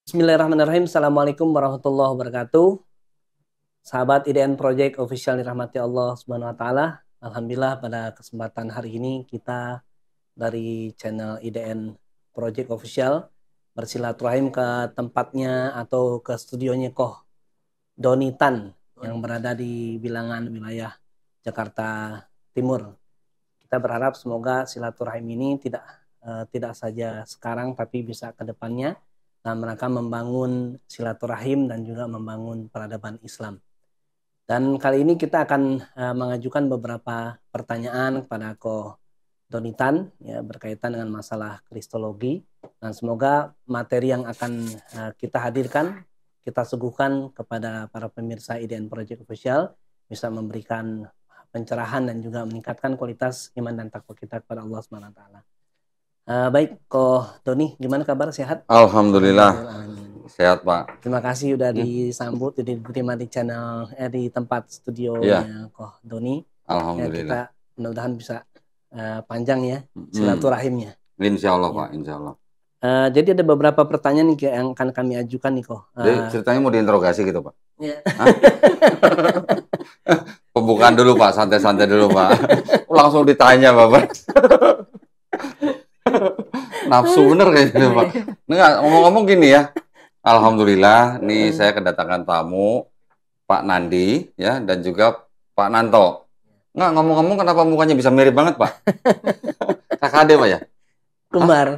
Bismillahirrahmanirrahim. Assalamualaikum warahmatullahi wabarakatuh. Sahabat IDN Project Official dirahmati Allah Subhanahu wa taala. Alhamdulillah pada kesempatan hari ini kita dari channel IDN Project Official bersilaturahim ke tempatnya atau ke studionya Koh Doni Tan yang berada di bilangan wilayah Jakarta Timur. Kita berharap semoga silaturahim ini tidak saja sekarang tapi bisa ke depannya dalam rangka membangun silaturahim dan juga membangun peradaban Islam. Dan kali ini kita akan mengajukan beberapa pertanyaan kepada Ko Donitan ya, berkaitan dengan masalah kristologi, dan semoga materi yang akan kita hadirkan, kita suguhkan kepada para pemirsa IDN Project Official bisa memberikan pencerahan dan juga meningkatkan kualitas iman dan takwa kita kepada Allah Subhanahu wa taala. Baik, Ko Doni, gimana kabar? Sehat? Alhamdulillah, sehat Pak. Terima kasih udah disambut, diterima di channel, di tempat studionya Ko Doni. Alhamdulillah. Ya, kita mudah-mudahan bisa panjang ya silaturahimnya. Insya Allah Pak, insya Allah. Jadi ada beberapa pertanyaan nih yang akan kami ajukan nih Ko. Jadi ceritanya mau diinterogasi gitu Pak? Ya. Pembukaan dulu Pak, santai-santai dulu Pak. Langsung ditanya Bapak. Nafsu bener kayaknya Pak. Nggak, ngomong-ngomong gini ya. Alhamdulillah, nih saya kedatangan tamu Pak Nandi ya dan juga Pak Nanto. Nggak, ngomong-ngomong kenapa mukanya bisa mirip banget Pak? KKD Pak ya? Kembar.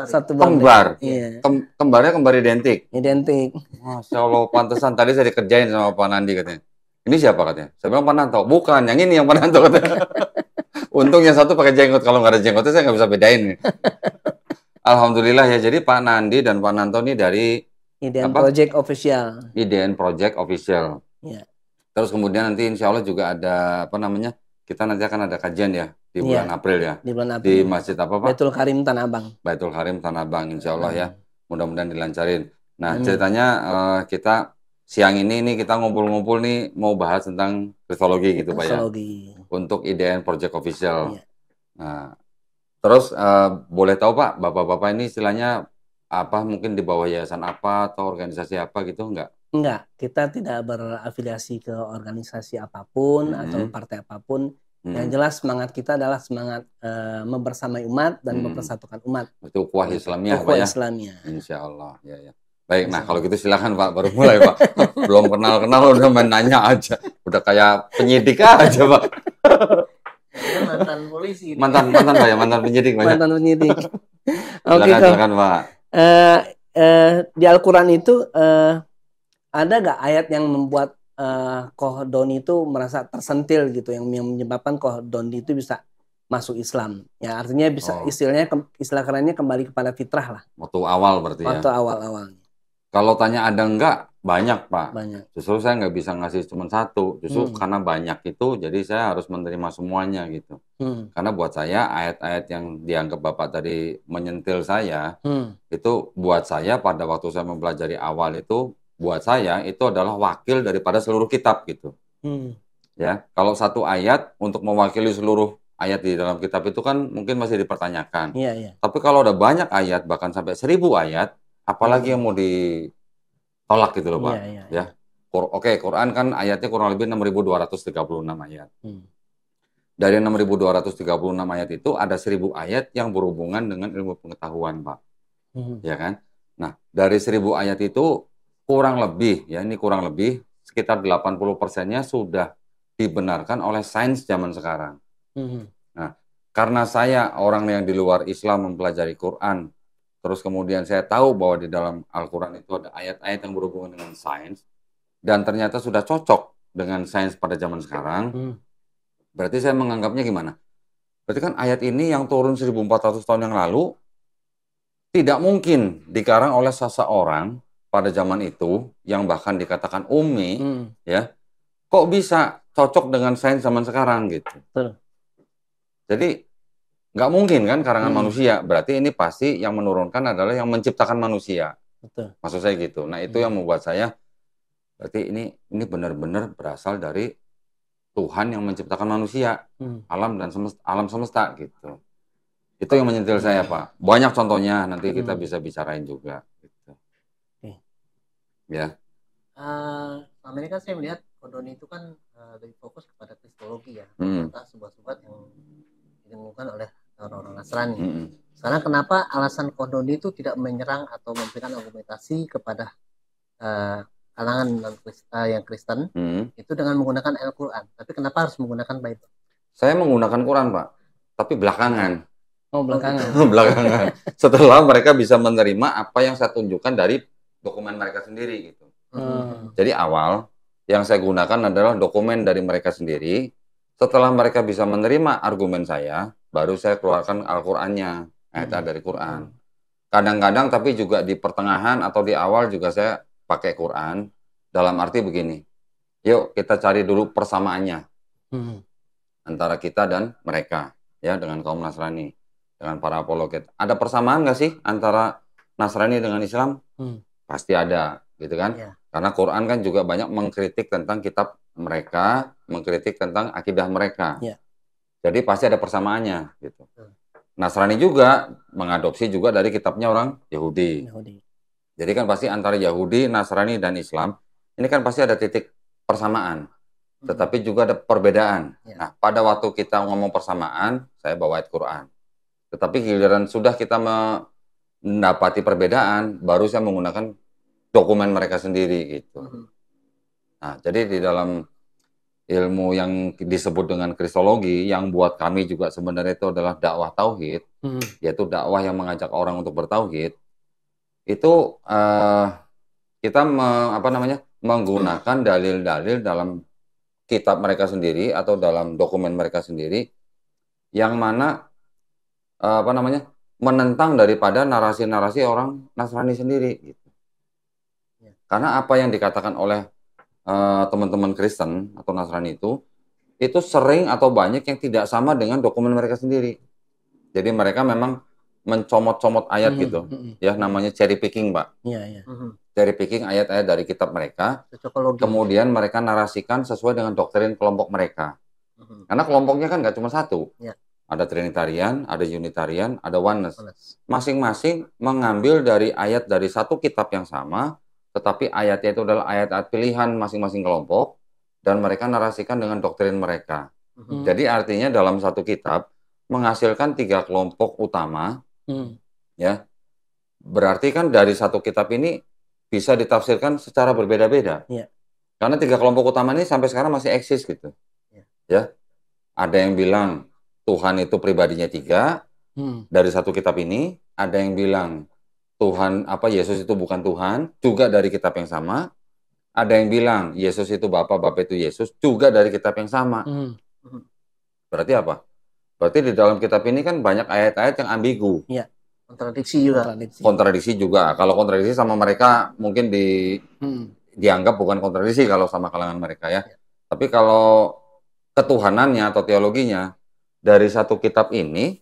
Satu pabrik. Kembar. Iya. Kembarnya kembar identik. Identik. Masya Allah, pantesan tadi saya dikerjain sama Pak Nandi katanya. Ini siapa katanya? Saya bilang Pak Nanto. Bukan, yang ini yang Pak Nanto katanya. Untung yang satu pakai jenggot, kalau nggak ada jenggotnya saya nggak bisa bedain. Alhamdulillah ya, jadi Pak Nandi dan Pak Nanto ini dari IDN Project Official. IDN Project Official. Ya. Terus kemudian nanti insya Allah juga ada apa namanya? Kita nanti akan ada kajian ya di bulan April ya. Di bulan April. Di masjid apa Pak? Baitul Karim Tanah Abang. Baitul Karim Tanah Abang, insya Allah ya. Mudah-mudahan dilancarin. Nah ceritanya kita siang ini kita ngumpul-ngumpul nih mau bahas tentang kristologi gitu Pak ya. Untuk IDN Project Official. Iya. Nah, terus boleh tahu Pak, Bapak-Bapak ini istilahnya apa, mungkin di bawah yayasan apa atau organisasi apa gitu enggak? Enggak, kita tidak berafiliasi ke organisasi apapun atau partai apapun. Yang jelas semangat kita adalah semangat membersamai umat dan mempersatukan umat. Itu ukhuwah Islamiyah Pak ya? Islamiyah. Insya Allah, ya. Baik, nah kalau gitu silakan Pak, baru mulai Pak. Belum kenal-kenal udah main nanya aja. Udah kayak penyidik aja Pak. Mantan polisi. Mantan Pak ya, mantan penyidik Pak. Mantan penyidik. Oke, silakan Pak. Di Al-Quran itu ada nggak ayat yang membuat Koh Doni itu merasa tersentil gitu, yang menyebabkan Koh Doni itu bisa masuk Islam? Ya artinya bisa istilah kerennya kembali kepada fitrah lah. Waktu awal berarti ya. Waktu awal-awalnya. Kalau tanya ada enggak, banyak Pak. Banyak. Justru saya nggak bisa ngasih cuma satu. Justru karena banyak itu, jadi saya harus menerima semuanya gitu. Karena buat saya ayat-ayat yang dianggap Bapak tadi menyentil saya, itu buat saya pada waktu saya mempelajari awal itu, buat saya itu adalah wakil daripada seluruh kitab gitu. Ya, kalau satu ayat untuk mewakili seluruh ayat di dalam kitab itu kan mungkin masih dipertanyakan. Iya. Tapi kalau ada banyak ayat, bahkan sampai 1000 ayat, apalagi yang mau ditolak gitu loh Pak. Ya. Oke, Quran kan ayatnya kurang lebih 6.236 ayat. Dari 6.236 ayat itu ada 1000 ayat yang berhubungan dengan ilmu pengetahuan Pak. Ya kan? Nah, dari 1000 ayat itu kurang lebih sekitar 80%-nya sudah dibenarkan oleh sains zaman sekarang. Nah, karena saya orang yang di luar Islam mempelajari Quran, terus kemudian saya tahu bahwa di dalam Al-Quran itu ada ayat-ayat yang berhubungan dengan sains, dan ternyata sudah cocok dengan sains pada zaman sekarang, berarti saya menganggapnya gimana? Berarti kan ayat ini yang turun 1400 tahun yang lalu, tidak mungkin dikarang oleh seseorang pada zaman itu, yang bahkan dikatakan ummi, ya, kok bisa cocok dengan sains zaman sekarang gitu. Jadi, nggak mungkin kan karangan manusia, berarti ini pasti yang menurunkan adalah yang menciptakan manusia. Betul. Maksud saya gitu. Nah itu yang membuat saya, berarti ini benar-benar berasal dari Tuhan yang menciptakan manusia, alam semesta gitu. Itu yang menyentil saya Pak. Banyak contohnya, nanti kita bisa bicarain juga. Gitu. Ya. Selama ini kan saya melihat kondoni itu kan lebih fokus kepada kristologi ya, tentang sebuah-sebuah yang ditemukan oleh orang-orang Nasrani. Sekarang kenapa alasan kondoni itu tidak menyerang atau memberikan argumentasi kepada kalangan yang Kristen itu dengan menggunakan Al-Quran, tapi kenapa harus menggunakan Bible? Saya menggunakan Quran, Pak, tapi belakangan. Oh, belakangan. Belakangan. Setelah mereka bisa menerima apa yang saya tunjukkan dari dokumen mereka sendiri gitu. Jadi awal yang saya gunakan adalah dokumen dari mereka sendiri. Setelah mereka bisa menerima argumen saya, baru saya keluarkan Al-Qur'annya, ayat dari Quran. Kadang-kadang tapi juga di pertengahan atau di awal juga saya pakai Quran dalam arti begini. Yuk kita cari dulu persamaannya antara kita dan mereka, ya, dengan kaum Nasrani, dengan para apologet. Ada persamaan nggak sih antara Nasrani dengan Islam? Pasti ada, gitu kan? Yeah. Karena Quran kan juga banyak mengkritik tentang kitab mereka, mengkritik tentang akidah mereka. Yeah. Jadi pasti ada persamaannya, gitu. Nasrani juga mengadopsi juga dari kitabnya orang Yahudi. Jadi kan pasti antara Yahudi, Nasrani, dan Islam, ini kan pasti ada titik persamaan. Tetapi juga ada perbedaan. Yeah. Nah, pada waktu kita ngomong persamaan, saya bawa ayat Quran. Tetapi giliran sudah kita mendapati perbedaan, baru saya menggunakan dokumen mereka sendiri gitu. Nah, jadi di dalam ilmu yang disebut dengan kristologi, yang buat kami juga sebenarnya itu adalah dakwah tauhid, yaitu dakwah yang mengajak orang untuk bertauhid. Itu kita menggunakan dalil-dalil dalam kitab mereka sendiri atau dalam dokumen mereka sendiri, yang mana menentang daripada narasi-narasi orang Nasrani sendiri gitu. Karena apa yang dikatakan oleh teman-teman Kristen atau Nasrani itu sering atau banyak yang tidak sama dengan dokumen mereka sendiri. Jadi mereka memang mencomot-comot ayat gitu, ya, namanya cherry picking, Pak. Cherry picking ayat-ayat dari kitab mereka, kemudian mereka narasikan sesuai dengan doktrin kelompok mereka. Karena kelompoknya kan nggak cuma satu. Ada Trinitarian, ada Unitarian, ada Oneness. Masing-masing mengambil dari ayat dari satu kitab yang sama, tetapi ayatnya itu adalah ayat-ayat pilihan masing-masing kelompok, dan mereka narasikan dengan doktrin mereka. Jadi artinya dalam satu kitab menghasilkan 3 kelompok utama, ya. Berarti kan dari satu kitab ini bisa ditafsirkan secara berbeda-beda. Karena 3 kelompok utama ini sampai sekarang masih eksis gitu. Ya. Ada yang bilang Tuhan itu pribadinya 3 dari satu kitab ini, ada yang bilang Tuhan Yesus itu bukan Tuhan, juga dari kitab yang sama. Ada yang bilang Yesus itu Bapa itu Yesus, juga dari kitab yang sama. Berarti apa? Berarti di dalam kitab ini kan banyak ayat-ayat yang ambigu. Iya. Kontradiksi juga. Kontradiksi juga. Kalau kontradiksi sama mereka mungkin dianggap bukan kontradiksi kalau sama kalangan mereka ya. Tapi kalau ketuhanannya atau teologinya dari satu kitab ini,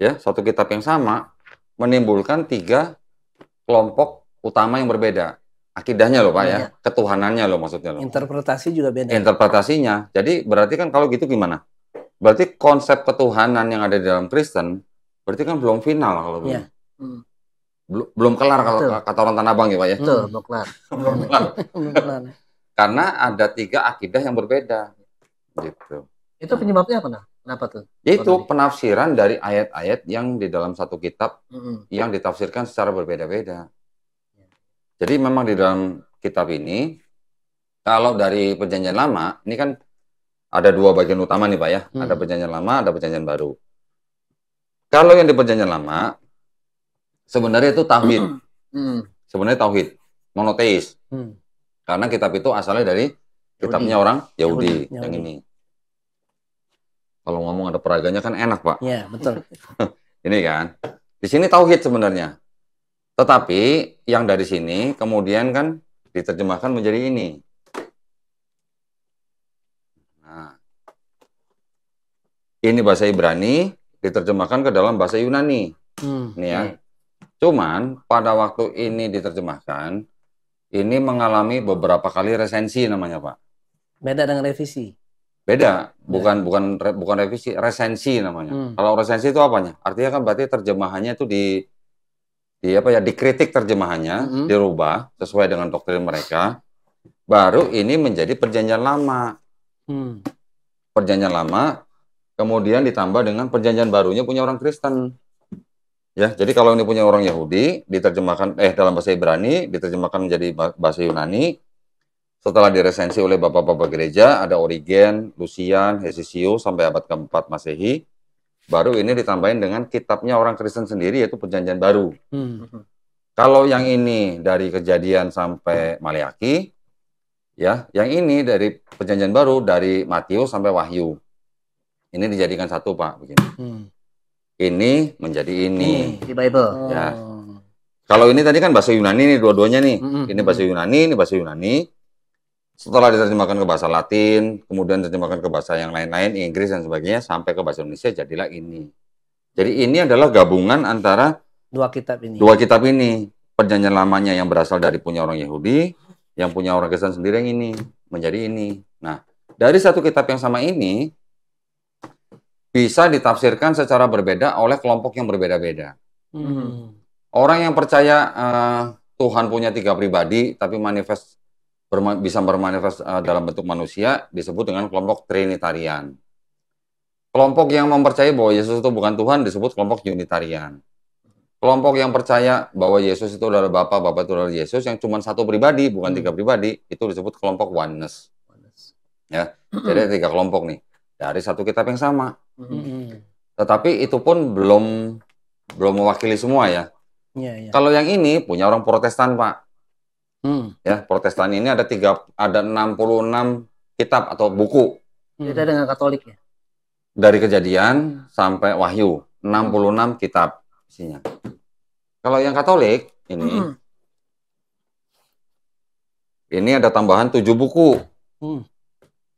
ya, satu kitab yang sama menimbulkan 3 kelompok utama yang berbeda. Akidahnya loh Pak ya, ketuhanannya loh maksudnya loh. Interpretasi juga beda. Interpretasinya. Jadi berarti kan kalau gitu gimana? Berarti konsep ketuhanan yang ada di dalam Kristen berarti kan belum final kalau begini. Belum kelar kalau kata orang Tanah Abang ya Pak ya. Betul, belum kelar. Belum kelar. Karena ada 3 akidah yang berbeda. Gitu. Itu penyebabnya apa? Kenapa tuh? Itu penafsiran dari ayat-ayat yang di dalam satu kitab yang ditafsirkan secara berbeda-beda. Jadi memang di dalam kitab ini, kalau dari Perjanjian Lama, ini kan ada 2 bagian utama nih Pak ya. Ada Perjanjian Lama, ada Perjanjian Baru. Kalau yang di Perjanjian Lama, sebenarnya itu tauhid. Sebenarnya tauhid, monoteis. Karena kitab itu asalnya dari kitabnya orang Yahudi. Yang ini. Kalau ngomong ada peraganya kan enak Pak. Iya, betul. Ini kan. Di sini tauhid sebenarnya. Tetapi yang dari sini kemudian kan diterjemahkan menjadi ini. Nah, ini bahasa Ibrani diterjemahkan ke dalam bahasa Yunani. Ini ya. Cuman pada waktu ini diterjemahkan, ini mengalami beberapa kali resensi namanya Pak. Beda dengan revisi. Beda, bukan revisi, resensi namanya. Kalau resensi itu apanya? Artinya kan berarti terjemahannya itu dikritik terjemahannya, dirubah sesuai dengan doktrin mereka. Baru ini menjadi perjanjian lama. Perjanjian lama kemudian ditambah dengan perjanjian barunya punya orang Kristen. Ya, jadi kalau ini punya orang Yahudi, diterjemahkan dalam bahasa Ibrani, diterjemahkan menjadi bahasa Yunani. Setelah diresensi oleh bapak-bapak gereja, ada Origen, Lucian, Hesisius sampai abad ke-4 Masehi. Baru ini ditambahin dengan kitabnya orang Kristen sendiri, yaitu Perjanjian Baru. Kalau yang ini dari Kejadian sampai Maleakhi, ya, yang ini dari Perjanjian Baru dari Matius sampai Wahyu. Ini dijadikan satu, Pak, begini. Ini menjadi ini di Bible. Ya. Kalau ini tadi kan bahasa Yunani nih, dua-duanya nih. Ini bahasa Yunani, ini bahasa Yunani. Setelah diterjemahkan ke bahasa Latin, kemudian diterjemahkan ke bahasa yang lain-lain, Inggris dan sebagainya, sampai ke bahasa Indonesia, jadilah ini. Jadi ini adalah gabungan antara dua kitab ini. Dua kitab ini. Perjanjian lamanya yang berasal dari punya orang Yahudi, yang punya orang Kristen sendiri yang ini. Menjadi ini. Nah, dari satu kitab yang sama ini, bisa ditafsirkan secara berbeda oleh kelompok yang berbeda-beda. Orang yang percaya Tuhan punya 3 pribadi, tapi bisa bermanifest dalam bentuk manusia, disebut dengan kelompok Trinitarian. Kelompok yang mempercayai bahwa Yesus itu bukan Tuhan, disebut kelompok Unitarian. Kelompok yang percaya bahwa Yesus itu adalah Bapa, Bapa itu adalah Yesus, yang cuma satu pribadi, bukan 3 pribadi, itu disebut kelompok Oneness. Ya, jadi ada 3 kelompok nih. Dari satu kitab yang sama. Tetapi itu pun belum mewakili semua ya. Kalau yang ini punya orang Protestan, Pak. Ya, Protestan ini ada 66 kitab atau buku. Beda dengan Katolik ya. Dari Kejadian sampai Wahyu, 66 kitab isinya. Kalau yang Katolik ini ada tambahan 7 buku.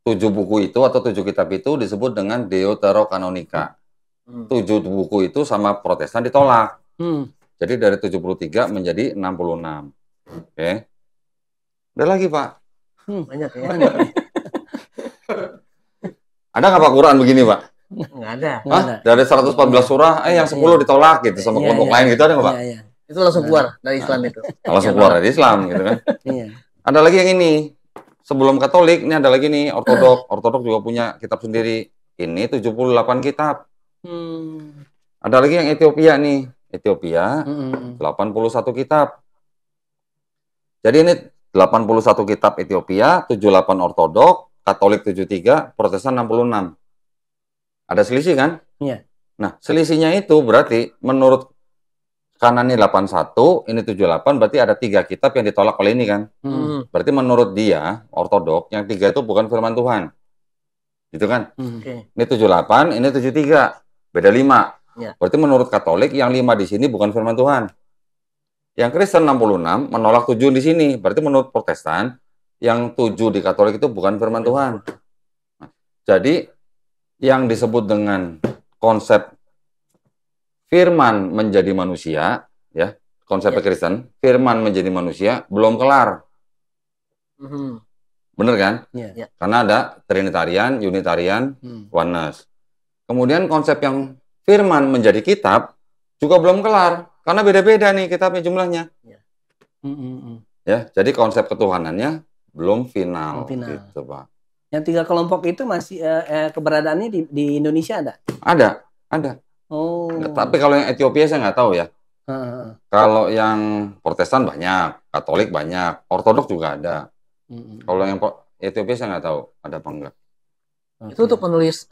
7 buku itu atau 7 kitab itu disebut dengan Deuterokanonika. 7 buku itu sama Protestan ditolak. Jadi dari 73 menjadi 66. Oke. Ada lagi, Pak. Banyak ya. Ada nggak Pak Quran begini, Pak? Nggak ada. Hah? Dari 114 surah, yang 10 ditolak gitu sama kelompok lain gitu, ada nggak, Pak? Itu langsung keluar dari Islam itu. Langsung keluar dari Islam gitu kan. Ada lagi yang ini. Sebelum Katolik, ini ada lagi nih, Ortodok. Ortodok juga punya kitab sendiri. Ini 78 kitab. Ada lagi yang Ethiopia nih. Ethiopia, 81 kitab. Jadi ini 81 kitab Ethiopia, 78 Ortodok, Katolik 73, Protestan 66. Ada selisih kan? Iya. Nah, selisihnya itu berarti menurut kanan ini 81, ini 78, berarti ada 3 kitab yang ditolak oleh ini kan? Berarti menurut dia, Ortodok, yang 3 itu bukan firman Tuhan. Gitu kan? Ini 78, ini 73. Beda 5. Ya. Berarti menurut Katolik, yang 5 di sini bukan firman Tuhan. Yang Kristen 66 menolak 7 di sini. Berarti menurut Protestan, yang 7 di Katolik itu bukan firman Tuhan. Nah, jadi, yang disebut dengan konsep firman menjadi manusia, ya, konsep Kristen, firman menjadi manusia, belum kelar. Bener kan? Ya. Karena ada Trinitarian, Unitarian, Oneness. Kemudian konsep yang firman menjadi kitab juga belum kelar. Karena beda-beda nih kitabnya jumlahnya. Ya, jadi konsep ketuhanannya belum final. Gitu, Pak. Yang 3 kelompok itu masih keberadaannya di Indonesia ada? Ada. Oh. Tapi kalau yang Ethiopia saya nggak tahu ya. Kalau yang Protestan banyak, Katolik banyak, Ortodok juga ada. Kalau yang Ethiopia saya nggak tahu ada apa enggak. Itu untuk penulis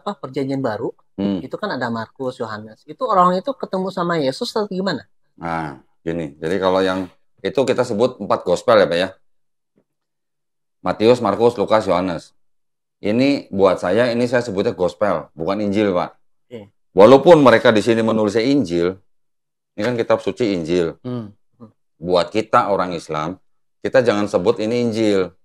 Perjanjian Baru, itu kan ada Markus, Yohanes. Itu orang itu ketemu sama Yesus atau gimana? Nah, gini. Jadi kalau yang itu kita sebut 4 gospel ya, Pak ya. Matius, Markus, Lukas, Yohanes. Ini buat saya saya sebutnya gospel, bukan Injil, Pak. Walaupun mereka di sini menulisnya Injil, ini kan kitab suci Injil. Buat kita orang Islam, kita jangan sebut ini Injil.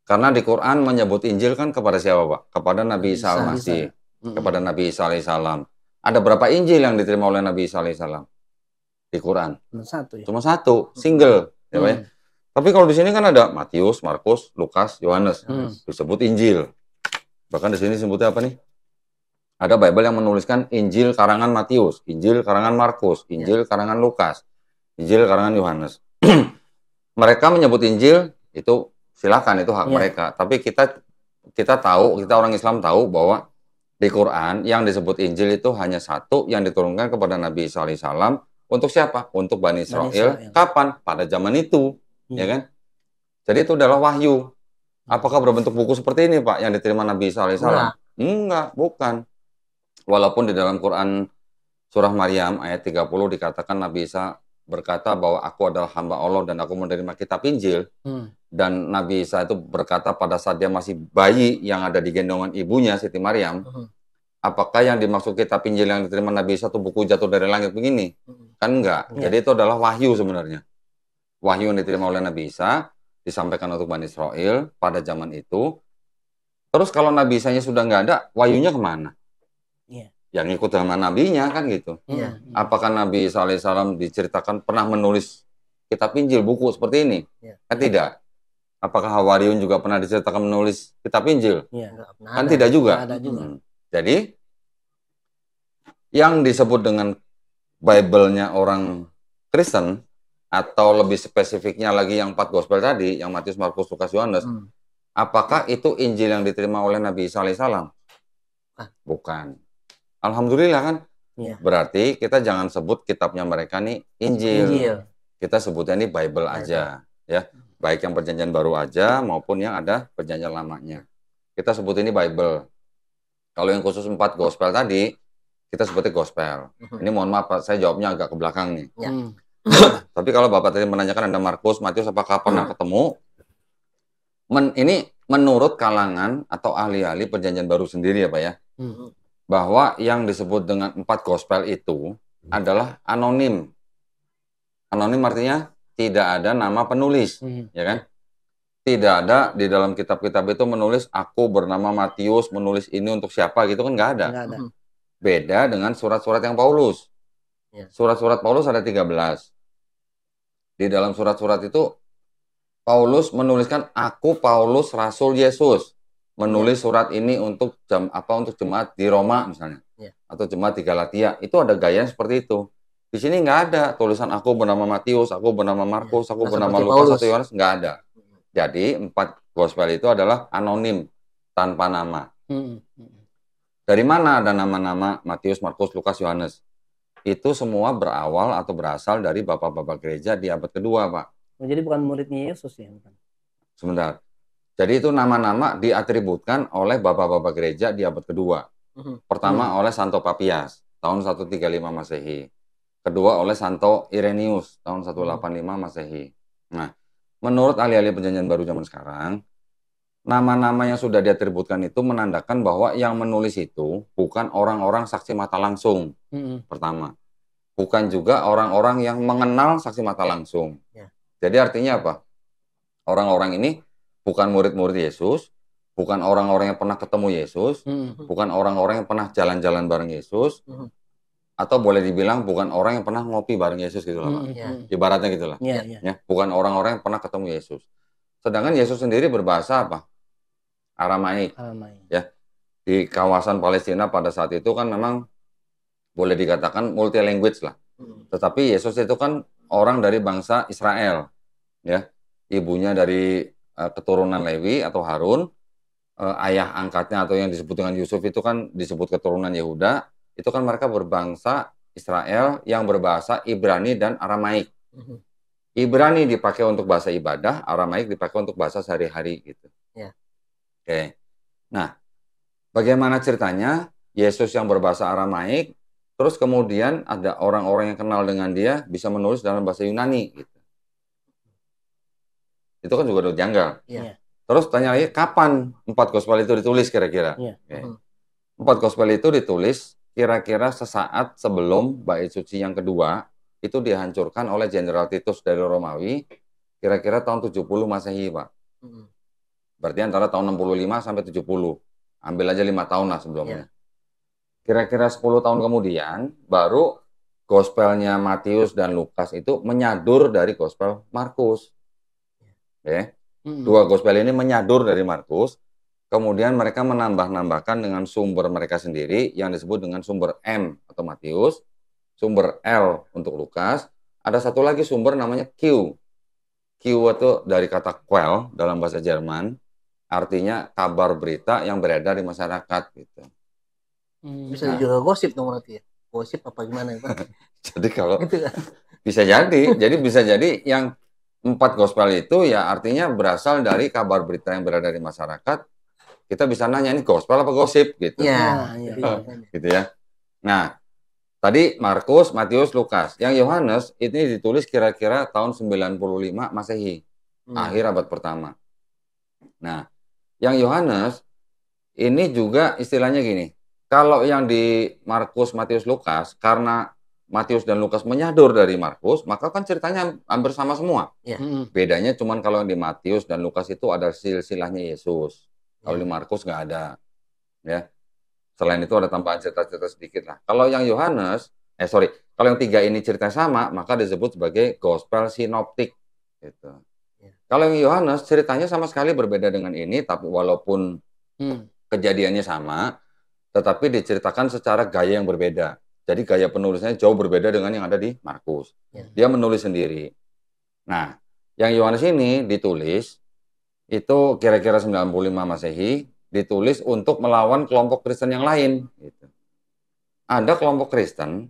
Karena di Quran menyebut Injil kan kepada siapa, Pak? Kepada Nabi Isa Al-Masih. Kepada Nabi Isa alaihissalam. Ada berapa Injil yang diterima oleh Nabi Isa alaihissalam? Di Quran? Cuma satu, single. Ya, Pak ya? Tapi kalau di sini kan ada Matius, Markus, Lukas, Yohanes. Disebut Injil. Bahkan di sini disebutnya apa nih? Ada Bible yang menuliskan Injil karangan Matius, Injil karangan Markus, Injil karangan Lukas. Injil karangan Yohanes. Mereka menyebut Injil itu silakan, itu hak mereka. Tapi kita tahu, kita orang Islam tahu bahwa di Quran yang disebut Injil itu hanya satu yang diturunkan kepada Nabi Isa alaihissalam untuk siapa? Untuk Bani Israel. Kapan? Pada zaman itu, ya kan? Jadi itu adalah wahyu. Apakah berbentuk buku seperti ini, Pak, yang diterima Nabi Isa alaihissalam? Enggak, bukan. Walaupun di dalam Quran surah Maryam ayat 30 dikatakan Nabi Isa berkata bahwa aku adalah hamba Allah dan aku menerima kitab Injil. Dan Nabi Isa itu berkata pada saat dia masih bayi yang ada di gendongan ibunya, Siti Maryam, apakah yang dimaksud kitab Injil yang diterima Nabi Isa itu buku jatuh dari langit begini? Kan enggak. Jadi itu adalah wahyu sebenarnya. Wahyu yang diterima oleh Nabi Isa, disampaikan untuk Bani Israel pada zaman itu. Terus kalau Nabi Isa-nya sudah nggak ada, wahyunya kemana? Yang ngikut zaman nabinya kan gitu. Apakah Nabi Isa alaihissalam diceritakan pernah menulis kitab Injil, buku seperti ini? Kan tidak. Apakah Hawariun juga pernah diceritakan menulis kitab Injil? Kan tidak juga. Jadi yang disebut dengan Bible-nya orang Kristen, atau lebih spesifiknya lagi yang 4 gospel tadi, yang Matius, Markus, Lukas, Yohanes, apakah itu Injil yang diterima oleh Nabi Isa alaihissalam? Bukan. Alhamdulillah kan? Berarti kita jangan sebut kitabnya mereka nih Injil. Kita sebutnya ini Bible aja, ya. Baik yang perjanjian baru aja maupun yang ada perjanjian lamanya. Kita sebut ini Bible. Kalau yang khusus 4 gospel tadi, kita sebutnya gospel. Ini mohon maaf, saya jawabnya agak ke belakang nih. Tapi kalau Bapak tadi menanyakan ada Markus, Matius, apakah pernah ketemu? Ini menurut kalangan atau ahli-ahli perjanjian baru sendiri ya Pak ya. Bahwa yang disebut dengan 4 gospel itu adalah anonim. Anonim artinya tidak ada nama penulis, ya kan? Tidak ada di dalam kitab-kitab itu menulis aku bernama Matius menulis ini untuk siapa gitu kan nggak ada. Beda dengan surat-surat yang Paulus. Surat-surat Paulus ada 13. Di dalam surat-surat itu Paulus menuliskan aku Paulus Rasul Yesus. Menulis surat ini untuk untuk jemaat di Roma misalnya, atau jemaat di Galatia, itu ada gaya seperti itu. Di sini nggak ada tulisan aku bernama Matius, aku bernama Markus, aku bernama Lukas atau Yohanes, nggak ada. Jadi 4 gospel itu adalah anonim tanpa nama. Dari mana ada nama-nama Matius, Markus, Lukas, Yohanes? Itu semua berawal atau berasal dari bapak-bapak gereja di abad kedua, Pak. Jadi bukan muridnya Yesus ya? Sebentar. Jadi itu nama-nama diatributkan oleh bapak-bapak gereja di abad kedua. Pertama oleh Santo Papias, tahun 135 Masehi. Kedua oleh Santo Irenaeus, tahun 185 Masehi. Nah, menurut ahli-ahli perjanjian baru zaman sekarang, nama-nama yang sudah diatributkan itu menandakan bahwa yang menulis itu bukan orang-orang saksi mata langsung. Pertama. Bukan juga orang-orang yang mengenal saksi mata langsung. Jadi artinya apa? Orang-orang ini bukan murid-murid Yesus, bukan orang-orang yang pernah ketemu Yesus, bukan orang-orang yang pernah jalan-jalan bareng Yesus, atau boleh dibilang bukan orang yang pernah ngopi bareng Yesus gitu loh, Pak. Ibaratnya gitu lah. Ya, bukan orang-orang yang pernah ketemu Yesus. Sedangkan Yesus sendiri berbahasa apa? Aramaik. Ya. Di kawasan Palestina pada saat itu kan memang boleh dikatakan multi language lah. Tetapi Yesus itu kan orang dari bangsa Israel. Ya. Ibunya dari keturunan Lewi atau Harun, ayah angkatnya atau yang disebut dengan Yusuf itu kan disebut keturunan Yehuda, itu kan mereka berbangsa Israel yang berbahasa Ibrani dan Aramaik. Ibrani dipakai untuk bahasa ibadah, Aramaik dipakai untuk bahasa sehari-hari gitu. Oke. Nah, bagaimana ceritanya Yesus yang berbahasa Aramaik, terus kemudian ada orang-orang yang kenal dengan dia bisa menulis dalam bahasa Yunani gitu. Itu kan juga udah janggal. Terus tanya lagi, kapan 4 gospel itu ditulis kira-kira? 4 gospel itu ditulis kira-kira sesaat sebelum bait suci yang kedua itu dihancurkan oleh Jenderal Titus dari Romawi, kira-kira tahun 70 Masehi, Pak. Berarti antara tahun 65 sampai 70. Ambil aja 5 tahun lah sebelumnya. Kira-kira 10 tahun kemudian, baru gospelnya Matius dan Lukas itu menyadur dari gospel Markus. Dua gospel ini menyadur dari Markus, kemudian mereka menambah-nambahkan dengan sumber mereka sendiri yang disebut dengan sumber M atau Matius, sumber L untuk Lukas, ada satu lagi sumber namanya Q. Q itu dari kata quell dalam bahasa Jerman, artinya kabar berita yang beredar di masyarakat gitu. Bisa juga gosip dong berarti ya. Gosip apa gimana ya, Pak? Jadi kalau gitu kan? bisa jadi yang 4 gospel itu ya artinya berasal dari kabar berita yang beredar di masyarakat. Kita bisa nanya ini gospel apa gosip gitu. Ya. Gitu ya. Nah, tadi Markus, Matius, Lukas. Yang Yohanes ini ditulis kira-kira tahun 95 Masehi. Akhir abad pertama. Nah, yang Yohanes ini juga istilahnya gini. Kalau yang di Markus, Matius, Lukas, karena Matius dan Lukas menyadur dari Markus, maka kan ceritanya hampir sama semua. Ya. Bedanya cuman kalau yang di Matius dan Lukas itu ada silsilahnya Yesus. Kalau di Markus nggak ada. Ya. Selain itu ada tambahan cerita-cerita sedikit lah. Kalau yang Yohanes, kalau yang 3 ini cerita sama, maka disebut sebagai gospel sinoptik. Gitu. Ya. Kalau yang Yohanes ceritanya sama sekali berbeda dengan ini, tapi walaupun kejadiannya sama, tetapi diceritakan secara gaya yang berbeda. Jadi gaya penulisnya jauh berbeda dengan yang ada di Markus. Ya. Dia menulis sendiri. Nah, yang Yohanes ini ditulis itu kira-kira 95 Masehi, ditulis untuk melawan kelompok Kristen yang lain. Gitu. Ada kelompok Kristen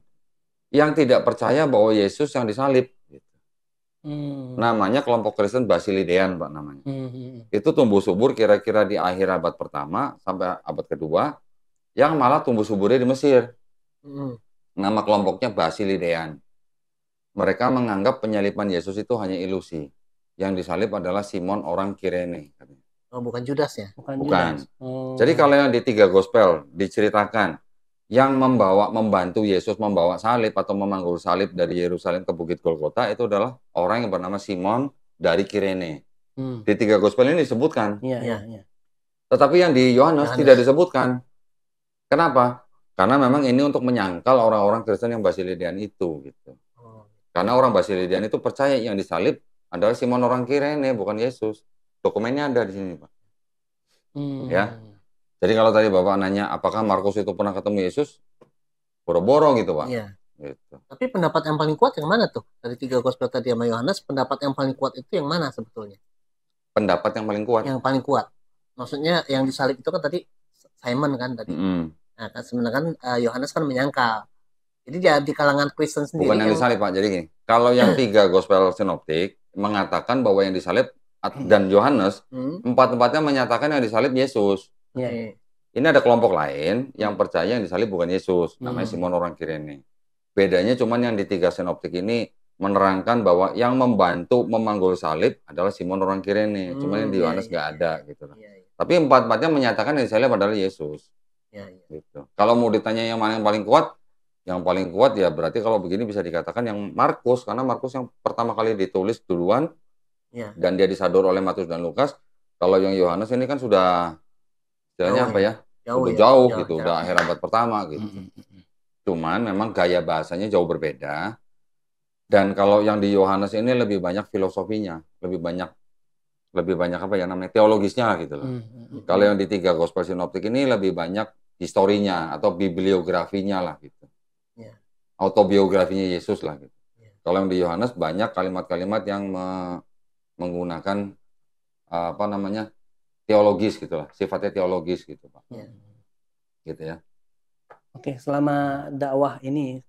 yang tidak percaya bahwa Yesus yang disalib. Gitu. Namanya kelompok Kristen Basilidean, Pak, namanya. Itu tumbuh subur kira-kira di akhir abad pertama sampai abad kedua, yang malah tumbuh suburnya di Mesir. Nama kelompoknya Basilidean. Mereka menganggap penyaliban Yesus itu hanya ilusi. Yang disalib adalah Simon orang Kirene. Oh, bukan Judas ya? Bukan. Jadi kalau yang di 3 gospel diceritakan yang membantu Yesus membawa salib atau memanggul salib dari Yerusalem ke Bukit Golgota itu adalah orang yang bernama Simon dari Kirene. Di 3 gospel ini disebutkan. Tetapi yang di Yohanes tidak disebutkan. Kenapa? Karena memang ini untuk menyangkal orang-orang Kristen yang Basilidian itu, gitu. Karena orang Basilidian itu percaya yang disalib adalah Simon orang Kirene, bukan Yesus. Dokumennya ada di sini, Pak. Ya. Jadi kalau tadi Bapak nanya, apakah Markus itu pernah ketemu Yesus? Boro-boro gitu, Pak. Iya. Gitu. Tapi pendapat yang paling kuat yang mana tuh? Dari 3 gospel tadi sama Yohanes, pendapat yang paling kuat itu yang mana sebetulnya? Pendapat yang paling kuat? Yang paling kuat. Maksudnya yang disalib itu kan tadi Simon kan tadi. Nah, kan sebenarnya kan Yohanes kan menyangkal. Jadi di kalangan Kristen sendiri. Bukan yang disalib, Pak. Jadi gini, kalau yang 3 gospel sinoptik mengatakan bahwa yang disalib dan Yohanes, 4-empatnya menyatakan yang disalib Yesus. Ini ada kelompok lain yang percaya yang disalib bukan Yesus, namanya Simon orang Kirene. Bedanya cuman yang di 3 sinoptik ini menerangkan bahwa yang membantu memanggul salib adalah Simon orang Kirene. Cuman yang di Yohanes nggak ada gitu. Tapi 4-empatnya menyatakan yang disalib adalah Yesus. Gitu. Kalau mau ditanya yang mana yang paling kuat ya berarti kalau begini bisa dikatakan yang Markus, karena Markus yang pertama kali ditulis duluan dan dia disadur oleh Matius dan Lukas. Kalau yang Yohanes ini kan sudah istilahnya apa ya? Jauh gitu, udah akhir abad pertama gitu. Cuman memang gaya bahasanya jauh berbeda. Dan kalau yang di Yohanes ini lebih banyak filosofinya, lebih banyak apa ya namanya teologisnya gitu loh. Kalau yang di 3 gospel sinoptik ini lebih banyak historinya atau bibliografinya lah gitu. Autobiografinya Yesus lah gitu. Kalau yang di Yohanes banyak kalimat-kalimat yang menggunakan apa namanya teologis gitu lah, sifatnya teologis gitu, Pak. Gitu ya. Oke, selama dakwah ini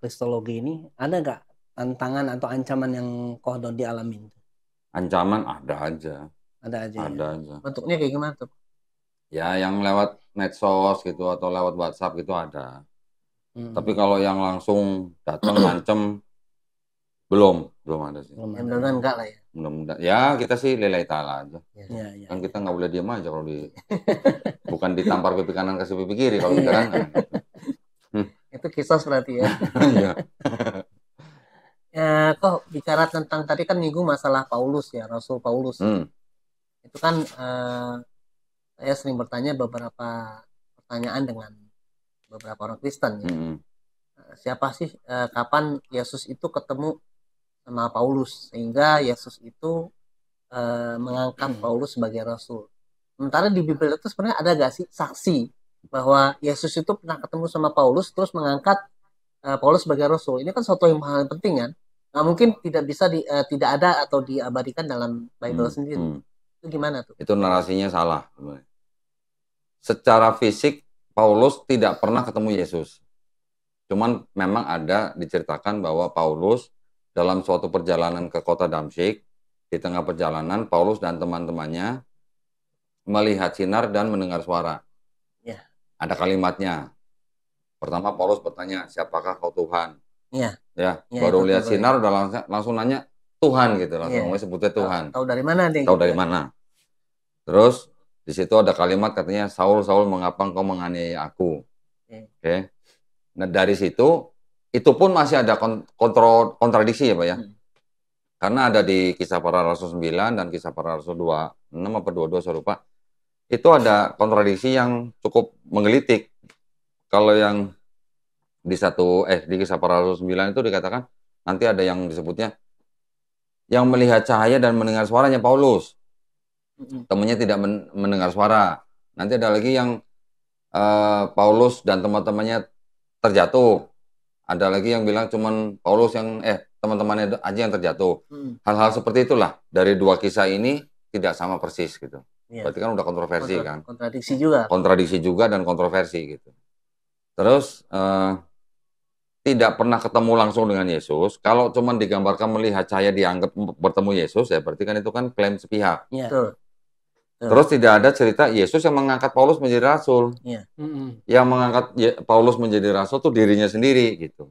kristologi ini ada nggak tantangan atau ancaman yang Koh Dodi alamin? Ancaman ada aja. Ada aja. Bentuknya kayak gimana tuh? Ya, yang lewat medsos gitu atau lewat WhatsApp gitu ada. Tapi kalau yang langsung datang ngancem belum ada sih. Mudah-mudahan enggak lah ya. Mudah-mudahan. Ya, kita sih lillahi ta'ala aja. Kan kita nggak boleh diam aja kalau bukan ditampar pipi kanan kasih pipi kiri kalau kita kan. Itu kisah berarti ya. Kok bicara tentang tadi kan minggu masalah Paulus ya, Rasul Paulus. Itu kan saya sering bertanya beberapa pertanyaan dengan beberapa orang Kristen ya. Siapa sih kapan Yesus itu ketemu sama Paulus sehingga Yesus itu mengangkat Paulus sebagai rasul. Sementara di Bibel itu sebenarnya ada gak sih saksi bahwa Yesus itu pernah ketemu sama Paulus terus mengangkat Paulus sebagai rasul. Ini kan suatu yang paling penting kan. mungkin tidak bisa tidak ada atau diabadikan dalam Bible sendiri. Itu gimana tuh? Itu narasinya salah. Secara fisik Paulus tidak pernah ketemu Yesus. Cuman memang ada diceritakan bahwa Paulus dalam suatu perjalanan ke kota Damsyik, di tengah perjalanan Paulus dan teman-temannya melihat sinar dan mendengar suara. Ya. Ada kalimatnya. Pertama Paulus bertanya, siapakah kau Tuhan? Ya. Ya, baru lihat sinar udah langsung nanya Tuhan gitu, langsung sebutnya Tuhan. Tahu dari mana deh? Tahu dari mana? Terus di situ ada kalimat katanya, Saul, Saul, mengapa engkau menganiaya aku? Oke. Nah dari situ, itu pun masih ada kontradiksi ya Pak ya. Karena ada di Kisah Para Rasul 9 dan Kisah Para Rasul 26 apa 22 saya lupa. Itu ada kontradiksi yang cukup menggelitik. Kalau yang di Kisah Para Rasul 9 itu dikatakan nanti ada yang disebutnya yang melihat cahaya dan mendengar suaranya Paulus. Temannya tidak mendengar suara. Nanti ada lagi yang Paulus dan teman-temannya terjatuh. Ada lagi yang bilang cuman Paulus yang teman-temannya aja yang terjatuh. Hal-hal seperti itulah dari dua kisah ini tidak sama persis gitu. Berarti kan udah kontroversi kan. Kontradiksi juga. Kontradiksi juga dan kontroversi gitu. Terus tidak pernah ketemu langsung dengan Yesus. Kalau cuman digambarkan melihat cahaya dianggap bertemu Yesus ya berarti kan itu kan klaim sepihak. Betul. Terus tidak ada cerita Yesus yang mengangkat Paulus menjadi rasul. Yang mengangkat Paulus menjadi rasul itu dirinya sendiri gitu.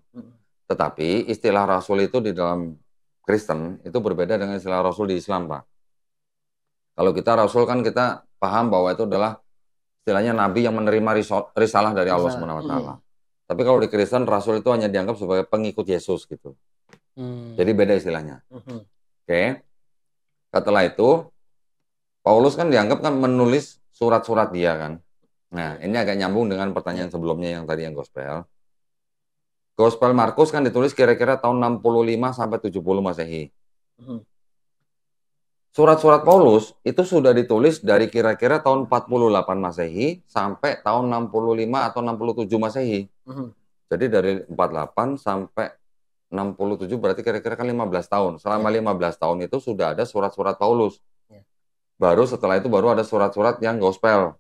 Tetapi istilah rasul itu di dalam Kristen itu berbeda dengan istilah rasul di Islam, Pak. Kalau kita rasul kan kita paham bahwa itu adalah istilahnya nabi yang menerima risalah dari Allah SWT. Tapi kalau di Kristen rasul itu hanya dianggap sebagai pengikut Yesus gitu. Jadi beda istilahnya. Oke. Setelah itu Paulus kan dianggap kan menulis surat-surat dia kan. Nah, ini agak nyambung dengan pertanyaan sebelumnya yang tadi yang gospel. Gospel Markus kan ditulis kira-kira tahun 65 sampai 70 Masehi. Surat-surat Paulus itu sudah ditulis dari kira-kira tahun 48 Masehi sampai tahun 65 atau 67 Masehi. Jadi dari 48 sampai 67 berarti kira-kira kan 15 tahun. Selama 15 tahun itu sudah ada surat-surat Paulus. Baru setelah itu baru ada surat-surat yang gospel.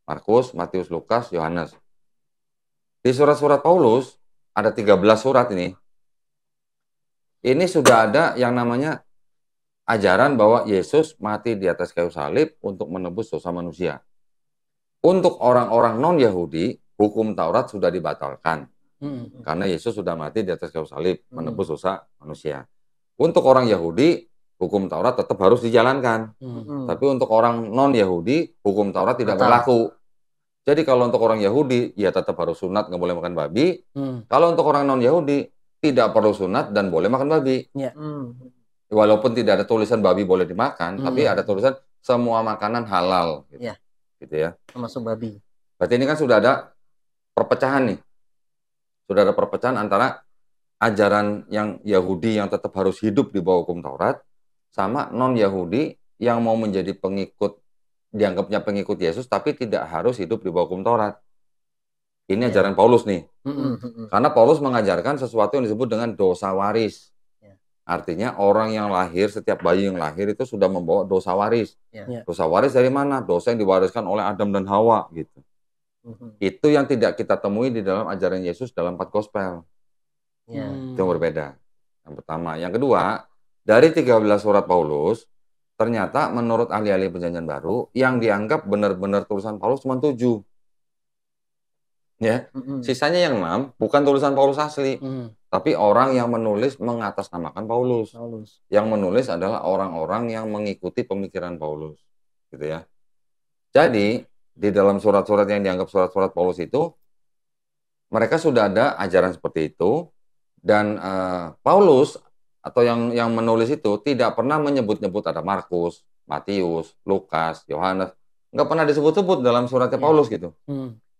Markus, Matius, Lukas, Yohanes. Di surat-surat Paulus, ada 13 surat ini. Ini sudah ada yang namanya ajaran bahwa Yesus mati di atas kayu salib untuk menebus dosa manusia. Untuk orang-orang non-Yahudi, hukum Taurat sudah dibatalkan. Karena Yesus sudah mati di atas kayu salib, menebus dosa manusia. Untuk orang Yahudi, hukum Taurat tetap harus dijalankan. Tapi untuk orang non-Yahudi, hukum Taurat tidak berlaku. Jadi kalau untuk orang Yahudi, ya tetap harus sunat, nggak boleh makan babi. Kalau untuk orang non-Yahudi, tidak perlu sunat dan boleh makan babi. Walaupun tidak ada tulisan babi boleh dimakan, tapi ada tulisan semua makanan halal. Gitu ya. Termasuk babi. Berarti ini kan sudah ada perpecahan nih. Sudah ada perpecahan antara ajaran yang Yahudi yang tetap harus hidup di bawah hukum Taurat, sama non-Yahudi yang mau menjadi pengikut, dianggapnya pengikut Yesus, tapi tidak harus hidup di bawah hukum Taurat. Ini ajaran Paulus nih. Karena Paulus mengajarkan sesuatu yang disebut dengan dosa waris. Artinya orang yang lahir, setiap bayi yang lahir itu sudah membawa dosa waris. Dosa waris dari mana? Dosa yang diwariskan oleh Adam dan Hawa gitu. Itu yang tidak kita temui di dalam ajaran Yesus dalam 4 gospel. Itu yang berbeda. Yang pertama. Yang kedua, dari 13 surat Paulus, ternyata menurut ahli-ahli perjanjian baru, yang dianggap benar-benar tulisan Paulus cuma 7. Ya, sisanya yang 6 bukan tulisan Paulus asli, tapi orang yang menulis mengatasnamakan Paulus. Yang menulis adalah orang-orang yang mengikuti pemikiran Paulus, gitu ya. Jadi di dalam surat-surat yang dianggap surat-surat Paulus itu, mereka sudah ada ajaran seperti itu, dan Paulus atau yang menulis itu tidak pernah menyebut-nyebut ada Markus, Matius, Lukas, Yohanes, nggak pernah disebut-sebut dalam suratnya Paulus gitu.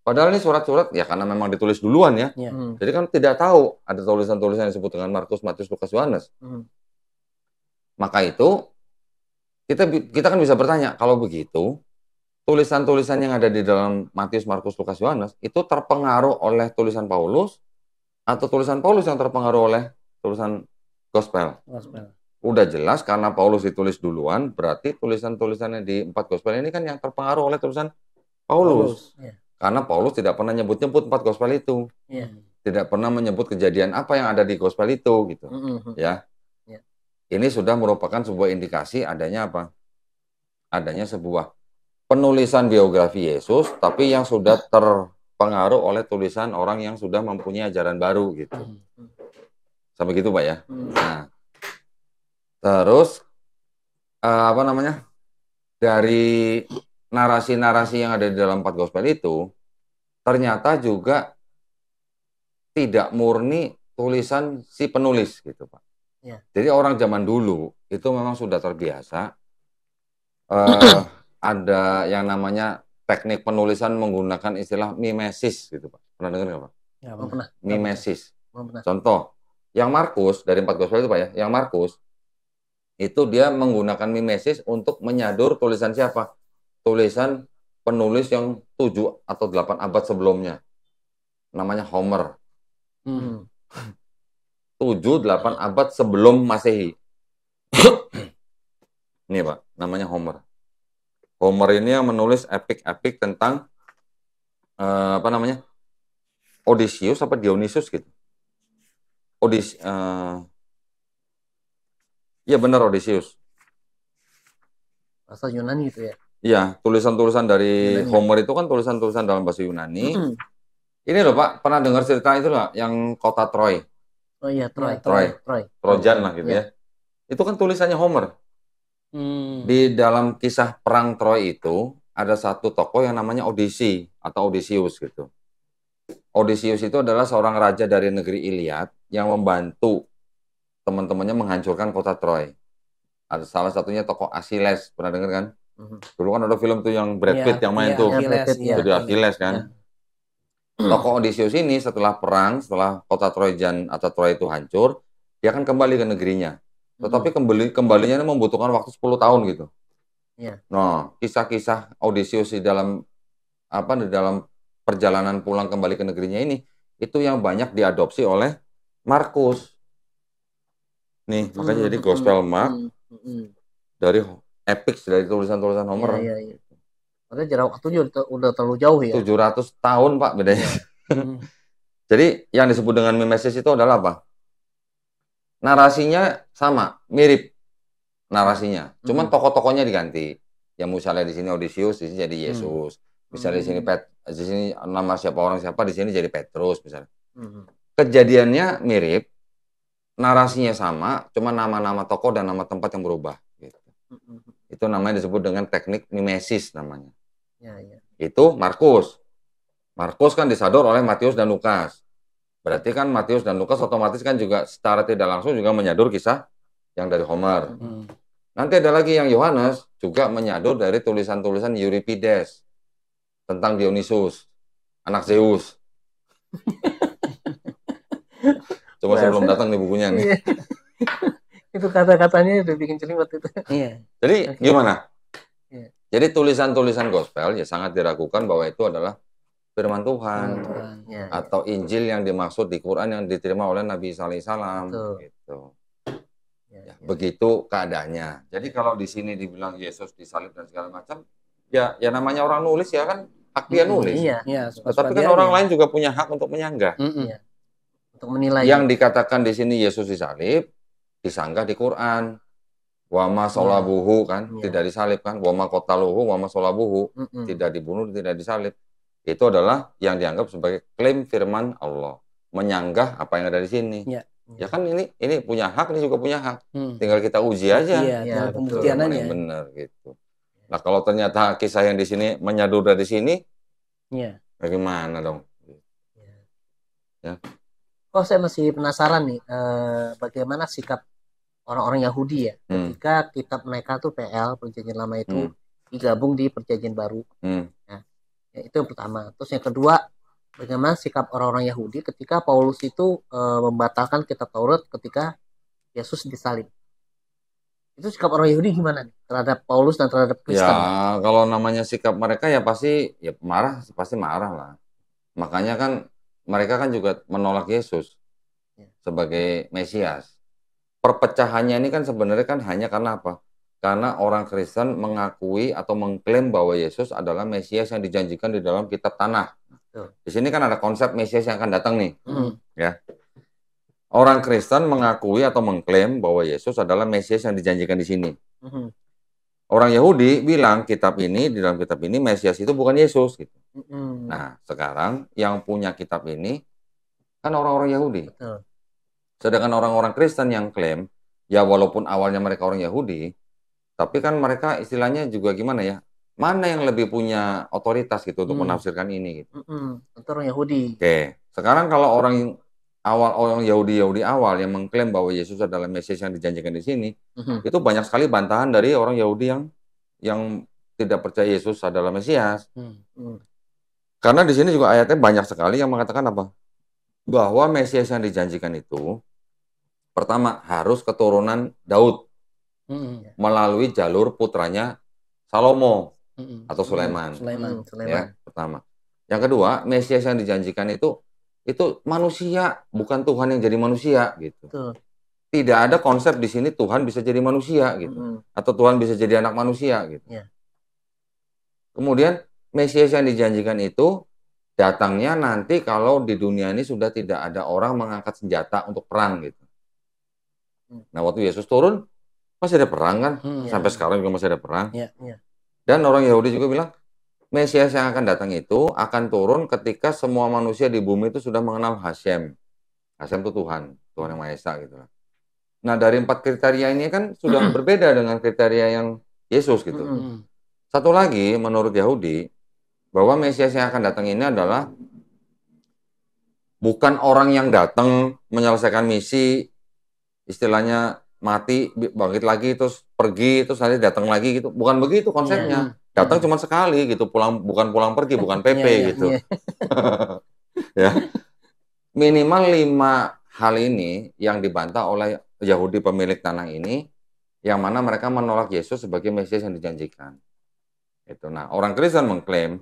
Padahal ini surat-surat ya karena memang ditulis duluan ya. Jadi kan tidak tahu ada tulisan-tulisan yang disebut dengan Markus, Matius, Lukas, Yohanes. Maka itu kita kan bisa bertanya, kalau begitu tulisan-tulisan yang ada di dalam Matius, Markus, Lukas, Yohanes itu terpengaruh oleh tulisan Paulus atau tulisan Paulus yang terpengaruh oleh tulisan gospel. Udah jelas karena Paulus ditulis duluan, berarti tulisan-tulisannya di 4 gospel ini kan yang terpengaruh oleh tulisan Paulus. Karena Paulus tidak pernah nyebut-nyebut 4 gospel itu. Tidak pernah menyebut kejadian apa yang ada di gospel itu gitu. Ya. Ini sudah merupakan sebuah indikasi adanya apa? Adanya sebuah penulisan biografi Yesus tapi yang sudah terpengaruh oleh tulisan orang yang sudah mempunyai ajaran baru gitu. Sampai gitu, Pak ya. Nah, terus apa namanya? Dari narasi-narasi yang ada di dalam 4 gospel itu ternyata juga tidak murni tulisan si penulis gitu, Pak. Jadi orang zaman dulu itu memang sudah terbiasa ada yang namanya teknik penulisan menggunakan istilah mimesis gitu, Pak. Pernah dengar nggak, Pak? Ya, pernah. Mimesis. Contoh, yang Markus dari 4 gospel itu, Pak ya, yang Markus itu dia menggunakan mimesis untuk menyadur tulisan siapa? Tulisan penulis yang 7 atau 8 abad sebelumnya. Namanya Homer. 7-8 abad sebelum Masehi. Ini, Pak, namanya Homer. Homer ini yang menulis epik-epik tentang apa namanya? Odysseus apa Dionysus gitu. Iya benar Odysseus. Bahasa Yunani itu ya? Iya, tulisan-tulisan dari Yunani. Homer itu kan tulisan-tulisan dalam bahasa Yunani. Ini loh Pak, pernah dengar cerita itu loh, yang kota Troy. Oh iya, Troy. Trojan lah gitu ya. Itu kan tulisannya Homer. Di dalam kisah perang Troy itu ada satu tokoh yang namanya Odyssey atau Odysseus gitu. Odysseus itu adalah seorang raja dari negeri Iliad yang membantu teman-temannya menghancurkan kota Troy. Ada salah satunya tokoh Achilles, pernah dengar kan? Dulu kan ada film tuh yang Brad Pitt yang main tuh. Jadi Achilles kan. Tokoh Odysseus ini setelah perang, setelah kota Trojan atau Troy itu hancur, dia akan kembali ke negerinya. Tetapi kembalinya membutuhkan waktu 10 tahun gitu. Nah, kisah-kisah Odysseus di dalam perjalanan pulang kembali ke negerinya ini itu yang banyak diadopsi oleh Markus. Nih, makanya jadi Gospel Mark dari epics dari tulisan-tulisan Homer. Iya. Padahal jarak waktunya udah terlalu jauh ya. 700 tahun, Pak, bedanya. Jadi yang disebut dengan mimesis itu adalah apa? Narasinya sama, mirip narasinya. Cuman tokoh-tokohnya diganti. Yang misalnya di sini Odysseus, di sini jadi Yesus. Misalnya di sini nama orang siapa, di sini jadi Petrus misalnya. Kejadiannya mirip, narasinya sama, cuma nama-nama tokoh dan nama tempat yang berubah. Gitu. Itu namanya disebut dengan teknik mimesis namanya. Itu Markus. Markus kan disadur oleh Matius dan Lukas. Berarti kan Matius dan Lukas otomatis kan juga secara tidak langsung juga menyadur kisah yang dari Homer. Nanti ada lagi yang Yohanes juga menyadur dari tulisan-tulisan Euripides tentang Dionysus, anak Zeus. Coba sebelum datang nih bukunya nih. Itu kata-katanya udah bikin jelimet itu. Jadi gimana? Jadi tulisan-tulisan gospel ya sangat diragukan bahwa itu adalah firman Tuhan atau Injil yang dimaksud di Quran yang diterima oleh Nabi Isa alaihissalam gitu. Begitu keadaannya. Jadi kalau di sini dibilang Yesus disalib dan segala macam, ya namanya orang nulis ya kan hak dia nulis. Tetapi kan orang lain juga punya hak untuk menyanggah. Untuk menilai. Yang dikatakan di sini Yesus disalib, disanggah di Quran. Wama solabuhu kan, tidak disalib kan. Wama kotaluhu, wama solabuhu, tidak dibunuh, tidak disalib. Itu adalah yang dianggap sebagai klaim firman Allah. Menyanggah apa yang ada di sini. Ya kan ini punya hak, ini juga punya hak. Tinggal kita uji aja. Pembuktian aja. Benar gitu. Nah kalau ternyata kisah yang di sini menyadur dari sini, bagaimana dong? Saya masih penasaran nih, bagaimana sikap orang-orang Yahudi ya, ketika kitab mereka tuh PL Perjanjian Lama itu digabung di Perjanjian Baru. Ya, itu yang pertama. Terus yang kedua, bagaimana sikap orang-orang Yahudi ketika Paulus itu membatalkan kitab Taurat ketika Yesus disalib. Itu sikap orang Yahudi gimana nih terhadap Paulus dan terhadap Kristen? Ya, kalau namanya sikap mereka ya pasti marah lah. Makanya kan mereka kan juga menolak Yesus sebagai Mesias. perpecahannya ini kan sebenarnya kan hanya karena apa? Karena orang Kristen mengakui atau mengklaim bahwa Yesus adalah Mesias yang dijanjikan di dalam kitab tanah. Di sini kan ada konsep Mesias yang akan datang nih. Ya. Orang Kristen mengakui atau mengklaim bahwa Yesus adalah Mesias yang dijanjikan di sini. Orang Yahudi bilang di dalam kitab ini Mesias itu bukan Yesus gitu. Nah, sekarang yang punya kitab ini kan orang-orang Yahudi. Betul. Sedangkan orang-orang Kristen yang klaim, ya walaupun awalnya mereka orang Yahudi, tapi kan mereka istilahnya juga gimana ya? Mana yang lebih punya otoritas gitu untuk menafsirkan ini gitu. Itu orang Yahudi. Oke, sekarang kalau orang Yahudi awal yang mengklaim bahwa Yesus adalah Mesias yang dijanjikan di sini, itu banyak sekali bantahan dari orang Yahudi yang tidak percaya Yesus adalah Mesias. Karena di sini juga ayatnya banyak sekali yang mengatakan apa? Bahwa Mesias yang dijanjikan itu pertama harus keturunan Daud melalui jalur putranya Salomo atau Sulaiman. Ya, pertama. Yang kedua, Mesias yang dijanjikan itu manusia, bukan Tuhan yang jadi manusia gitu. Tidak ada konsep di sini Tuhan bisa jadi manusia gitu, atau Tuhan bisa jadi anak manusia gitu. Kemudian Mesias yang dijanjikan itu datangnya nanti kalau di dunia ini sudah tidak ada orang mengangkat senjata untuk perang gitu. Nah, waktu Yesus turun masih ada perang kan, sampai sekarang juga masih ada perang. Dan orang Yahudi juga bilang Mesias yang akan datang itu akan turun ketika semua manusia di bumi itu sudah mengenal Hashem. Hashem itu Tuhan yang Maha Esa gitu. Nah, dari 4 kriteria ini kan sudah berbeda dengan kriteria yang Yesus gitu. Satu lagi menurut Yahudi, bahwa Mesias yang akan datang ini adalah bukan orang yang datang menyelesaikan misi, istilahnya mati, bangkit lagi, terus pergi, terus nanti datang lagi gitu. Bukan begitu konsepnya. Datang cuma sekali gitu, bukan pulang pergi, bukan PP gitu. Ya. Minimal 5 hal ini yang dibantah oleh Yahudi pemilik tanah ini, yang mana mereka menolak Yesus sebagai Mesias yang dijanjikan. Itu. Nah, orang Kristen mengklaim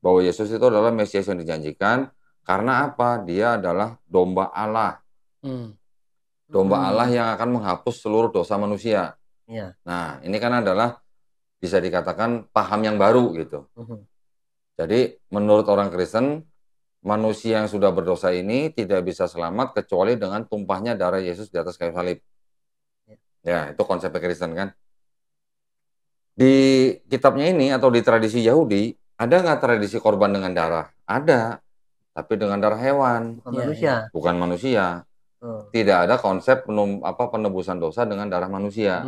bahwa Yesus itu adalah Mesias yang dijanjikan karena apa? Dia adalah domba Allah. Domba Allah yang akan menghapus seluruh dosa manusia. Nah, ini kan adalah bisa dikatakan paham yang baru gitu. Jadi menurut orang Kristen, manusia yang sudah berdosa ini tidak bisa selamat kecuali dengan tumpahnya darah Yesus di atas kayu salib. Ya, itu konsep Kristen kan. Di kitabnya ini atau di tradisi Yahudi, ada nggak tradisi korban dengan darah? Ada, tapi dengan darah hewan. Bukan manusia. Tidak ada konsep penebusan dosa dengan darah manusia.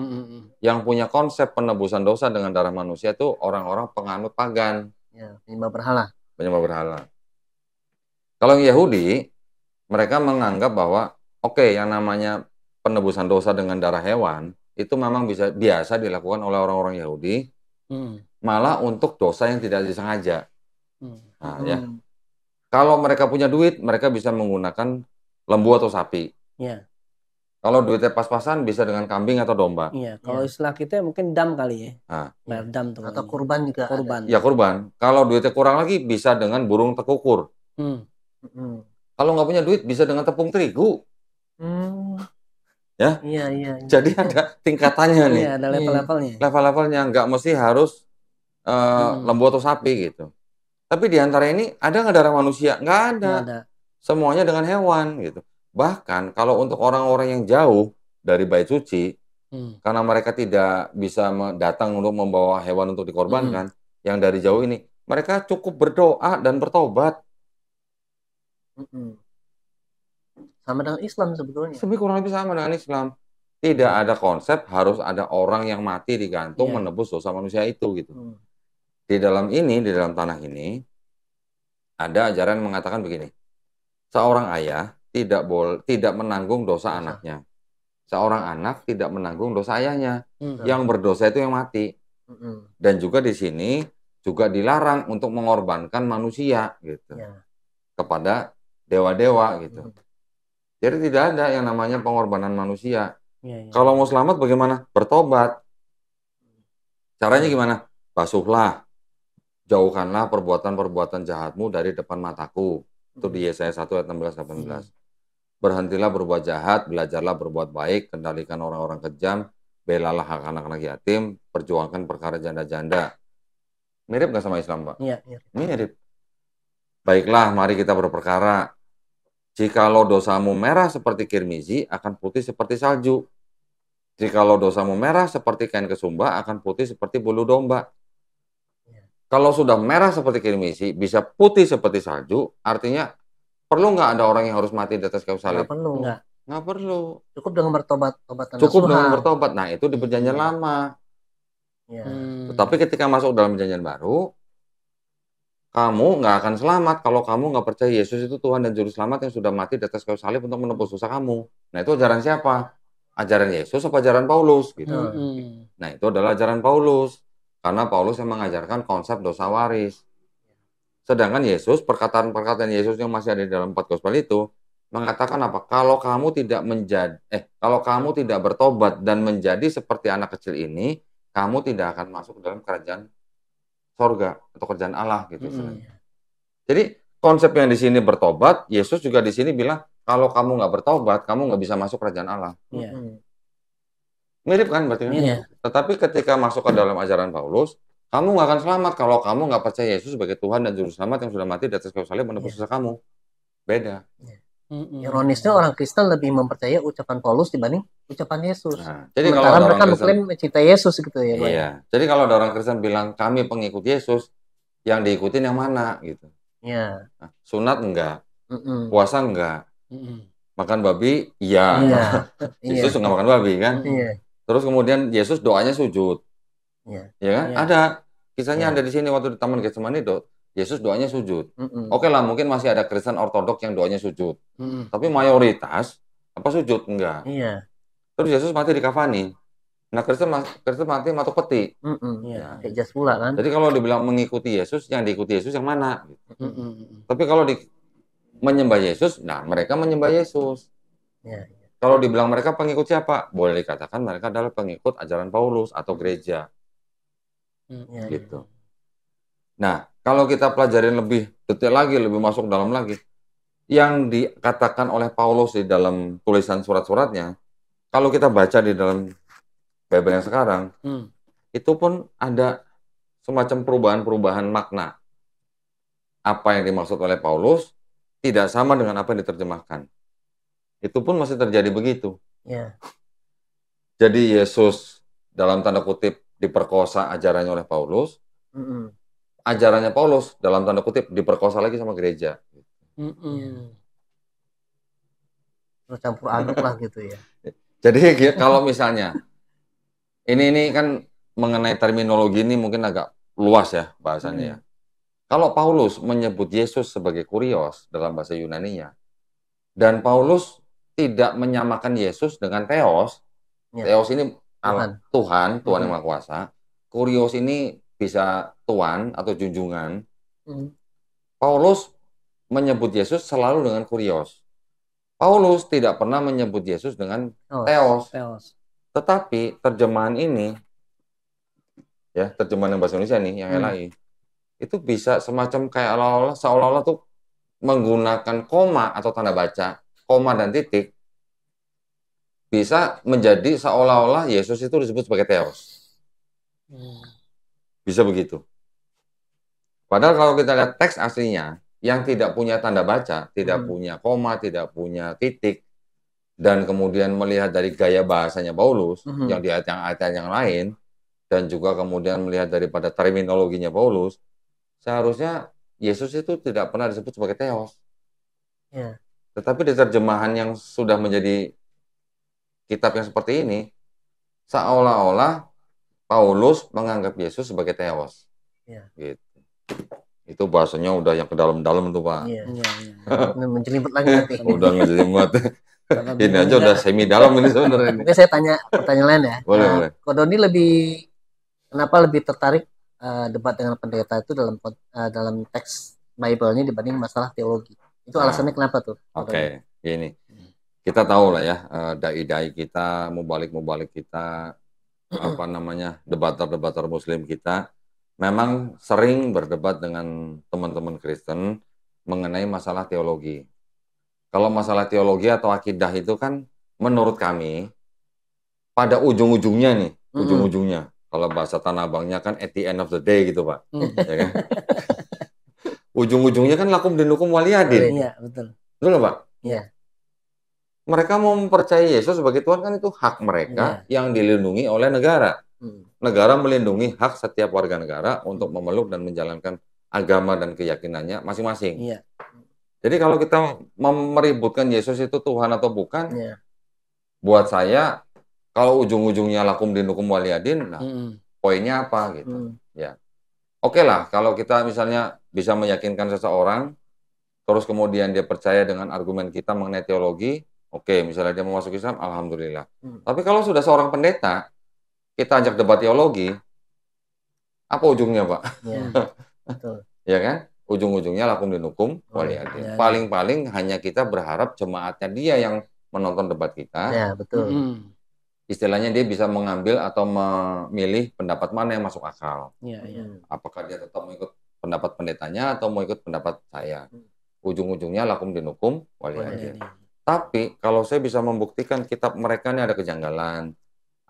Yang punya konsep penebusan dosa dengan darah manusia itu orang-orang penganut pagan. Penyembah berhala. Kalau yang Yahudi, mereka menganggap bahwa yang namanya penebusan dosa dengan darah hewan itu memang biasa dilakukan oleh orang-orang Yahudi, malah untuk dosa yang tidak disengaja. Nah, ya. Kalau mereka punya duit, mereka bisa menggunakan lembu atau sapi. Kalau duitnya pas-pasan bisa dengan kambing atau domba. Kalau istilah kita mungkin dam kali ya. Dam tuh. Atau kurban juga. Ya kurban. Kalau duitnya kurang lagi bisa dengan burung tekukur. Kalau nggak punya duit bisa dengan tepung terigu. Ya. Jadi ada tingkatannya nih. Ada level-levelnya. Level-levelnya nggak mesti harus lembu atau sapi gitu. Tapi di antara ini ada nggak darah manusia? Nggak ada. Semuanya dengan hewan gitu. Bahkan kalau untuk orang-orang yang jauh dari bait suci, karena mereka tidak bisa datang untuk membawa hewan untuk dikorbankan, yang dari jauh ini, mereka cukup berdoa dan bertobat. Sama dengan Islam sebetulnya. Kurang lebih sama dengan Islam. Tidak ada konsep harus ada orang yang mati digantung menebus dosa manusia itu gitu. Di dalam tanah ini, ada ajaran yang mengatakan begini. Seorang ayah tidak menanggung dosa anaknya. Seorang anak tidak menanggung dosa ayahnya. Yang berdosa itu yang mati. Dan juga di sini juga dilarang untuk mengorbankan manusia gitu. Kepada dewa-dewa gitu. Jadi tidak ada yang namanya pengorbanan manusia. Kalau mau selamat bagaimana? Bertobat. Caranya gimana? Basuhlah. Jauhkanlah perbuatan-perbuatan jahatmu dari depan mataku. Itu di Yesaya 1 ayat 16-18. berhentilah berbuat jahat, belajarlah berbuat baik, kendalikan orang-orang kejam, belalah hak anak-anak yatim, perjuangkan perkara janda-janda. Mirip nggak sama Islam, Pak? Iya. Mirip. Baiklah, mari kita berperkara. Jikalau dosamu merah seperti kirmizi, akan putih seperti salju. Jikalau dosamu merah seperti kain kesumba, akan putih seperti bulu domba. Kalau sudah merah seperti kirmizi, bisa putih seperti salju, artinya perlu nggak ada orang yang harus mati di atas kayu salib? Nggak perlu. Nggak perlu. Cukup dengan bertobat. Cukup dengan bertobat. Nah, itu di perjanjian lama. Ya. Tetapi ketika masuk dalam perjanjian baru, kamu nggak akan selamat kalau kamu nggak percaya Yesus itu Tuhan dan Juru Selamat yang sudah mati di atas kayu salib untuk menebus dosa kamu. Nah, itu ajaran siapa? Ajaran Yesus apa ajaran Paulus? Gitu. Nah, itu adalah ajaran Paulus. Karena Paulus yang mengajarkan konsep dosa waris. Sedangkan Yesus, perkataan-perkataan Yesus yang masih ada di dalam 4 gospel itu, mengatakan apa? Kalau kamu tidak bertobat dan menjadi seperti anak kecil ini, kamu tidak akan masuk dalam kerajaan sorga atau kerjaan Allah gitu. Jadi konsep yang di sini bertobat, Yesus juga di sini bilang kalau kamu nggak bertobat, kamu nggak bisa masuk kerajaan Allah. Mirip kan berarti? Tetapi ketika masuk ke dalam ajaran Paulus, kamu nggak akan selamat kalau kamu nggak percaya Yesus sebagai Tuhan dan Juru Selamat yang sudah mati di atas kayu salib menebus dosa kamu. Beda. Ironisnya orang Kristen lebih mempercayai ucapan Paulus dibanding ucapan Yesus. Nah, jadi sementara kalau mereka mengklaim mencintai Yesus gitu ya. Iya. Jadi kalau ada orang Kristen bilang kami pengikut Yesus, yang diikutin yang mana gitu. Iya. Nah, sunat enggak, puasa enggak, makan babi iya. Yesus nggak makan babi kan. Terus kemudian Yesus doanya sujud. Ya kan? Ada kisahnya ada di sini waktu di Taman Getsemani itu. Yesus doanya sujud. Oke lah, mungkin masih ada Kristen ortodoks yang doanya sujud. Tapi mayoritas apa sujud? Enggak. Terus Yesus mati di kafani. Nah, Kristen mati matuk peti. Kayak jas pula kan. Jadi kalau dibilang mengikuti Yesus, yang diikuti Yesus yang mana? Tapi kalau menyembah Yesus, nah mereka menyembah Yesus. Kalau dibilang mereka pengikut siapa? Boleh dikatakan mereka adalah pengikut ajaran Paulus atau gereja. Gitu. Nah, kalau kita pelajarin lebih detail lagi, lebih masuk dalam lagi, yang dikatakan oleh Paulus di dalam tulisan surat-suratnya, kalau kita baca di dalam Bible yang sekarang, itu pun ada semacam perubahan-perubahan makna. Apa yang dimaksud oleh Paulus tidak sama dengan apa yang diterjemahkan. Itu pun masih terjadi begitu. Jadi Yesus dalam tanda kutip diperkosa ajarannya oleh Paulus, ajarannya Paulus dalam tanda kutip diperkosa lagi sama gereja. Campur aduk lah gitu ya. Jadi kalau misalnya ini kan mengenai terminologi ini mungkin agak luas ya bahasanya ya. Kalau Paulus menyebut Yesus sebagai kurios dalam bahasa Yunaninya, dan Paulus tidak menyamakan Yesus dengan Theos. Theos ini Tuhan yang Maha Kuasa. Kurios ini bisa Tuhan atau junjungan. Paulus menyebut Yesus selalu dengan kurios. Paulus tidak pernah menyebut Yesus dengan Theos. Tetapi terjemahan ini, ya terjemahan yang bahasa Indonesia nih, yang LAI, itu bisa semacam kayak seolah-olah tuh menggunakan koma atau tanda baca, koma dan titik, bisa menjadi seolah-olah Yesus itu disebut sebagai Theos. Bisa begitu. Padahal kalau kita lihat teks aslinya, yang tidak punya tanda baca, tidak punya koma, tidak punya titik, dan kemudian melihat dari gaya bahasanya Paulus, yang di ayat-ayat yang lain, dan juga kemudian melihat daripada terminologinya Paulus, seharusnya Yesus itu tidak pernah disebut sebagai Theos. Tetapi di terjemahan yang sudah menjadi kitab yang seperti ini, seolah-olah Paulus menganggap Yesus sebagai Theos. Gitu. Itu bahasanya udah yang ke dalam-dalam tuh Pak. Menjelimet lagi nanti. Udah ngejelimet. Ini aja udah semi dalam ini sebenarnya. Oke, saya tanya pertanyaan lain ya. Boleh. Ko Doni kenapa lebih tertarik debat dengan pendeta itu dalam teks Bible ini dibanding masalah teologi? Itu alasannya kenapa tuh? Oke, gini. Kita tahu lah ya, dai-dai kita, mubalik kita, debater Muslim kita, memang sering berdebat dengan teman-teman Kristen mengenai masalah teologi. Kalau masalah teologi atau akidah itu kan menurut kami pada ujung-ujungnya nih, ujung-ujungnya. Kalau bahasa Tanah Abangnya kan at the end of the day gitu, Pak. Ya kan? Ujung-ujungnya kan lakum dinukum waliyadin. Iya, betul. Betul, Pak? Iya. Mereka mau mempercayai Yesus sebagai Tuhan kan itu hak mereka yang dilindungi oleh negara. Negara melindungi hak setiap warga negara untuk memeluk dan menjalankan agama dan keyakinannya masing-masing. Iya. Jadi kalau kita meributkan Yesus itu Tuhan atau bukan, buat saya kalau ujung-ujungnya lakum dinukum waliyadin, nah poinnya apa gitu. Ya. Oke lah, kalau kita misalnya bisa meyakinkan seseorang, terus kemudian dia percaya dengan argumen kita mengenai teologi, oke, misalnya dia mau masuk Islam, alhamdulillah. Tapi kalau sudah seorang pendeta, kita ajak debat teologi, apa ujungnya, Pak? Iya, betul. Ya kan? Ujung-ujungnya lakum dinukum waliyadin. Paling-paling hanya kita berharap jemaatnya dia yang menonton debat kita. Ya, betul. Istilahnya dia bisa mengambil atau memilih pendapat mana yang masuk akal. Apakah dia tetap mau ikut pendapat pendetanya atau mau ikut pendapat saya. Ujung-ujungnya lakum dinukum waliyadin. Tapi kalau saya bisa membuktikan kitab mereka ini ada kejanggalan,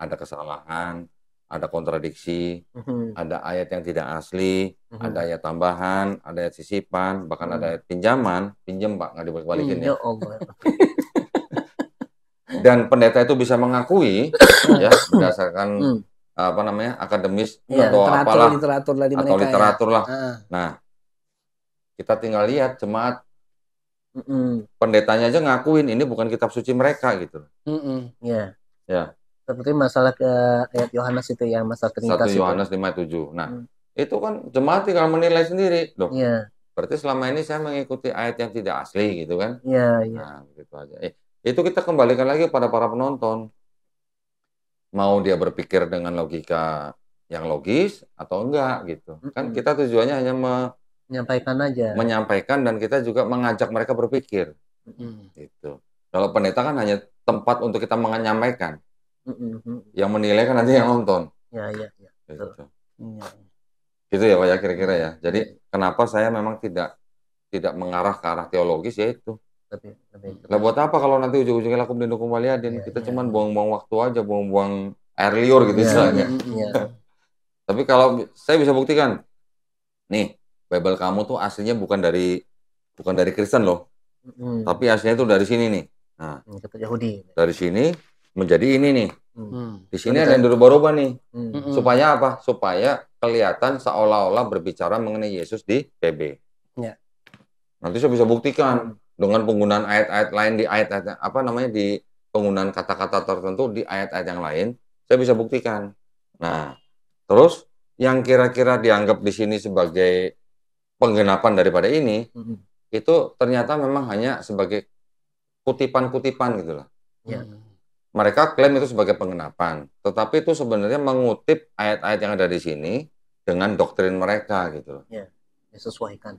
ada kesalahan, ada kontradiksi, ada ayat yang tidak asli, ada ayat tambahan, ada ayat sisipan, bahkan ada ayat pinjaman, pinjam Pak, nggak dibalik-balikin ya. Dan pendeta itu bisa mengakui ya berdasarkan apa namanya akademis atau apalah literatur lah. Nah, kita tinggal lihat jemaat pendetanya aja ngakuin ini bukan kitab suci mereka gitu. Ya. Ya. Seperti masalah ke ayat Yohanes itu yang masalah Trinitas 1 Yohanes 5:7. Nah, itu kan jemaat tinggal menilai sendiri, loh. Iya. Berarti selama ini saya mengikuti ayat yang tidak asli gitu kan? Iya, iya. Nah, gitu aja. Itu kita kembalikan lagi pada para penonton. Mau dia berpikir dengan logika yang logis atau enggak gitu. Kan kita tujuannya hanya menyampaikan aja. Menyampaikan dan kita juga mengajak mereka berpikir. Gitu. Kalau pendeta kan hanya tempat untuk kita menyampaikan. Yang menilai kan nanti yang nonton. Ya. Gitu. Gitu ya Pak ya kira-kira ya. Jadi kenapa saya memang tidak mengarah ke arah teologis ya itu. Lah buat apa kalau nanti ujung-ujungnya lakum dinukum waliyadin? Kita cuman buang-buang waktu aja, buang-buang air liur gitu istilahnya. Tapi kalau saya bisa buktikan, nih Bible kamu tuh aslinya bukan dari Kristen loh, tapi aslinya itu dari sini nih. Nah, Yahudi. Dari sini menjadi ini nih. Di sini ada yang dirubah-rubah nih. Supaya apa? Supaya kelihatan seolah-olah berbicara mengenai Yesus di PB. Ya. Nanti saya bisa buktikan dengan penggunaan ayat-ayat lain di ayat-ayat di penggunaan kata-kata tertentu di ayat-ayat yang lain, saya bisa buktikan. Nah, terus yang kira-kira dianggap di sini sebagai penggenapan daripada ini, itu ternyata memang hanya sebagai kutipan-kutipan gitu loh. Mereka klaim itu sebagai penggenapan, tetapi itu sebenarnya mengutip ayat-ayat yang ada di sini dengan doktrin mereka gitu loh. Ya, disesuaikan.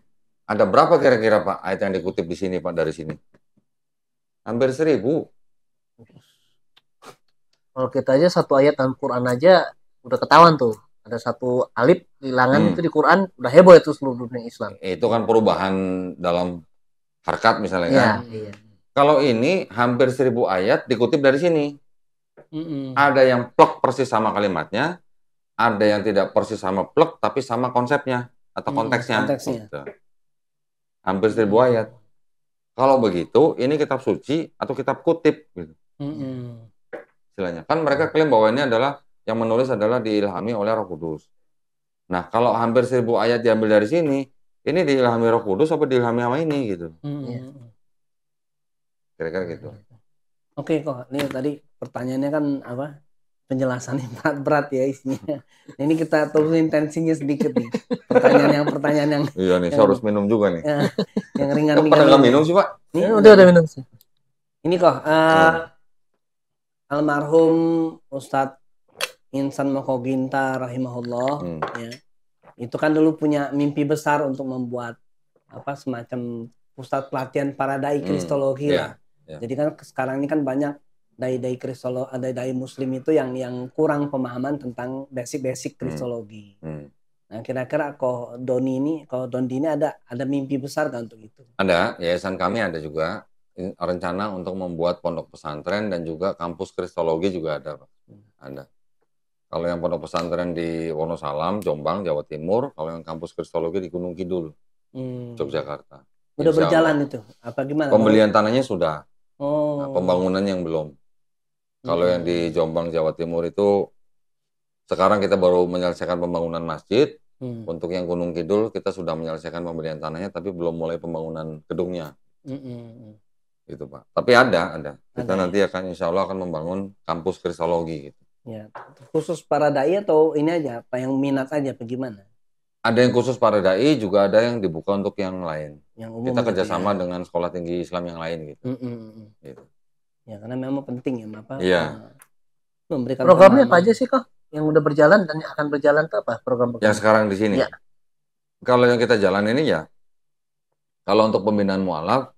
Ada berapa kira-kira Pak ayat yang dikutip di sini Pak dari sini? Hampir 1000. Kalau kita aja satu ayat dalam Quran aja udah ketahuan tuh. Ada satu alif hilangan itu di Quran udah heboh itu seluruh dunia Islam. Itu kan perubahan dalam harkat misalnya kan. Iya. Kalau ini hampir 1000 ayat dikutip dari sini. Ada yang plek persis sama kalimatnya, ada yang tidak persis sama plek tapi sama konsepnya atau konteksnya. Gitu. Hampir 1000 ayat. Kalau begitu, ini kitab suci atau kitab kutip gitu. Istilahnya. Kan mereka klaim bahwa ini adalah yang menulis adalah diilhami oleh Roh Kudus. Nah, kalau hampir 1000 ayat diambil dari sini, ini diilhami Roh Kudus apa diilhami sama ini gitu. Kira-kira gitu. Oke kok, ini tadi pertanyaannya kan apa? Penjelasannya berat ya isinya. Ini kita turunin tensinya sedikit nih. Pertanyaan yang iya nih, saya harus minum juga nih. Yang ringan-ringan. Pernah nggak minum sih Pak? Ini udah minum sih. Ini kok almarhum Ustadz Insan Mokoginta rahimahullah ya. Itu kan dulu punya mimpi besar untuk membuat semacam pusat pelatihan para dai kristologi lah. Jadi kan sekarang ini kan banyak dai-dai kristologi, dai muslim itu yang kurang pemahaman tentang basic kristologi. Nah, kira-kira Dondi ini ada mimpi besar kan untuk itu? Ada, yayasan kami ada juga rencana untuk membuat pondok pesantren dan juga kampus kristologi juga ada, Pak. Ada. Kalau yang pondok pesantren di Wonosalam, Jombang, Jawa Timur, kalau yang kampus kristologi di Gunung Kidul, Yogyakarta. Udah berjalan itu? Apa gimana? Pembelian tanahnya sudah. Nah, pembangunan yang belum. Kalau yang di Jombang, Jawa Timur itu sekarang kita baru menyelesaikan pembangunan masjid. Untuk yang Gunung Kidul kita sudah menyelesaikan pembelian tanahnya, tapi belum mulai pembangunan gedungnya. Gitu, Pak. Tapi ada. Kita nanti akan insya Allah akan membangun kampus kristologi gitu. Ya, khusus para dai atau ini aja, apa yang minat aja, bagaimana? Ada yang khusus para dai, juga ada yang dibuka untuk yang lain. Yang umum kita kerjasama dengan sekolah tinggi Islam yang lain gitu. Gitu. Ya, karena memang penting ya, Bapak. Iya. Memberikan programnya apa aja sih kok yang udah berjalan dan yang akan berjalan tuh apa program? Yang sekarang di sini. Ya. Kalau yang kita jalan ini ya, kalau untuk pembinaan mualaf,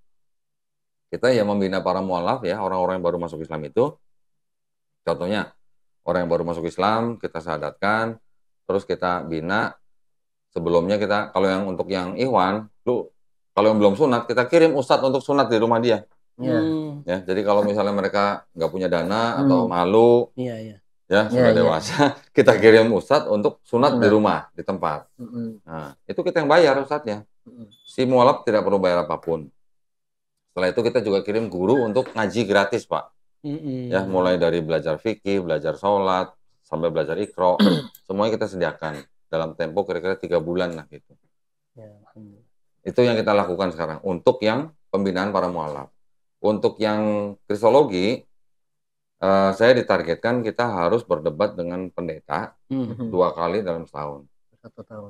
kita ya membina para mualaf ya, orang-orang yang baru masuk Islam itu. Contohnya, orang yang baru masuk Islam, kita syahadatkan, terus kita bina. Sebelumnya kita, kalau yang untuk yang ikhwan, kalau yang belum sunat, kita kirim ustadz untuk sunat di rumah dia. Ya, jadi kalau misalnya mereka nggak punya dana atau malu, ya sudah dewasa, kita kirim ustadz untuk sunat di rumah, di tempat. Nah, itu kita yang bayar ustadznya. Si mualaf tidak perlu bayar apapun. Setelah itu kita juga kirim guru untuk ngaji gratis, Pak. Ya, mulai dari belajar fikih, belajar sholat, sampai belajar iqra, semuanya kita sediakan dalam tempo kira-kira 3 bulan lah gitu. Itu yang kita lakukan sekarang untuk yang pembinaan para mualaf. Untuk yang kristologi, saya ditargetkan kita harus berdebat dengan pendeta 2 kali dalam setahun. 1 tahun.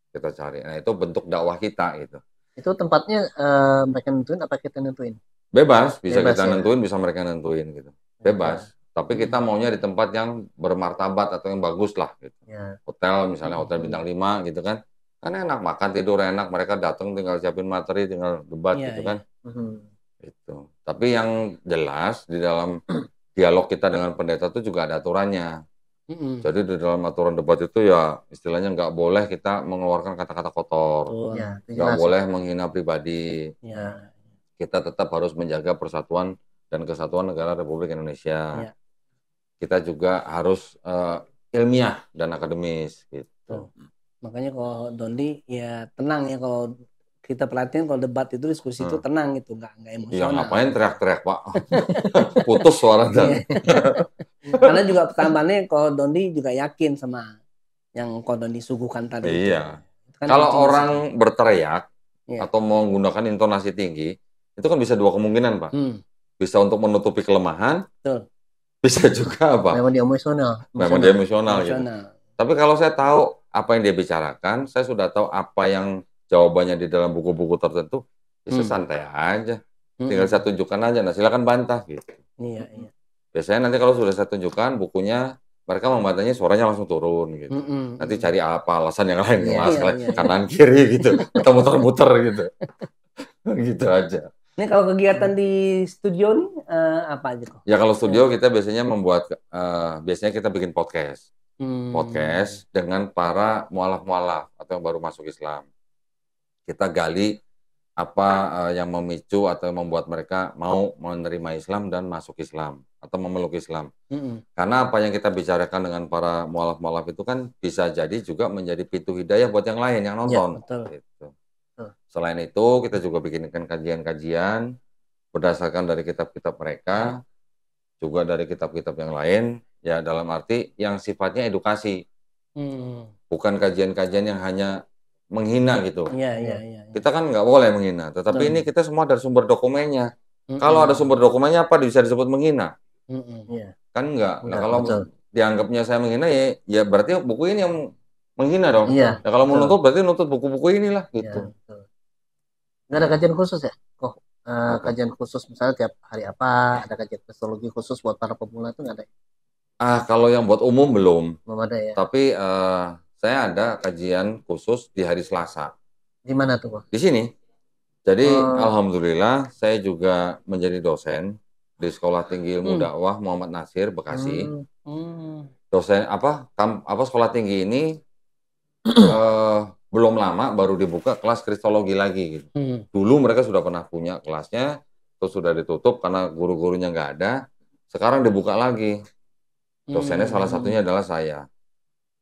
Kita cari. Nah, itu bentuk dakwah kita gitu. Itu tempatnya mereka nentuin apa kita nentuin? Bebas, bisa kita nentuin, bisa mereka nentuin gitu. Bebas. Tapi kita maunya di tempat yang bermartabat atau yang bagus lah gitu. Hotel misalnya hotel bintang 5 gitu kan. Kan enak makan, tidur enak, mereka datang tinggal siapin materi, tinggal debat gitu kan. Itu. Tapi yang jelas di dalam dialog kita dengan pendeta itu juga ada aturannya. Jadi di dalam aturan debat itu ya istilahnya nggak boleh kita mengeluarkan kata-kata kotor, nggak boleh menghina pribadi. Kita tetap harus menjaga persatuan dan kesatuan negara Republik Indonesia. Kita juga harus ilmiah dan akademis gitu. Makanya kalau Dondi ya tenang ya, kalau kita perhatiin kalau debat itu diskusi itu tenang gitu, nggak emosional. Ya ngapain teriak-teriak, Pak? Putus suara dan. Karena juga tambahannya kalau Dondi juga yakin sama yang kalau Dondi suguhkan tadi. Iya. Kan kalau orang berteriak atau menggunakan intonasi tinggi, itu kan bisa 2 kemungkinan, Pak. Bisa untuk menutupi kelemahan. Betul. Bisa juga apa? Memang dia emosional. Memang dia emosional gitu. Tapi kalau saya tahu apa yang dia bicarakan, saya sudah tahu apa yang jawabannya di dalam buku-buku tertentu, bisa santai aja. Tinggal saya tunjukkan aja, nah silakan bantah gitu. Iya. Biasanya nanti kalau sudah saya tunjukkan bukunya, mereka membantahnya suaranya langsung turun gitu. Nanti cari apa alasan yang lain, kanan kiri gitu, atau muter-muter gitu. Gitu aja. Ini kalau kegiatan di studio nih apa aja kok? Ya kalau studio kita biasanya membuat, biasanya kita bikin podcast. Podcast dengan para mualaf-mualaf atau yang baru masuk Islam. Kita gali apa yang memicu atau yang membuat mereka mau menerima Islam dan masuk Islam atau memeluk Islam. Karena apa yang kita bicarakan dengan para mualaf-mualaf itu kan bisa jadi juga menjadi pintu hidayah buat yang lain yang nonton. Ya, betul. Gitu. Selain itu kita juga bikinkan kajian-kajian berdasarkan dari kitab-kitab mereka, juga dari kitab-kitab yang lain, ya dalam arti yang sifatnya edukasi. Bukan kajian-kajian yang hanya menghina gitu. Iya. Kita kan nggak boleh menghina, tetapi ini kita semua dari sumber dokumennya. Kalau ada sumber dokumennya apa bisa disebut menghina? Kan enggak. Nah kalau dianggapnya saya menghina ya berarti buku ini yang menghina dong. Nah, kalau mau nuntut berarti nuntut buku-buku inilah gitu. Nggak ada kajian khusus ya? Kajian khusus misalnya tiap hari apa? Ada kajian kristologi khusus buat para pemula itu nggak ada? Kalau yang buat umum belum. Belum ada ya. Tapi saya ada kajian khusus di hari Selasa. Di mana tuh, Pak? Di sini. Jadi alhamdulillah saya juga menjadi dosen di Sekolah Tinggi Ilmu Dakwah Muhammad Nasir Bekasi. Dosen apa sekolah tinggi ini belum lama baru dibuka kelas kristologi lagi gitu. Dulu mereka sudah pernah punya kelasnya, Terus sudah ditutup karena guru-gurunya nggak ada. Sekarang dibuka lagi. Dosennya salah satunya adalah saya.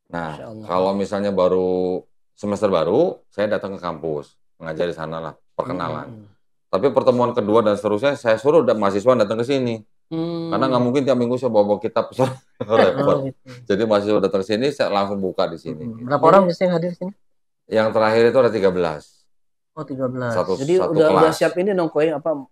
Nah, kalau misalnya baru semester baru, saya datang ke kampus, mengajar di sana lah, perkenalan. Tapi pertemuan kedua dan seterusnya, saya suruh mahasiswa datang ke sini. Karena nggak mungkin tiap minggu saya bawa kitab, repot. Gitu. Jadi mahasiswa datang ke sini, saya langsung buka di sini. Berapa orang biasanya yang hadir di sini? Yang terakhir itu ada 13. Oh, 13. Jadi udah siap ini dong Koy, apa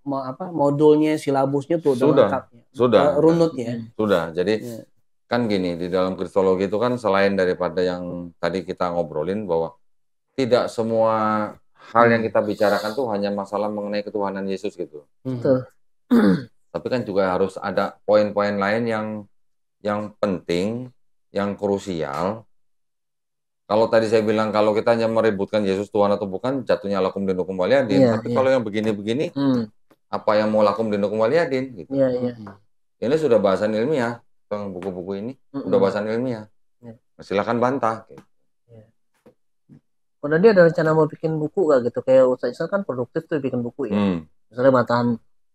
modulnya, silabusnya tuh udah lengkap. Sudah. Runut ya. Sudah. Jadi kan gini, di dalam kristologi itu kan selain daripada yang tadi kita ngobrolin bahwa tidak semua hal yang kita bicarakan tuh hanya masalah mengenai ketuhanan Yesus gitu. Betul. Tapi kan juga harus ada poin-poin lain yang penting, yang krusial. Kalau tadi saya bilang kalau kita hanya meributkan Yesus Tuhan atau bukan, jatuhnya lakum dinukum waliyadin. Tapi kalau yang begini-begini, apa yang mau lakum dinukum waliyadin? Gitu. Ini sudah bahasan ilmiah, buku-buku ini udah bahasan ilmiah. Silakan bantah. Gitu. Kalau dia ada rencana mau bikin buku gak gitu, kayak Ustaz Isal kan produktif tuh bikin buku ya.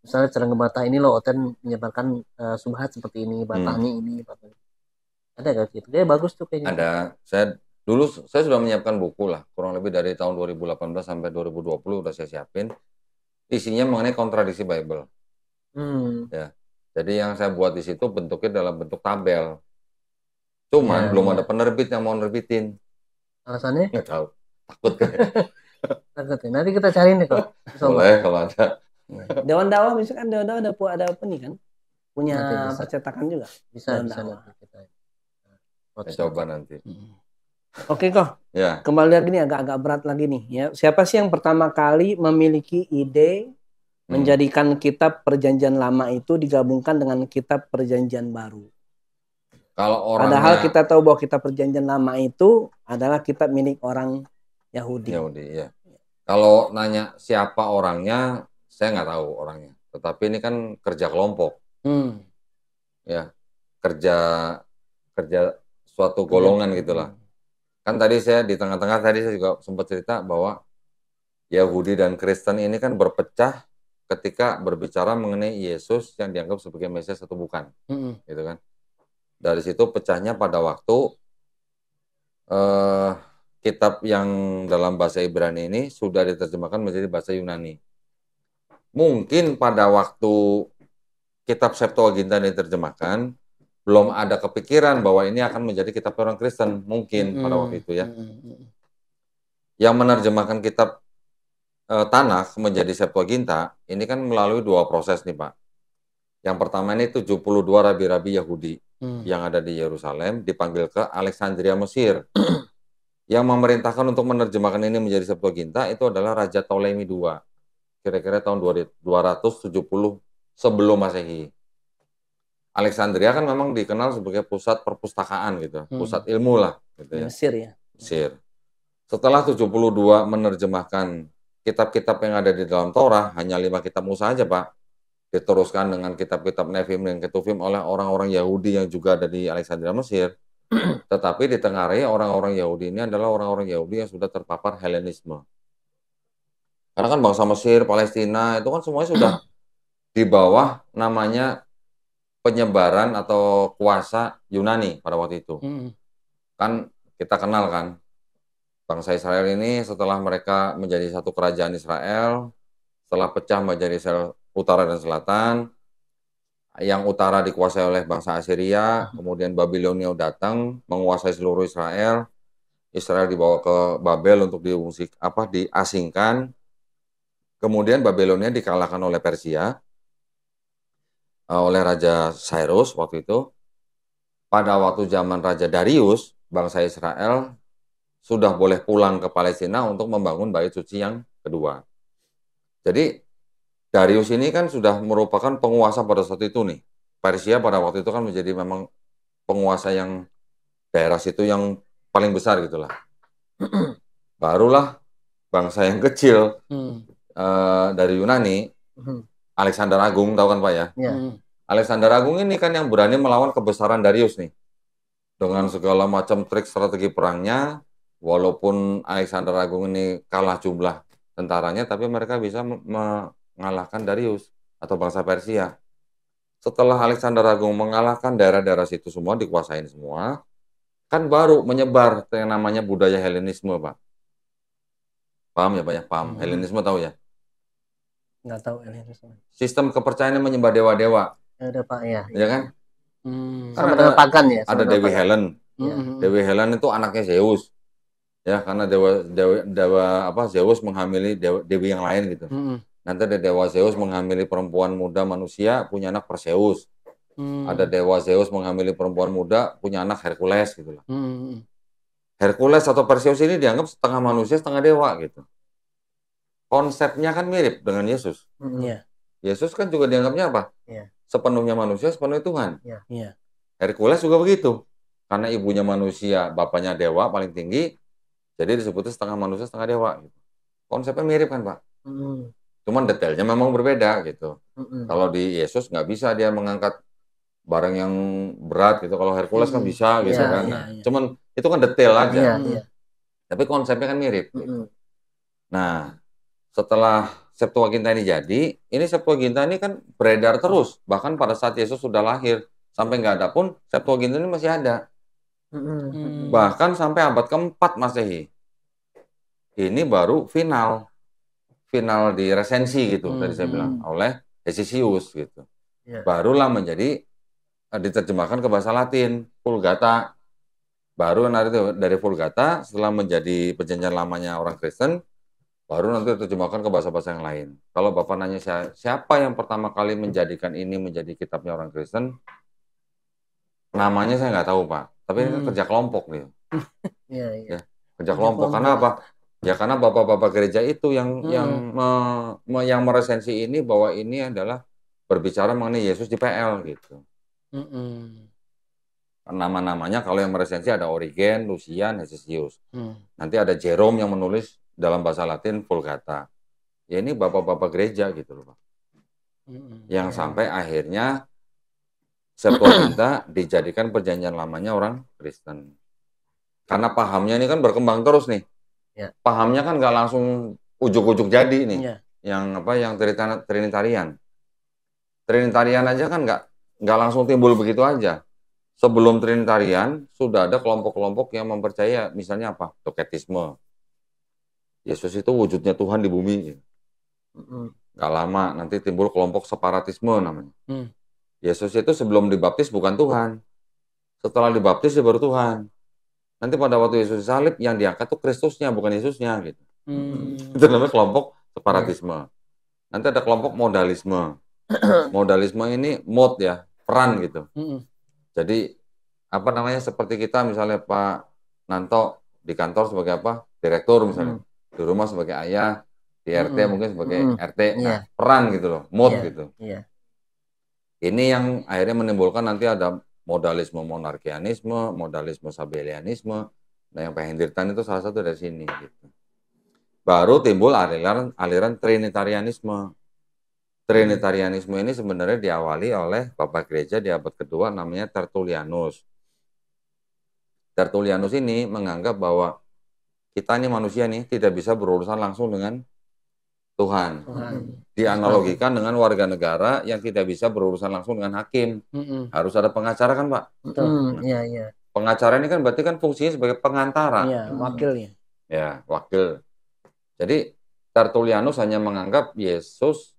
Misalnya cara ngebantah ini loh, Oten menyebarkan subhat seperti ini, bantahnya ini, bantahnya. Ada gak gitu? Dia bagus tuh kayaknya. Ada. Saya sudah menyiapkan buku lah, kurang lebih dari tahun 2018 sampai 2020 udah saya siapin. Isinya mengenai kontradiksi Bible. Ya. Jadi yang saya buat di situ bentuknya dalam bentuk tabel. Cuman belum ada penerbit yang mau nerbitin. Alasannya? Nggak tahu. Takut kan? Takut ya. Nanti kita cari nih kok. Boleh kalau ada. Dewan dakwah misalkan Dewan dakwah ada apa nih kan? Punya percetakan juga. Bisa kita coba nanti. Oke kok. Ya. Kembali lagi nih agak-agak berat lagi nih ya. Siapa sih yang pertama kali memiliki ide menjadikan kitab Perjanjian Lama itu digabungkan dengan kitab Perjanjian Baru? Padahal kita tahu bahwa kitab Perjanjian Lama itu adalah kitab milik orang Yahudi. Ya. Kalau nanya siapa orangnya, saya nggak tahu orangnya. Tetapi ini kan kerja kelompok. Ya, kerja suatu golongan gitulah. Kan tadi saya di tengah-tengah tadi saya juga sempat cerita bahwa Yahudi dan Kristen ini kan berpecah ketika berbicara mengenai Yesus yang dianggap sebagai Mesias atau bukan. Gitu kan. Dari situ pecahnya pada waktu kitab yang dalam bahasa Ibrani ini sudah diterjemahkan menjadi bahasa Yunani. Mungkin pada waktu kitab Septuaginta diterjemahkan, belum ada kepikiran bahwa ini akan menjadi kitab orang Kristen. Mungkin pada waktu itu ya. Yang menerjemahkan kitab Tanakh menjadi Septuaginta, ini kan melalui dua proses nih Pak. Yang pertama ini 72 rabi-rabi Yahudi yang ada di Yerusalem, dipanggil ke Alexandria, Mesir. Yang memerintahkan untuk menerjemahkan ini menjadi Septuaginta itu adalah Raja Ptolemy II. Kira-kira tahun 270 sebelum Masehi. Alexandria kan memang dikenal sebagai pusat perpustakaan gitu, pusat ilmu lah gitu ya. Mesir ya. Mesir. Setelah 72 menerjemahkan kitab-kitab yang ada di dalam Torah, hanya 5 kitab Musa aja Pak. Diteruskan dengan kitab-kitab Nefim dan Ketuvim oleh orang-orang Yahudi yang juga ada di Alexandria, Mesir. Tetapi ditengarai orang-orang Yahudi ini adalah orang-orang Yahudi yang sudah terpapar Helenisme. Karena kan bangsa Mesir, Palestina itu kan semuanya sudah di bawah namanya penyebaran atau kuasa Yunani pada waktu itu. Kan kita kenal kan bangsa Israel ini setelah mereka menjadi satu kerajaan Israel, setelah pecah menjadi Israel utara dan selatan, yang utara dikuasai oleh bangsa Assyria, kemudian Babilonia datang menguasai seluruh Israel. Israel dibawa ke Babel untuk diasingkan. Kemudian Babilonia dikalahkan oleh Persia, oleh Raja Cyrus waktu itu. Pada waktu zaman Raja Darius, bangsa Israel sudah boleh pulang ke Palestina untuk membangun bait suci yang kedua. Jadi Darius ini kan sudah merupakan penguasa pada saat itu nih. Persia pada waktu itu kan menjadi memang penguasa yang daerah situ yang paling besar gitulah. Barulah bangsa yang kecil dari Yunani, Alexander Agung, tahu kan Pak ya? Alexander Agung ini kan yang berani melawan kebesaran Darius nih. Dengan segala macam trik strategi perangnya, walaupun Alexander Agung ini kalah jumlah tentaranya, tapi mereka bisa mengalahkan Darius. atau bangsa Persia. Setelah Alexander Agung mengalahkan daerah-daerah situ semua, dikuasain semua, kan baru menyebar yang namanya budaya Helenisme, Pak. Paham ya, Pak ya? Paham. Helenisme tahu ya? Nggak tahu Helenisme. Sistem kepercayaannya menyembah dewa-dewa. Ya udah Pak, ya. Ya kan? Sama dengan pagan ya. Ada Dewi pagan. Helen. Dewi Helen itu anaknya Zeus. Ya, karena dewa Zeus menghamili dewi yang lain gitu. Nanti ada dewa Zeus menghamili perempuan muda manusia, punya anak Perseus. Ada dewa Zeus menghamili perempuan muda, punya anak Hercules gitu lah. Hercules atau Perseus ini dianggap setengah manusia, setengah dewa gitu. Konsepnya kan mirip dengan Yesus. Yesus kan juga dianggapnya apa? Sepenuhnya manusia, sepenuhnya Tuhan. Hercules juga begitu. Karena ibunya manusia, bapaknya dewa paling tinggi, jadi disebutnya setengah manusia, setengah dewa. Gitu. Konsepnya mirip kan, Pak? Cuman detailnya memang berbeda gitu. Kalau di Yesus nggak bisa dia mengangkat barang yang berat gitu. Kalau Hercules kan bisa gitu kan. Cuman itu kan detail aja. Tapi konsepnya kan mirip. Gitu. Nah, setelah Septuaginta ini jadi, ini Septuaginta ini kan beredar terus. Bahkan pada saat Yesus sudah lahir, sampai nggak ada pun, Septuaginta ini masih ada. Bahkan sampai abad keempat Masehi. Ini baru final di resensi gitu, tadi saya bilang, oleh Hesisius gitu. Barulah menjadi diterjemahkan ke bahasa Latin, Vulgata. Baru nanti dari Vulgata, setelah menjadi perjanjian lamanya orang Kristen, baru nanti diterjemahkan ke bahasa-bahasa yang lain. Kalau Bapak nanya siapa yang pertama kali menjadikan ini menjadi kitabnya orang Kristen, namanya saya nggak tahu, Pak. Tapi ini kan kerja kelompok nih. Ya, kerja kelompok. Karena apa? Ya karena bapak-bapak gereja itu yang meresensi ini bahwa ini adalah berbicara mengenai Yesus di PL gitu. Nama-namanya kalau yang meresensi ada Origen, Lucian, Hesisius. Nanti ada Jerome yang menulis dalam bahasa Latin Vulgata. Ya ini bapak-bapak gereja gitu loh, Pak. Yang sampai akhirnya Septuaginta dijadikan perjanjian lamanya orang Kristen. Karena pahamnya ini kan berkembang terus nih. Pahamnya kan nggak langsung ujuk-ujuk jadi nih, yang Trinitarian. Trinitarian aja kan nggak langsung timbul begitu aja. Sebelum Trinitarian sudah ada kelompok-kelompok yang mempercaya misalnya apa? Doketisme. Yesus itu wujudnya Tuhan di bumi. Nggak lama nanti timbul kelompok separatisme namanya. Yesus itu sebelum dibaptis bukan Tuhan. Setelah dibaptis dia baru Tuhan. Nanti pada waktu Yesus disalib yang diangkat tuh Kristusnya bukan Yesusnya gitu. Itu namanya kelompok separatisme. Nanti ada kelompok modalisme. Modalisme ini mode ya, peran gitu. Jadi apa namanya seperti kita misalnya Pak Nanto di kantor sebagai apa? Direktur misalnya. Di rumah sebagai ayah, di RT mungkin sebagai RT. Nah, peran gitu loh, mode gitu. Ini yang akhirnya menimbulkan nanti ada modalisme monarkianisme, modalisme sabellianisme, nah yang Penghindritan itu salah satu dari sini. Gitu. Baru timbul aliran Trinitarianisme. Trinitarianisme ini sebenarnya diawali oleh Bapak Gereja di abad kedua namanya Tertullianus. Tertullianus ini menganggap bahwa kita ini manusia nih tidak bisa berurusan langsung dengan Tuhan. Dianalogikan dengan warga negara yang tidak bisa berurusan langsung dengan hakim. Harus ada pengacara kan, Pak? Pengacara ini kan berarti kan fungsinya sebagai pengantara. Wakilnya. Ya, wakil. Jadi Tertullianus hanya menganggap Yesus,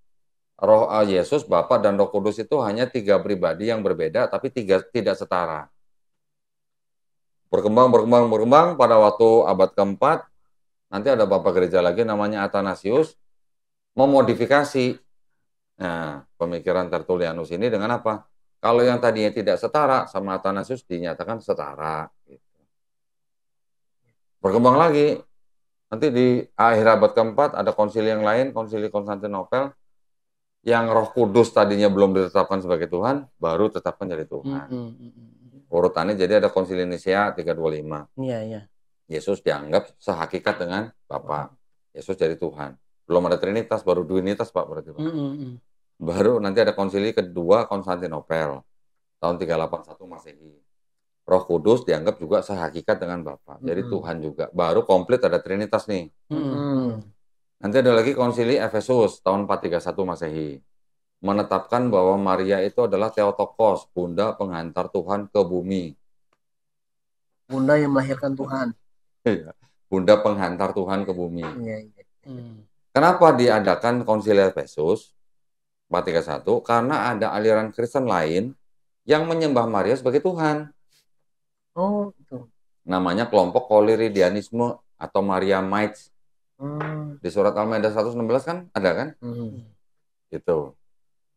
Bapa dan Roh Kudus itu hanya 3 pribadi yang berbeda tapi tidak setara. Berkembang pada waktu abad keempat nanti ada Bapak Gereja lagi namanya Athanasius memodifikasi pemikiran Tertullianus ini dengan apa? Kalau yang tadinya tidak setara sama Athanasius dinyatakan setara. Gitu. Berkembang lagi, nanti di akhir abad keempat ada konsili yang lain, konsili Konstantinopel, yang Roh Kudus tadinya belum ditetapkan sebagai Tuhan, baru tetapkan jadi Tuhan. Urutannya jadi ada konsili Nicea 325. Yesus dianggap sehakikat dengan Bapa. Yesus jadi Tuhan. Belum ada Trinitas, baru Duinitas Pak berarti Pak. Baru nanti ada konsili kedua Konstantinopel tahun 381 Masehi. Roh Kudus dianggap juga sehakikat dengan Bapa. Jadi Tuhan juga. Baru komplit ada Trinitas nih. Nanti ada lagi konsili Efesus tahun 431 Masehi. menetapkan bahwa Maria itu adalah Theotokos, bunda penghantar Tuhan ke bumi. Bunda yang melahirkan Tuhan. Bunda penghantar Tuhan ke bumi. Kenapa diadakan Konsili Efesus 431? Karena ada aliran Kristen lain yang menyembah Maria sebagai Tuhan. Oh, itu. Namanya kelompok Koliridianisme atau Mariamites. Di surat Al-Maidah 116 kan ada kan? Gitu.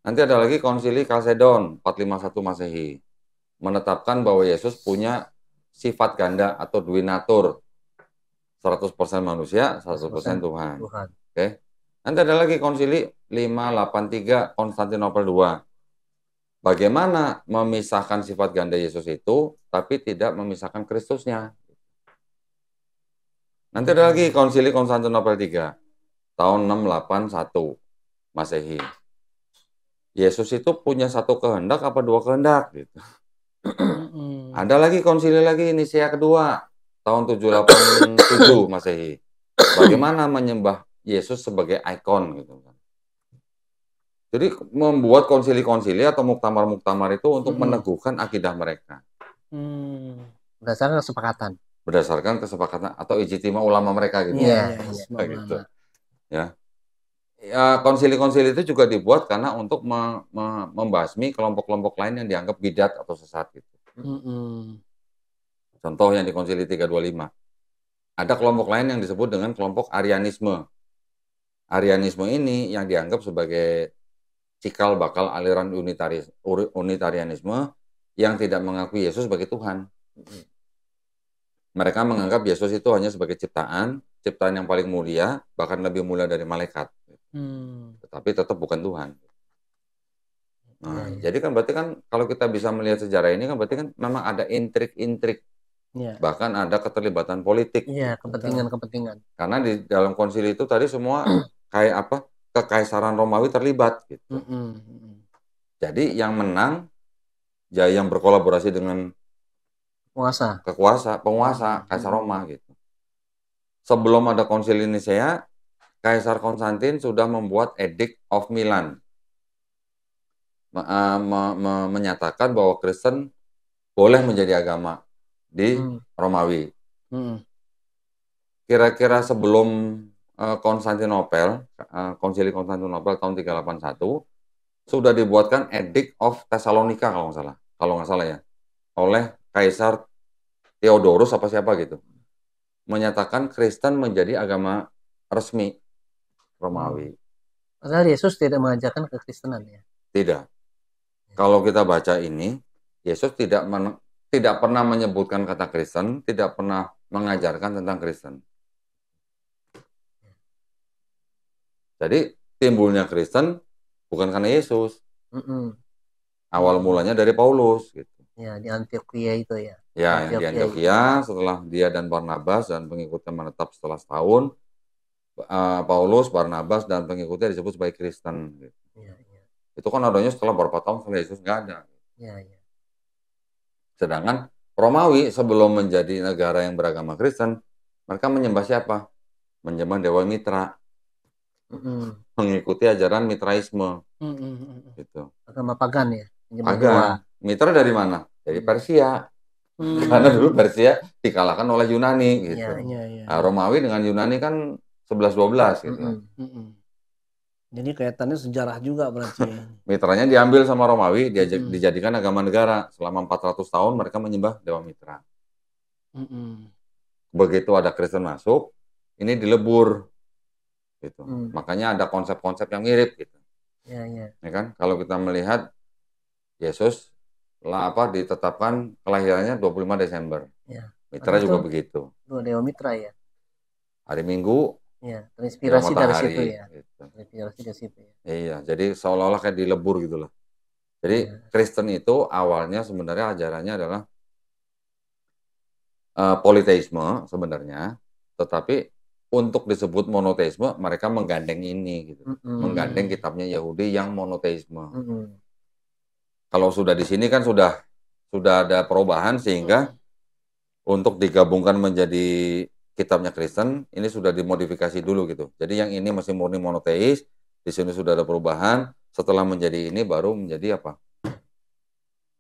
Nanti ada lagi Konsili Kalsedon 451 Masehi. Menetapkan bahwa Yesus punya sifat ganda atau duinatur. 100% manusia, 100% Tuhan. Oke. Nanti ada lagi Konsili 583 Konstantinopel II. Bagaimana memisahkan sifat ganda Yesus itu, tapi tidak memisahkan Kristusnya. Nanti ada lagi Konsili Konstantinopel III, tahun 681 Masehi. Yesus itu punya satu kehendak apa dua kehendak? Gitu. Ada lagi konsili lagi Nisea kedua, tahun 787 Masehi. Bagaimana menyembah Yesus sebagai ikon gitu kan. Jadi membuat konsili-konsili atau muktamar-muktamar itu untuk meneguhkan akidah mereka. Berdasarkan kesepakatan. Berdasarkan kesepakatan atau ijtima ulama mereka gitu. Iya, gitu. Ya. Ya, konsili-konsili itu juga dibuat karena untuk membasmi kelompok-kelompok lain yang dianggap bidat atau sesat gitu. Contoh yang di Konsili 325. Ada kelompok lain yang disebut dengan kelompok Arianisme. Arianisme ini yang dianggap sebagai cikal bakal aliran Unitarianisme yang tidak mengakui Yesus sebagai Tuhan. Mereka menganggap Yesus itu hanya sebagai ciptaan yang paling mulia, bahkan lebih mulia dari malaikat. Tetapi tetap bukan Tuhan. Nah, jadi kan berarti kan kalau kita bisa melihat sejarah ini kan berarti kan memang ada intrik-intrik. Bahkan ada keterlibatan politik. Iya, kepentingan-kepentingan. Karena di dalam konsili itu tadi semua kayak apa? Kekaisaran Romawi terlibat gitu. Jadi yang menang ya yang berkolaborasi dengan penguasa Kaisar Roma gitu. Sebelum ada Konsili Nisea, Kaisar Konstantin sudah membuat Edict of Milan. Menyatakan bahwa Kristen boleh menjadi agama di Romawi. Kira-kira sebelum Konstantinopel, Konsili Konstantinopel tahun 381, sudah dibuatkan Edict of Thessalonica kalau nggak salah ya, oleh Kaisar Theodorus apa siapa gitu. Menyatakan Kristen menjadi agama resmi Romawi. Padahal Yesus tidak mengajarkan kekristenan ya? Tidak. Kalau kita baca ini, Yesus tidak pernah menyebutkan kata Kristen, tidak pernah mengajarkan tentang Kristen. Jadi timbulnya Kristen bukan karena Yesus. Awal mulanya dari Paulus gitu. Ya, di Antioquia itu ya. Ya, di Antioquia setelah dia dan Barnabas dan pengikutnya menetap setelah setahun, Paulus, Barnabas, dan pengikutnya disebut sebagai Kristen. Gitu. Itu kan adanya setelah beberapa tahun setelah Yesus nggak ada. Sedangkan Romawi sebelum menjadi negara yang beragama Kristen, mereka menyembah siapa? Menyembah Dewa Mitra. Mengikuti ajaran Mitraisme. Gitu. Agama pagan ya? Pagan. Mitra dari mana? Dari Persia. Karena dulu Persia dikalahkan oleh Yunani. Gitu. Nah, Romawi dengan Yunani kan 11-12 gitu. Jadi kaitannya sejarah juga berarti. Mitranya diambil sama Romawi, dijadikan agama negara. Selama 400 tahun mereka menyembah Dewa Mitra. Begitu ada Kristen masuk, ini dilebur. Gitu. Makanya ada konsep-konsep yang mirip gitu. Ya kan? Kalau kita melihat Yesus ditetapkan kelahirannya 25 Desember. Mitra juga begitu. Dewa Mitra ya. Hari Minggu. Ya, terinspirasi dari situ ya. Gitu. Terinspirasi dari situ ya. Iya, jadi seolah-olah kayak dilebur gitu loh. Jadi Kristen itu awalnya sebenarnya ajarannya adalah politeisme sebenarnya, tetapi untuk disebut monoteisme mereka menggandeng ini gitu. Menggandeng kitabnya Yahudi yang monoteisme. Kalau sudah di sini kan sudah ada perubahan sehingga untuk digabungkan menjadi kitabnya Kristen ini sudah dimodifikasi dulu gitu. Jadi yang ini masih murni monoteis, di sini sudah ada perubahan setelah menjadi ini baru menjadi apa?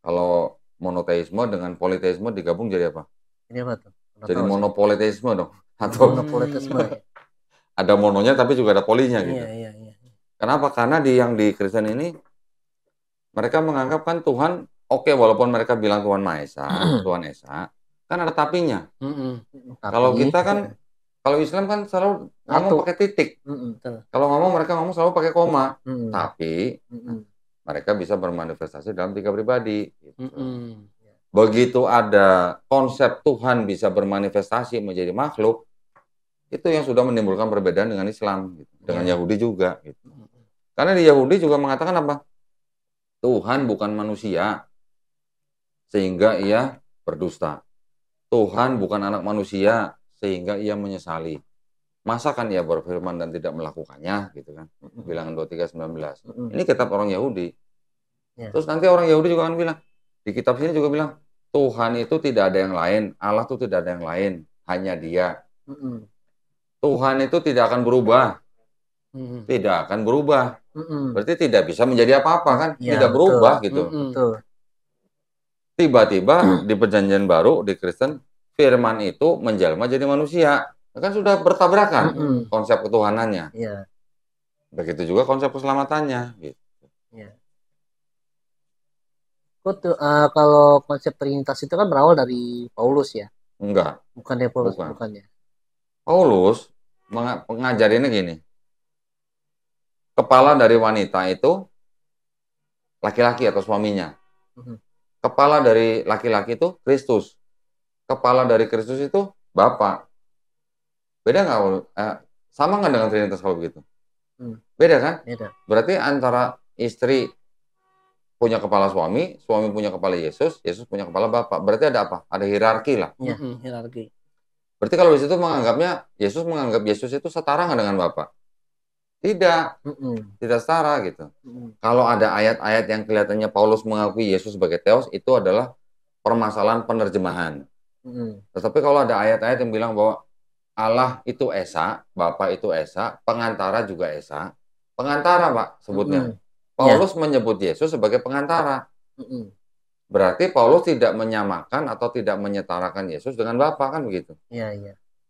Kalau monoteisme dengan politeisme digabung jadi apa? Jadi apa tuh? Jadi monopoliteisme dong. Atau monopoliteisme. Ada mononya tapi juga ada polinya gitu. Iya. Kenapa? Karena di Kristen ini mereka menganggap kan Tuhan, oke, walaupun mereka bilang Tuhan Maha Esa, Tuhan Esa, kan ada tapinya. Kalau kita kan, kalau Islam kan selalu ngomong pakai titik. Kalau ngomong mereka ngomong selalu pakai koma. Tapi mereka bisa bermanifestasi dalam 3 pribadi. Gitu. Begitu ada konsep Tuhan bisa bermanifestasi menjadi makhluk, itu yang sudah menimbulkan perbedaan dengan Islam, gitu. Dengan Yahudi juga. Gitu. Karena di Yahudi juga mengatakan apa? Tuhan bukan manusia, sehingga ia berdusta. Tuhan bukan anak manusia, sehingga ia menyesali. Masa kan ia berfirman dan tidak melakukannya, gitu kan? Bilangan 23:19. Ini kitab orang Yahudi. Terus nanti orang Yahudi juga akan bilang, di kitab sini juga bilang, Tuhan itu tidak ada yang lain, Allah itu tidak ada yang lain, hanya Dia. Tuhan itu tidak akan berubah. Tidak akan berubah. Berarti tidak bisa menjadi apa-apa kan? Tidak berubah gitu. Tiba-tiba di Perjanjian Baru di Kristen, firman itu menjelma jadi manusia. Kan sudah bertabrakan konsep ketuhanannya. Begitu juga konsep keselamatannya. Gitu. Kalau konsep Trinitas itu kan berawal dari Paulus ya? Enggak. Bukan dari Paulus, bukannya. Paulus mengajarinnya gini. Kepala dari wanita itu laki-laki atau suaminya. Kepala dari laki-laki itu Kristus. Kepala dari Kristus itu Bapa. Beda nggak? Sama nggak dengan Trinitas kalau begitu? Beda kan? Beda. Berarti antara istri punya kepala suami, suami punya kepala Yesus, Yesus punya kepala Bapa. Berarti ada apa? Ada hierarki lah. Hierarki. Berarti kalau di situ menganggap Yesus itu setara nggak dengan Bapa? Tidak, tidak setara gitu. Kalau ada ayat-ayat yang kelihatannya Paulus mengakui Yesus sebagai Theos, itu adalah permasalahan penerjemahan. Tetapi kalau ada ayat-ayat yang bilang bahwa Allah itu Esa, Bapa itu Esa, pengantara juga Esa. Pengantara, Pak, sebutnya. Paulus menyebut Yesus sebagai pengantara. Berarti Paulus tidak menyamakan atau tidak menyetarakan Yesus dengan Bapa, kan begitu?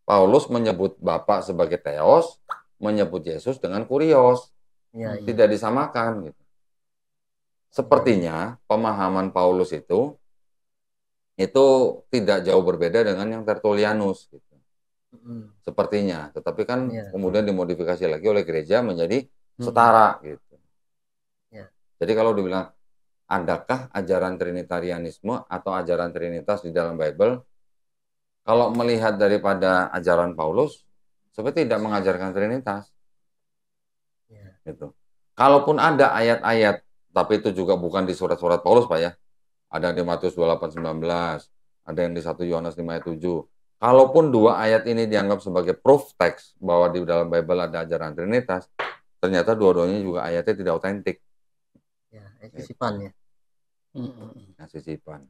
Paulus menyebut Bapa sebagai Theos, menyebut Yesus dengan Kurios. Tidak disamakan gitu. Sepertinya pemahaman Paulus itu tidak jauh berbeda dengan yang Tertullianus gitu. Sepertinya, tetapi kan kemudian dimodifikasi lagi oleh gereja menjadi setara gitu. Jadi kalau dibilang adakah ajaran Trinitarianisme atau ajaran Trinitas di dalam Bible? Kalau melihat daripada ajaran Paulus, seperti tidak mengajarkan Trinitas. Gitu. Kalaupun ada ayat-ayat, tapi itu juga bukan di surat-surat Paulus, Pak ya. Ada di Matius 28:19, ada yang di 1 Yohanes 5:7. Kalaupun dua ayat ini dianggap sebagai proof text bahwa di dalam Bible ada ajaran Trinitas, ternyata dua-duanya juga ayatnya tidak otentik. Sisipan ya. Sisipan.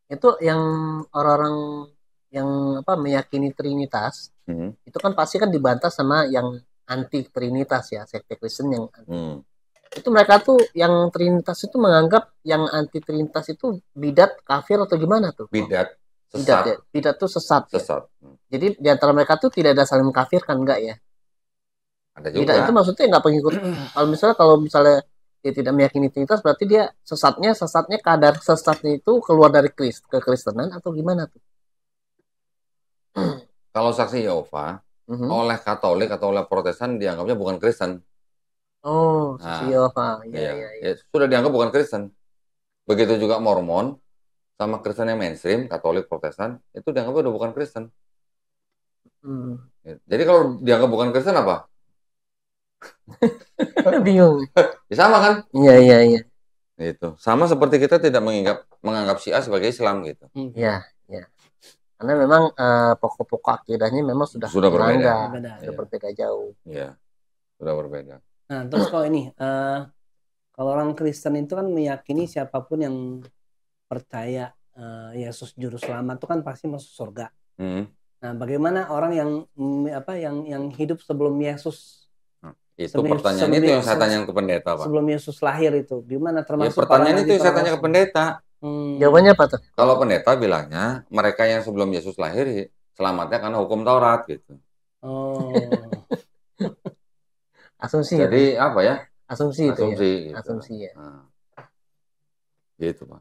Itu yang orang-orang yang meyakini Trinitas, itu kan pasti kan dibantah sama yang anti Trinitas ya, sekte Kristen yang anti. Itu mereka tuh yang Trinitas itu menganggap yang anti Trinitas itu bidat, kafir atau gimana tuh? Bidat, sesat. Bidat ya, bidat tuh sesat. Sesat. Ya? Jadi di antara mereka tuh tidak ada saling mengkafirkan, enggak ya? Ada juga. Bidat itu maksudnya nggak pengikut. Kalau misalnya dia tidak meyakini Trinitas, berarti dia sesatnya kadar sesatnya itu keluar dari kekristenan atau gimana tuh? Kalau saksi Yehova oleh Katolik atau oleh Protestan dianggapnya bukan Kristen. Oh, saksi Yehova. Ya. Sudah dianggap bukan Kristen. Begitu juga Mormon sama Kristen yang mainstream, Katolik, Protestan, itu dianggap udah bukan Kristen. Jadi kalau dianggap bukan Kristen apa? Bingung. Sama kan? Iya. Itu. Sama seperti kita tidak menganggap Syiah sebagai Islam gitu. Iya. Karena memang pokok-pokok akidahnya memang sudah berbeda. Sudah berbeda jauh. Iya. Sudah berbeda. Nah, terus kalau ini kalau orang Kristen itu kan meyakini siapapun yang percaya Yesus juru selamat itu kan pasti masuk surga. Nah, bagaimana orang yang hidup sebelum Yesus? Itu pertanyaan itu yang saya tanya ke pendeta, Pak. Sebelum Yesus lahir itu, gimana termasuk? Ya, pertanyaan itu yang saya tanya ke pendeta. Jawabannya apa tuh? Kalau pendeta bilangnya mereka yang sebelum Yesus lahir selamatnya karena hukum Taurat gitu. Oh. Asumsi. Jadi ya? apa ya? Asumsi itu ya. Gitu. Asumsi ya. Nah, gitu, Pak.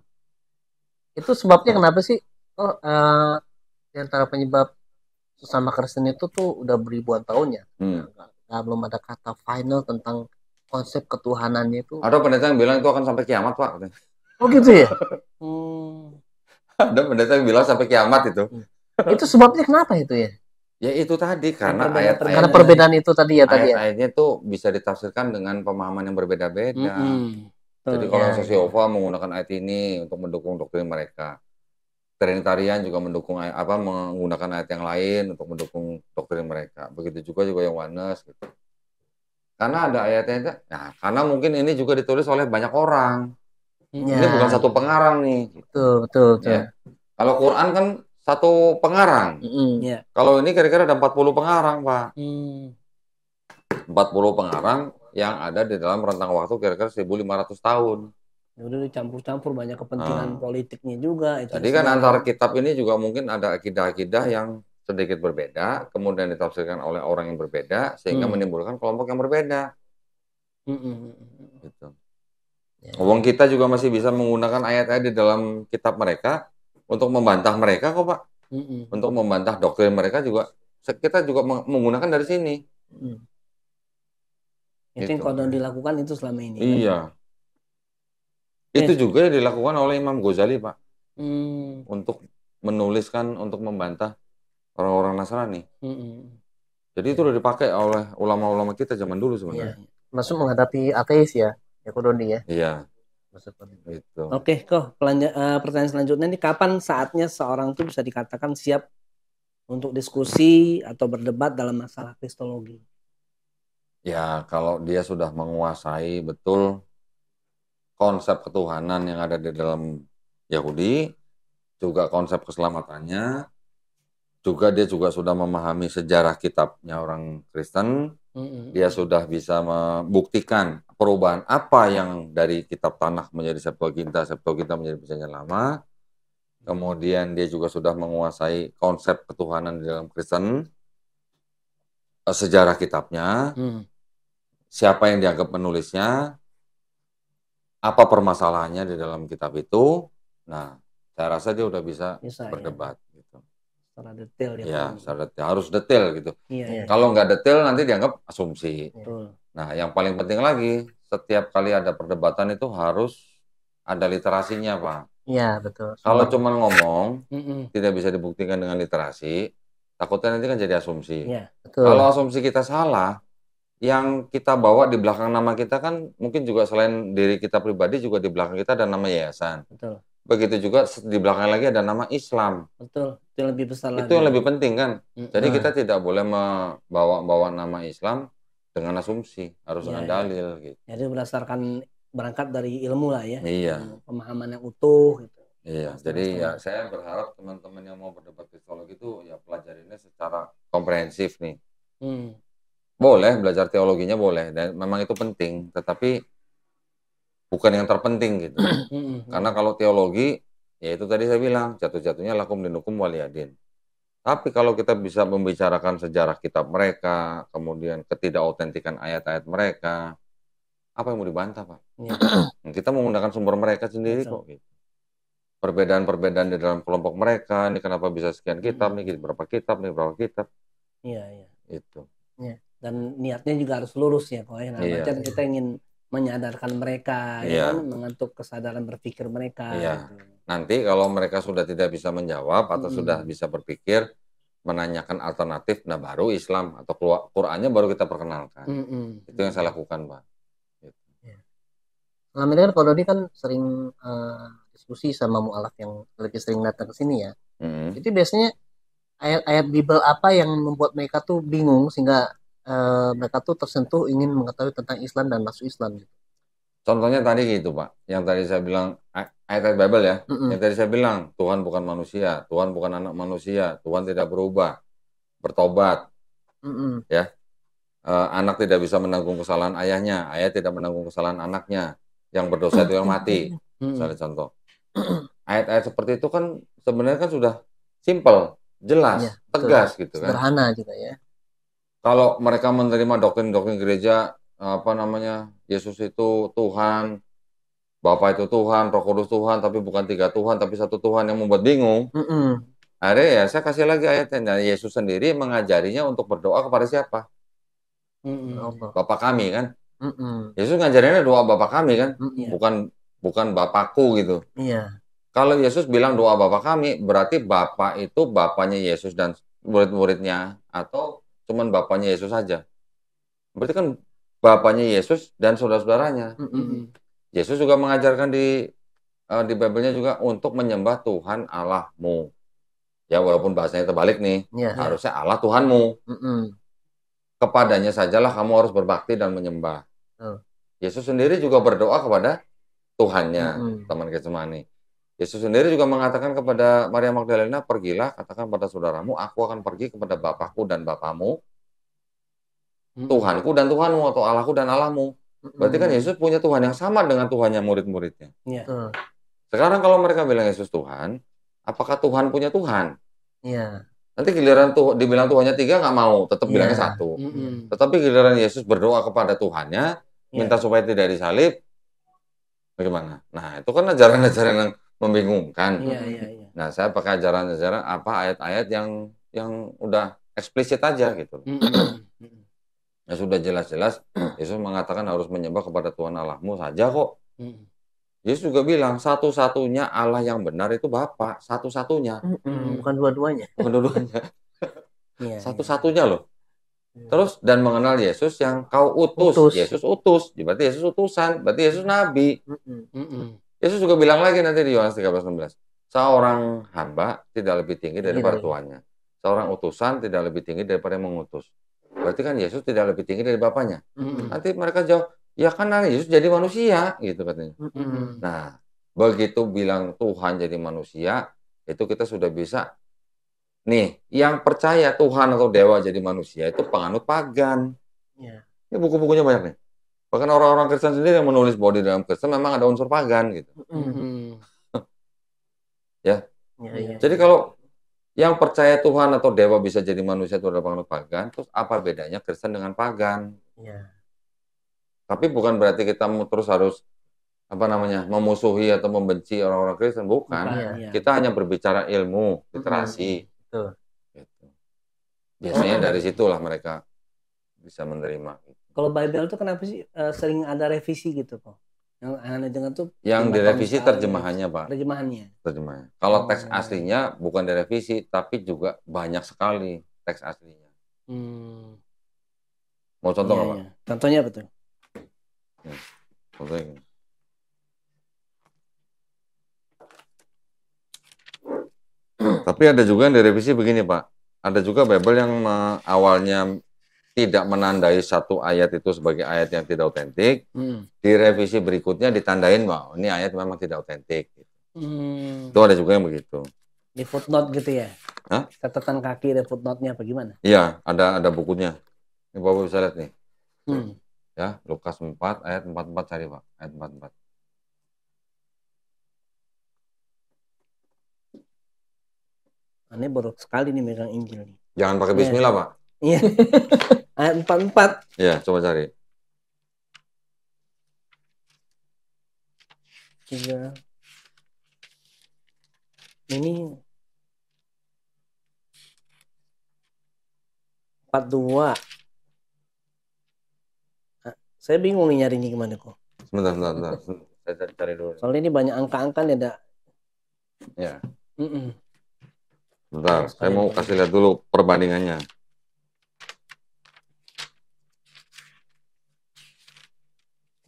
Itu sebabnya kenapa sih? Oh, di antara penyebab sesama Kristen itu tuh udah beribuan tahun ya. Belum ada kata final tentang konsep ketuhanannya itu. Ada pendeta yang bilang itu akan sampai kiamat, Pak. Oh gitu ya? Ada pendeta yang bilang sampai kiamat itu. Itu sebabnya kenapa itu ya? Ya itu tadi karena karena perbedaan itu tadi ya tadi. Ayat-ayatnya tuh bisa ditafsirkan dengan pemahaman yang berbeda-beda. Jadi kalau Yehova menggunakan ayat ini untuk mendukung doktrin mereka. Trinitarian juga menggunakan ayat yang lain untuk mendukung doktrin mereka. Begitu juga yang Oneness gitu. Karena ada ayatnya, nah, karena mungkin ini juga ditulis oleh banyak orang. Ini bukan satu pengarang nih. Betul. Ya. Kalau Quran kan satu pengarang. Kalau ini kira-kira ada 40 pengarang, Pak. 40 pengarang yang ada di dalam rentang waktu kira-kira 1.500 tahun. Udah dicampur-campur banyak kepentingan politiknya juga. Jadi kan antara kitab ini juga mungkin ada akidah-akidah yang sedikit berbeda, kemudian ditafsirkan oleh orang yang berbeda, sehingga menimbulkan kelompok yang berbeda. Gitu. Wong kita juga masih bisa menggunakan ayat-ayat di dalam kitab mereka untuk membantah mereka kok, Pak. Untuk membantah doktrin mereka juga, kita juga menggunakan dari sini. Itu yang kodon dilakukan itu selama ini. Iya. Kan? Itu juga yang dilakukan oleh Imam Ghazali, Pak. Untuk menuliskan, untuk membantah orang-orang Nasrani. Jadi itu udah dipakai oleh ulama-ulama kita zaman dulu sebenarnya. Masuk menghadapi ateis ya Kodoni ya. Iya. Gitu. Oke, pertanyaan selanjutnya ini, kapan saatnya seorang itu bisa dikatakan siap untuk diskusi atau berdebat dalam masalah kristologi? Ya, kalau dia sudah menguasai betul konsep ketuhanan yang ada di dalam Yahudi, juga konsep keselamatannya, juga dia juga sudah memahami sejarah kitabnya orang Kristen, dia sudah bisa membuktikan perubahan apa yang dari kitab Tanakh menjadi Septuaginta menjadi Perjanjian Lama, kemudian dia juga sudah menguasai konsep ketuhanan di dalam Kristen, sejarah kitabnya, siapa yang dianggap penulisnya, apa permasalahannya di dalam kitab itu. Nah, saya rasa dia udah bisa berdebat gitu. Secara detail ya. Secara detail, harus detail gitu. Kalau nggak detail nanti dianggap asumsi. Nah, yang paling penting lagi, setiap kali ada perdebatan itu harus ada literasinya, Pak. Iya, betul. Kalau cuma ngomong, tidak bisa dibuktikan dengan literasi, takutnya nanti kan jadi asumsi. Kalau asumsi kita salah, yang kita bawa di belakang nama kita kan mungkin juga selain diri kita pribadi, juga di belakang kita ada nama yayasan. Betul. Begitu juga di belakang lagi ada nama Islam. Betul. Itu yang lebih besar lagi. Itu yang lebih penting kan. Jadi kita tidak boleh membawa nama Islam dengan asumsi, harus dengan dalil gitu. Jadi berdasarkan berangkat dari ilmu lah ya. Iya. Pemahaman yang utuh gitu. Iya, jadi ya saya berharap teman-teman yang mau berdebat kristologi itu ya pelajarinya secara komprehensif nih. Boleh belajar teologinya, boleh, dan memang itu penting, tetapi bukan yang terpenting gitu. Karena kalau teologi, ya itu tadi saya bilang, jatuh-jatuhnya lakum dinukum waliyadin. Tapi kalau kita bisa membicarakan sejarah kitab mereka, kemudian ketidakoutentikan ayat-ayat mereka, apa yang mau dibantah, Pak? Kita menggunakan sumber mereka sendiri kok. Gitu. Perbedaan-perbedaan di dalam kelompok mereka, ini kenapa bisa sekian kitab, nih berapa kitab, nih berapa kitab. Iya. Itu. Iya. Dan niatnya juga harus lurus ya, kok ya. Nah, kita ingin menyadarkan mereka, ya kan, mengentuk kesadaran berpikir mereka. Gitu. Nanti kalau mereka sudah tidak bisa menjawab atau sudah bisa berpikir, menanyakan alternatif, nah baru Islam atau Qurannya baru kita perkenalkan. Itu yang saya lakukan, Pak. Gitu. Selama ini kan Kodoni kan sering diskusi sama mu'alaf yang lebih sering datang ke sini ya. Jadi biasanya ayat-ayat Bible apa yang membuat mereka tuh bingung sehingga mereka tuh tersentuh ingin mengetahui tentang Islam dan masuk Islam gitu. Contohnya tadi gitu, Pak. Yang tadi saya bilang ayat-ayat Bible ya. Yang tadi saya bilang Tuhan bukan manusia, Tuhan bukan anak manusia, Tuhan tidak berubah, bertobat. Ya. anak tidak bisa menanggung kesalahan ayahnya, ayah tidak menanggung kesalahan anaknya, yang berdosa itu yang mati. Misalnya contoh. Ayat-ayat seperti itu kan sebenarnya kan sudah simpel, jelas, tegas gitu kan. Sederhana juga ya. Kalau mereka menerima doktrin-doktrin gereja, apa namanya, Yesus itu Tuhan, Bapa itu Tuhan, Roh Kudus Tuhan, tapi bukan 3 Tuhan, tapi 1 Tuhan, yang membuat bingung. Akhirnya ya saya kasih lagi ayatnya. Nah, Yesus sendiri mengajarinya untuk berdoa kepada siapa? Bapa kami kan. Yesus ngajarinnya doa Bapa kami kan, bukan Bapakku gitu. Iya. Kalau Yesus bilang doa Bapa kami, berarti Bapa itu Bapaknya Yesus dan murid-muridnya, atau cuman Bapaknya Yesus saja? Berarti kan Bapaknya Yesus dan saudara-saudaranya. Yesus juga mengajarkan di Bible-nya juga untuk menyembah Tuhan Allahmu. Ya, walaupun bahasanya terbalik nih, harusnya Allah Tuhanmu. Kepadanya sajalah kamu harus berbakti dan menyembah. Yesus sendiri juga berdoa kepada Tuhannya, teman Getsemani. Yesus sendiri juga mengatakan kepada Maria Magdalena, pergilah, katakan pada saudaramu, aku akan pergi kepada Bapakku dan Bapamu, Tuhanku dan Tuhanmu, atau Allahku dan Allahmu. Berarti kan Yesus punya Tuhan yang sama dengan Tuhannya murid-muridnya. Sekarang kalau mereka bilang Yesus Tuhan, apakah Tuhan punya Tuhan? Nanti giliran dibilang Tuhannya 3 nggak mau, tetap bilangnya 1. Tetapi giliran Yesus berdoa kepada Tuhannya, minta supaya tidak disalib, bagaimana? Nah, itu kan ajaran-ajaran yang membingungkan. Nah, saya pakai ajaran-ajaran ayat-ayat yang udah eksplisit aja gitu. Ya sudah jelas-jelas Yesus mengatakan harus menyembah kepada Tuhan Allahmu saja kok. Yesus juga bilang satu-satunya Allah yang benar itu Bapa, satu-satunya. Bukan dua-duanya. Bukan dua-duanya. Satu-satunya loh. Terus dan mengenal Yesus yang kau utus. Yesus utus. Berarti Yesus utusan. Berarti Yesus nabi. Yesus juga bilang lagi nanti di Yohanes 13:16. Seorang hamba tidak lebih tinggi daripada tuannya. Seorang utusan tidak lebih tinggi daripada yang mengutus. Berarti kan Yesus tidak lebih tinggi dari Bapaknya. Nanti mereka jawab, ya kan Yesus jadi manusia, gitu katanya. Nah, begitu bilang Tuhan jadi manusia, itu kita sudah bisa. Nih, yang percaya Tuhan atau Dewa jadi manusia itu penganut pagan. Ini buku-bukunya banyak nih. Bahkan orang-orang Kristen sendiri yang menulis bahwa di dalam Kristen memang ada unsur pagan gitu. Ya. Jadi kalau yang percaya Tuhan atau Dewa bisa jadi manusia itu adalah penganut pagan, terus apa bedanya Kristen dengan pagan? Tapi bukan berarti kita terus harus memusuhi atau membenci orang-orang Kristen, bukan. Kita hanya berbicara ilmu, literasi. Gitu. Biasanya dari situlah mereka bisa menerima. Kalau Bible itu kenapa sih sering ada revisi gitu, Pak? Yang aneh dengar tuh yang direvisi terjemahannya, Pak. Terjemahannya. Kalau teks aslinya bukan direvisi, tapi juga banyak sekali teks aslinya. Mau contoh nggak, Pak? Contohnya betul. Contohnya. Tapi ada juga yang direvisi begini, Pak. Ada juga Bible yang awalnya tidak menandai satu ayat itu sebagai ayat yang tidak otentik, di revisi berikutnya ditandain bahwa ini ayat memang tidak otentik. Itu ada juga yang begitu. Di footnote gitu ya? Catatan kaki ada footnote-nya apa gimana? Iya, ada bukunya. Ini Bapak bisa lihat nih. Ya, Lukas 4 ayat 44 cari, Pak. Ayat 44. Ini baru sekali nih megang Injil nih. Jangan pakai bismillah, Pak. Iya. Ayat 44. Iya, coba cari. 3. Ini 42. Saya bingung nih nyarinya gimana kok. Sebentar. Saya cari dulu. Soalnya ini banyak angka-angka nih ada. Ya. Bentar, saya mau kasih lihat dulu perbandingannya.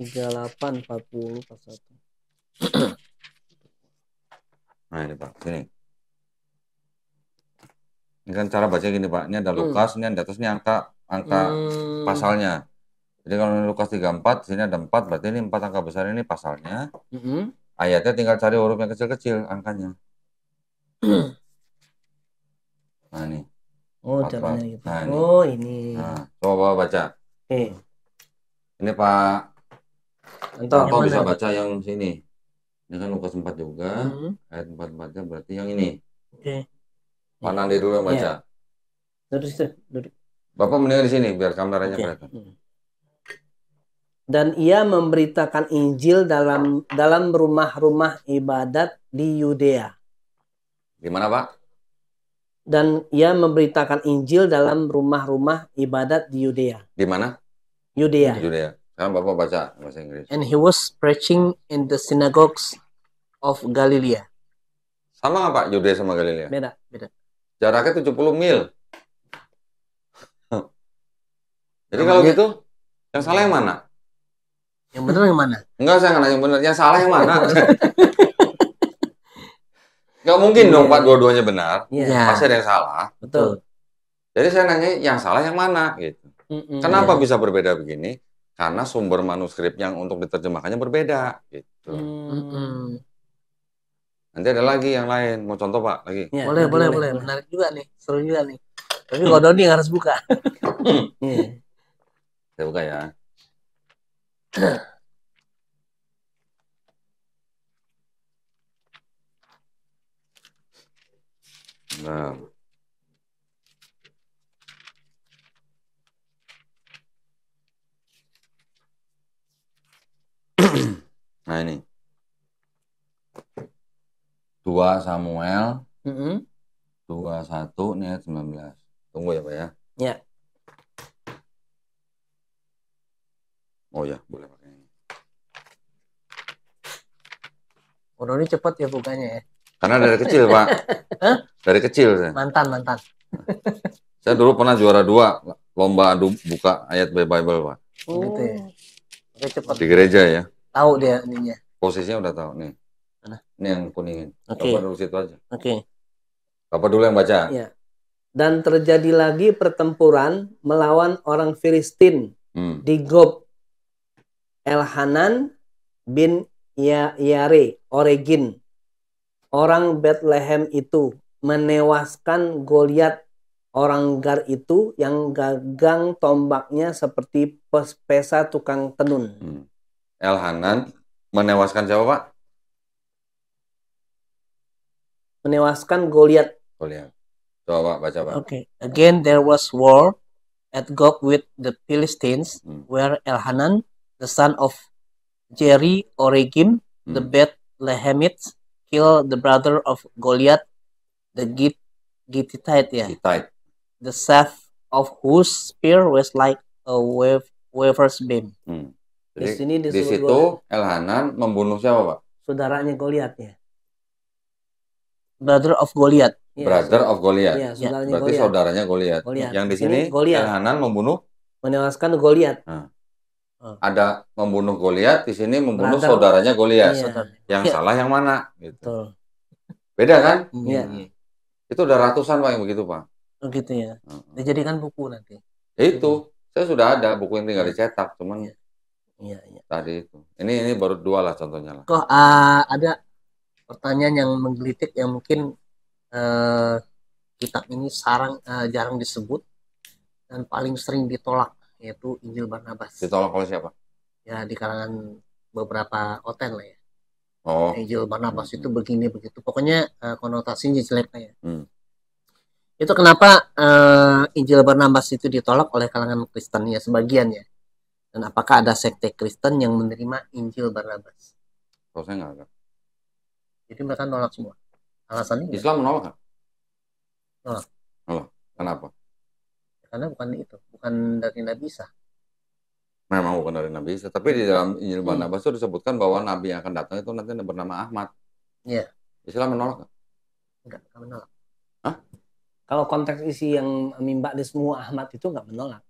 Tiga 38, 40, 41. Nah ini Pak, sini. Ini kan cara baca gini Pak. Ini ada Lukas, ini ada terus ini angka pasalnya. Jadi kalau ini Lukas 34, sini ada 4, berarti ini 4 angka besar ini pasalnya. Ayatnya tinggal cari huruf yang kecil-kecil angkanya. Nah ini. Oh, caranya gitu. Nah, ini. Oh, ini. Nah, coba baca. Oke. Ini Pak Anto bisa baca yang sini. Ini kan Lukas 4 juga. Ayat 4-4-nya berarti yang ini. Oke. Pak Nandi dulu yang baca. Duduk. Bapak mendingan di sini biar kameranya kelihatan. Dan ia memberitakan Injil dalam rumah-rumah ibadat di Yudea. Di mana, Pak? Dan ia memberitakan Injil dalam rumah-rumah ibadat di Yudea. Di mana? Yudea. Sekarang Bapak baca bahasa Inggris. And he was preaching in the synagogues of Galilee. Sama nggak Pak, Yudea sama Galilea? Beda. Jaraknya 70 mil. Jadi kalau gitu, yang salah yang mana? Yang benar yang mana? Enggak, saya nggak nanya yang benar. Yang salah yang mana? Nggak mungkin dong Pak, dua-duanya benar. Pasti ada yang salah. Betul. Jadi saya nanya yang salah yang mana gitu. Kenapa bisa berbeda begini? Karena sumber manuskrip yang untuk diterjemahkannya berbeda gitu. Nanti ada lagi yang lain. Mau contoh Pak lagi? Ya, boleh. Menarik juga nih, seru juga nih. Tapi kalau Doni harus buka. Saya buka ya. Nah. Nah ini 2 Samuel 21 nih ayat 19. Tunggu ya Pak ya. Ya. Oh ya, boleh pakai ini. Oh, ini cepat ya bukanya ya. Karena dari kecil Pak. Dari kecil saya. Mantan. Saya dulu pernah juara 2 lomba adu buka ayat Bible Pak. Oh. Gitu ya. Oke, cepat. Di gereja ya. Tahu dia ininya. Posisinya udah tahu nih. Mana? Ini yang kuningin. Oke. Bapak dulu situ aja. Oke. Bapak dulu yang baca. Ya. Dan terjadi lagi pertempuran melawan orang Filistin di Gob. Elhanan bin Yare Oregin, orang Bethlehem itu menewaskan Goliat orang Gar itu yang gagang tombaknya seperti pesa tukang tenun. Elhanan menewaskan siapa Pak? Menewaskan Goliat. Coba Pak baca Pak. Okay. Again there was war at Gob with the Philistines, where Elhanan, the son of Jerry Oregim, the Bethlehemites, killed the brother of Goliath, the Gittite, the shaft of whose spear was like a waver's beam. Jadi di situ Elhanan membunuh siapa Pak? Saudaranya Goliat ya. Brother of Goliath. Brother of Goliath. Ya, berarti saudaranya Goliat. Yang di sini Elhanan menewaskan Goliat. Ada membunuh Goliat, di sini membunuh saudaranya Goliat. Yang salah yang mana? Gitu. Beda kan? Iya. Itu udah ratusan Pak yang begitu Pak. Oh gitu ya. Dijadikan buku nanti. Itu saya sudah ada buku yang tinggal dicetak, cuman tadi itu. Ini baru 2 lah contohnya lah. Kok ada pertanyaan yang menggelitik yang mungkin kitab ini jarang disebut dan paling sering ditolak, yaitu Injil Barnabas. Ditolak oleh siapa? Ya di kalangan beberapa oten lah ya. Oh. Injil Barnabas itu begini begitu. Pokoknya konotasinya jelek lah ya. Itu kenapa Injil Barnabas itu ditolak oleh kalangan Kristen ya sebagian ya. Dan apakah ada sekte Kristen yang menerima Injil Barnabas? Kalau saya nggak ada. Jadi mereka nolak semua. Alasannya? Islam menolak nggak? Nolak. Kenapa? Karena bukan itu, bukan dari Nabi Isa. Memang bukan dari Nabi Isa, tapi di dalam Injil Barnabas itu disebutkan bahwa Nabi yang akan datang itu nanti bernama Ahmad. Iya. Islam menolak nggak? Enggak menolak. Hah? Kalau konteks isi yang mimba di semua Ahmad itu nggak menolak.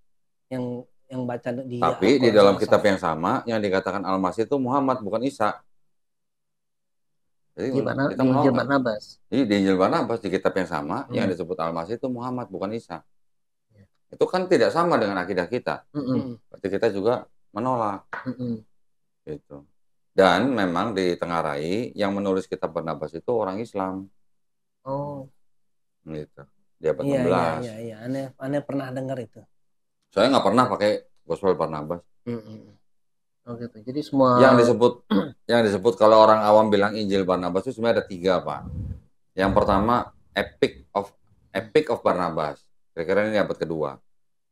Yang baca di. Tapi di dalam kitab yang sama yang dikatakan Al-Masih itu Muhammad bukan Isa. Jadi kita menolak. Injil Barnabas. Jadi di Injil Barnabas di kitab yang sama yang disebut Al-Masih itu Muhammad bukan Isa. Itu kan tidak sama dengan akidah kita. Berarti kita juga menolak. Gitu. Dan memang ditengarai yang menulis kitab Barnabas itu orang Islam. Oh. Gitu. Dia 18. Iya. Aneh pernah dengar itu. Saya nggak pernah pakai Gospel Barnabas. Oh gitu. Jadi semua yang disebut kalau orang awam bilang Injil Barnabas itu sebenarnya ada 3, Pak. Yang pertama Epic of Barnabas. Kira-kira ini abad kedua.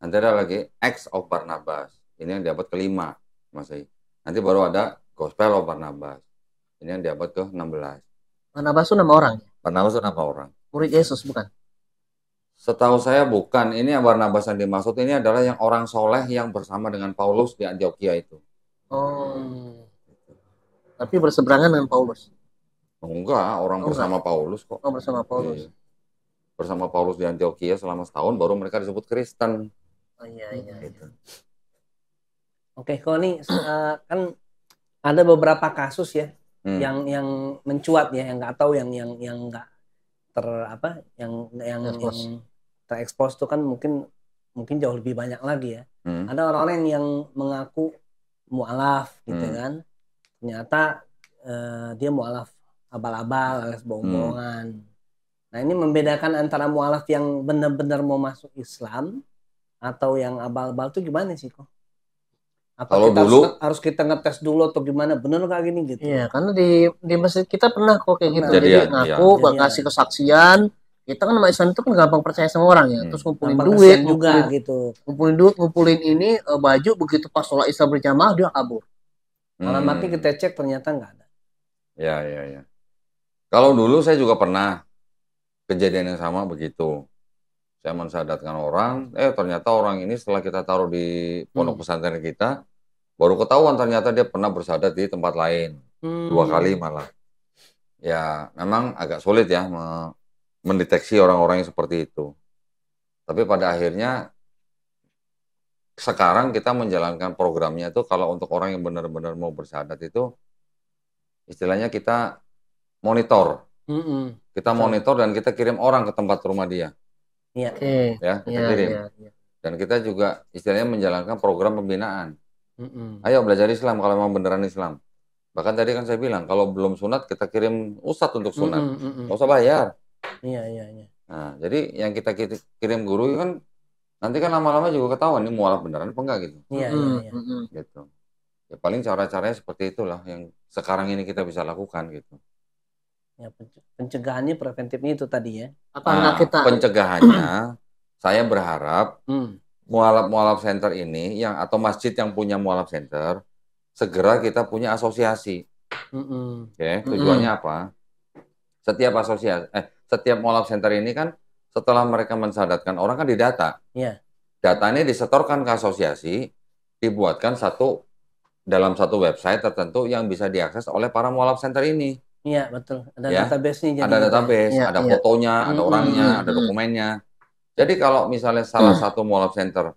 Nanti ada lagi Acts of Barnabas. Ini yang di abad kelima, Masih. Nanti baru ada Gospel of Barnabas. Ini yang di abad ke-16. Barnabas itu nama orang? Barnabas itu nama orang. Murid Yesus bukan? Setahu saya bukan. Ini yang Barnabas yang dimaksud ini adalah yang orang soleh yang bersama dengan Paulus di Antioquia itu. Oh. Tapi berseberangan dengan Paulus? Oh, enggak, orang bersama Paulus kok. Oh, bersama Paulus. Iya. Bersama Paulus di Antioquia selama setahun baru mereka disebut Kristen. Oh iya. Gitu. Oke, kok nih kan ada beberapa kasus ya yang mencuat ya, yang nggak tahu yang nggak yang terekspos itu kan mungkin jauh lebih banyak lagi ya. Ada orang-orang yang mengaku mu'alaf gitu kan, ternyata dia mu'alaf abal-abal alias bohong-bohongan. Nah ini membedakan antara mu'alaf yang benar-benar mau masuk Islam atau yang abal-abal itu gimana sih kok? Apa kalau kita dulu harus kita ngetes dulu atau gimana, bener kayak gini gitu? Iya, karena di masjid kita pernah kok kayak gitu. Jadi ngaku kasih kesaksian. Kita kan sama Islam itu kan gampang percaya sama orang ya. Terus ngumpulin duit juga gitu. Ngumpulin duit, ngumpulin ini baju, begitu pas sholat Isya berjamaah dia kabur. Malam mati kita cek ternyata nggak ada. Ya. Kalau dulu saya juga pernah kejadian yang sama begitu. Saya mensyahadatkan orang, ternyata orang ini setelah kita taruh di pondok pesantren kita, baru ketahuan ternyata dia pernah bersyahadat di tempat lain. 2 kali malah. Ya, memang agak sulit ya mendeteksi orang-orang yang seperti itu. Tapi pada akhirnya sekarang kita menjalankan programnya itu kalau untuk orang yang benar-benar mau bersyahadat itu istilahnya kita monitor. Kita monitor dan kita kirim orang ke tempat rumah dia. Iya. Ya, kita kirim. Dan kita juga istilahnya menjalankan program pembinaan. Ayo belajar Islam kalau memang beneran Islam. Bahkan tadi kan saya bilang kalau belum sunat kita kirim ustadz untuk sunat. Nggak usah bayar. Iya. Nah, jadi yang kita kirim guru kan nanti kan lama-lama juga ketahuan ini mualaf beneran apa enggak gitu. Iya. Gitu. Ya paling cara-caranya seperti itulah yang sekarang ini kita bisa lakukan gitu. Ya, pencegahannya preventifnya itu tadi ya. Pencegahannya saya berharap mualaf center ini atau masjid yang punya mualaf center segera kita punya asosiasi. Oke, tujuannya apa? Setiap mualaf center ini kan setelah mereka mensyahadatkan orang kan didata. Iya. Data ini disetorkan ke asosiasi, dibuatkan dalam satu website tertentu yang bisa diakses oleh para mualaf center ini. Iya, betul. Ada database-nya. Ada database, ada fotonya, ada orangnya, ada dokumennya. Jadi kalau misalnya salah satu mualaf center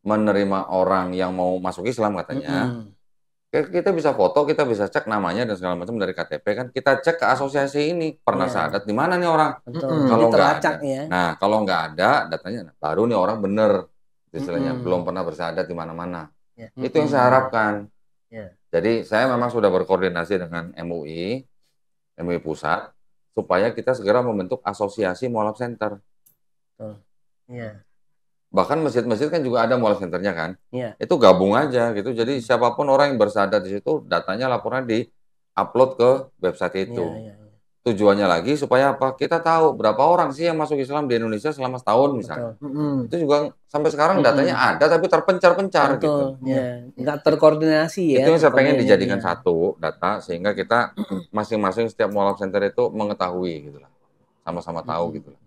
menerima orang yang mau masuk Islam katanya, kita bisa foto, kita bisa cek namanya dan segala macam dari KTP kan, kita cek ke asosiasi ini pernah syahadat di mana nih orang. Kalau nggak ada, nah kalau nggak ada datanya, baru nih orang bener, istilahnya belum pernah bersyahadat di mana-mana. Itu yang saya harapkan. Jadi saya memang sudah berkoordinasi dengan MUI Pusat supaya kita segera membentuk asosiasi mualaf center. Bahkan masjid-masjid kan juga ada mualaf centernya kan. Itu gabung aja gitu. Jadi siapapun orang yang bersyahadat di situ, datanya laporan di-upload ke website itu. Tujuannya lagi supaya apa? Kita tahu berapa orang sih yang masuk Islam di Indonesia selama setahun misalnya. Itu juga sampai sekarang datanya ada tapi terpencar-pencar gitu. Nggak terkoordinasi ya. Itu yang saya pengen dijadikan satu data sehingga kita masing-masing setiap mualaf center itu mengetahui gitu lah. Sama-sama tahu gitu lah.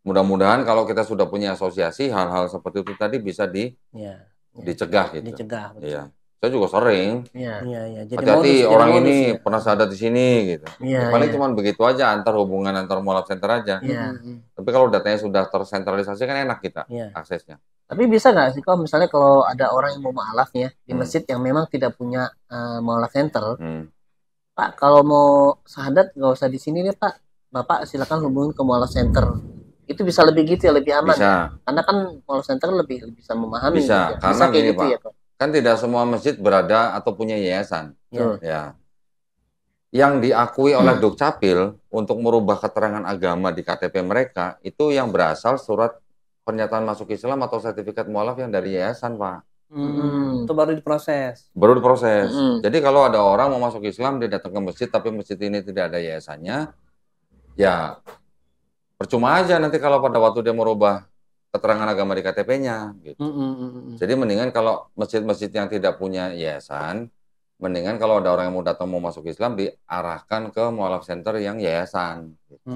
Mudah-mudahan kalau kita sudah punya asosiasi, hal-hal seperti itu tadi bisa dicegah gitu. Dicegah, betul. Iya. Saya juga sering. Jadi hati-hati orang ini pernah syahadat di sini gitu. Paling cuma begitu aja hubungan antar mualaf center aja. Tapi kalau datanya sudah tersentralisasi kan enak kita aksesnya. Tapi bisa nggak sih kalau misalnya kalau ada orang yang mau mualaf ya di masjid yang memang tidak punya mualaf center, Pak kalau mau syahadat nggak usah di sini deh Pak, Bapak silakan hubungin ke mualaf center. Itu bisa lebih gitu ya, lebih aman. Bisa. Karena kan mualaf center lebih bisa memahami. Bisa, gitu ya. karena bisa kayak gini gitu Pak, ya Pak. Kan tidak semua masjid berada atau punya yayasan. Ya. Yang diakui oleh Dukcapil untuk merubah keterangan agama di KTP mereka itu yang berasal surat pernyataan masuk Islam atau sertifikat mualaf yang dari yayasan Pak. Itu baru diproses. Baru diproses. Jadi kalau ada orang mau masuk Islam, dia datang ke masjid, tapi masjid ini tidak ada yayasannya, ya percuma aja nanti kalau pada waktu dia merubah keterangan agama di KTP-nya. Gitu. Jadi mendingan kalau masjid-masjid yang tidak punya yayasan, mendingan kalau ada orang yang mau datang mau masuk Islam, diarahkan ke mualaf center yang yayasan. Gitu.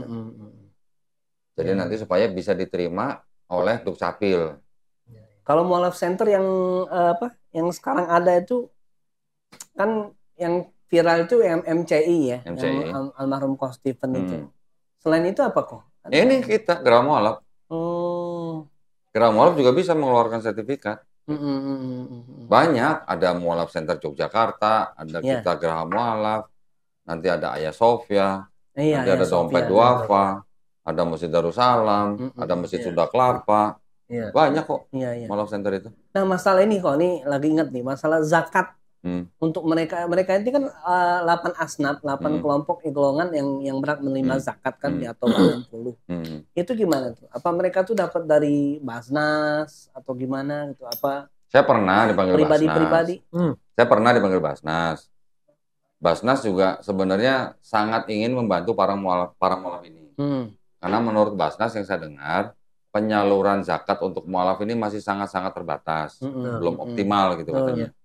Jadi nanti supaya bisa diterima oleh Dukcapil. Kalau mualaf center yang yang sekarang ada itu kan yang viral itu yang MCI ya, MCI. yang almarhum Ko Stephen itu. Selain itu apa kok? Ini kita Gerah Mualaf. Gerah Mualaf juga bisa mengeluarkan sertifikat. Banyak, ada Mualaf Center Yogyakarta, ada kita Gerah Mualaf, nanti ada Ayah Sofia, nanti ada Dompet Duafa, ada Masjid Darussalam, ada Masjid Sunda Kelapa. Banyak kok Mualaf Center itu. Nah masalah ini kok, ini lagi ingat nih, masalah zakat. Untuk mereka ini kan 8 asnaf, 8 kelompok golongan yang berhak menerima zakat kan di atau 60. Itu gimana tuh? Apa mereka tuh dapat dari Basnas atau gimana gitu? Apa? Saya pernah dipanggil pribadi. Saya pernah dipanggil Basnas. Basnas juga sebenarnya sangat ingin membantu para mualaf ini. Karena menurut Basnas yang saya dengar, penyaluran zakat untuk mualaf ini masih sangat-sangat terbatas, belum optimal gitu katanya.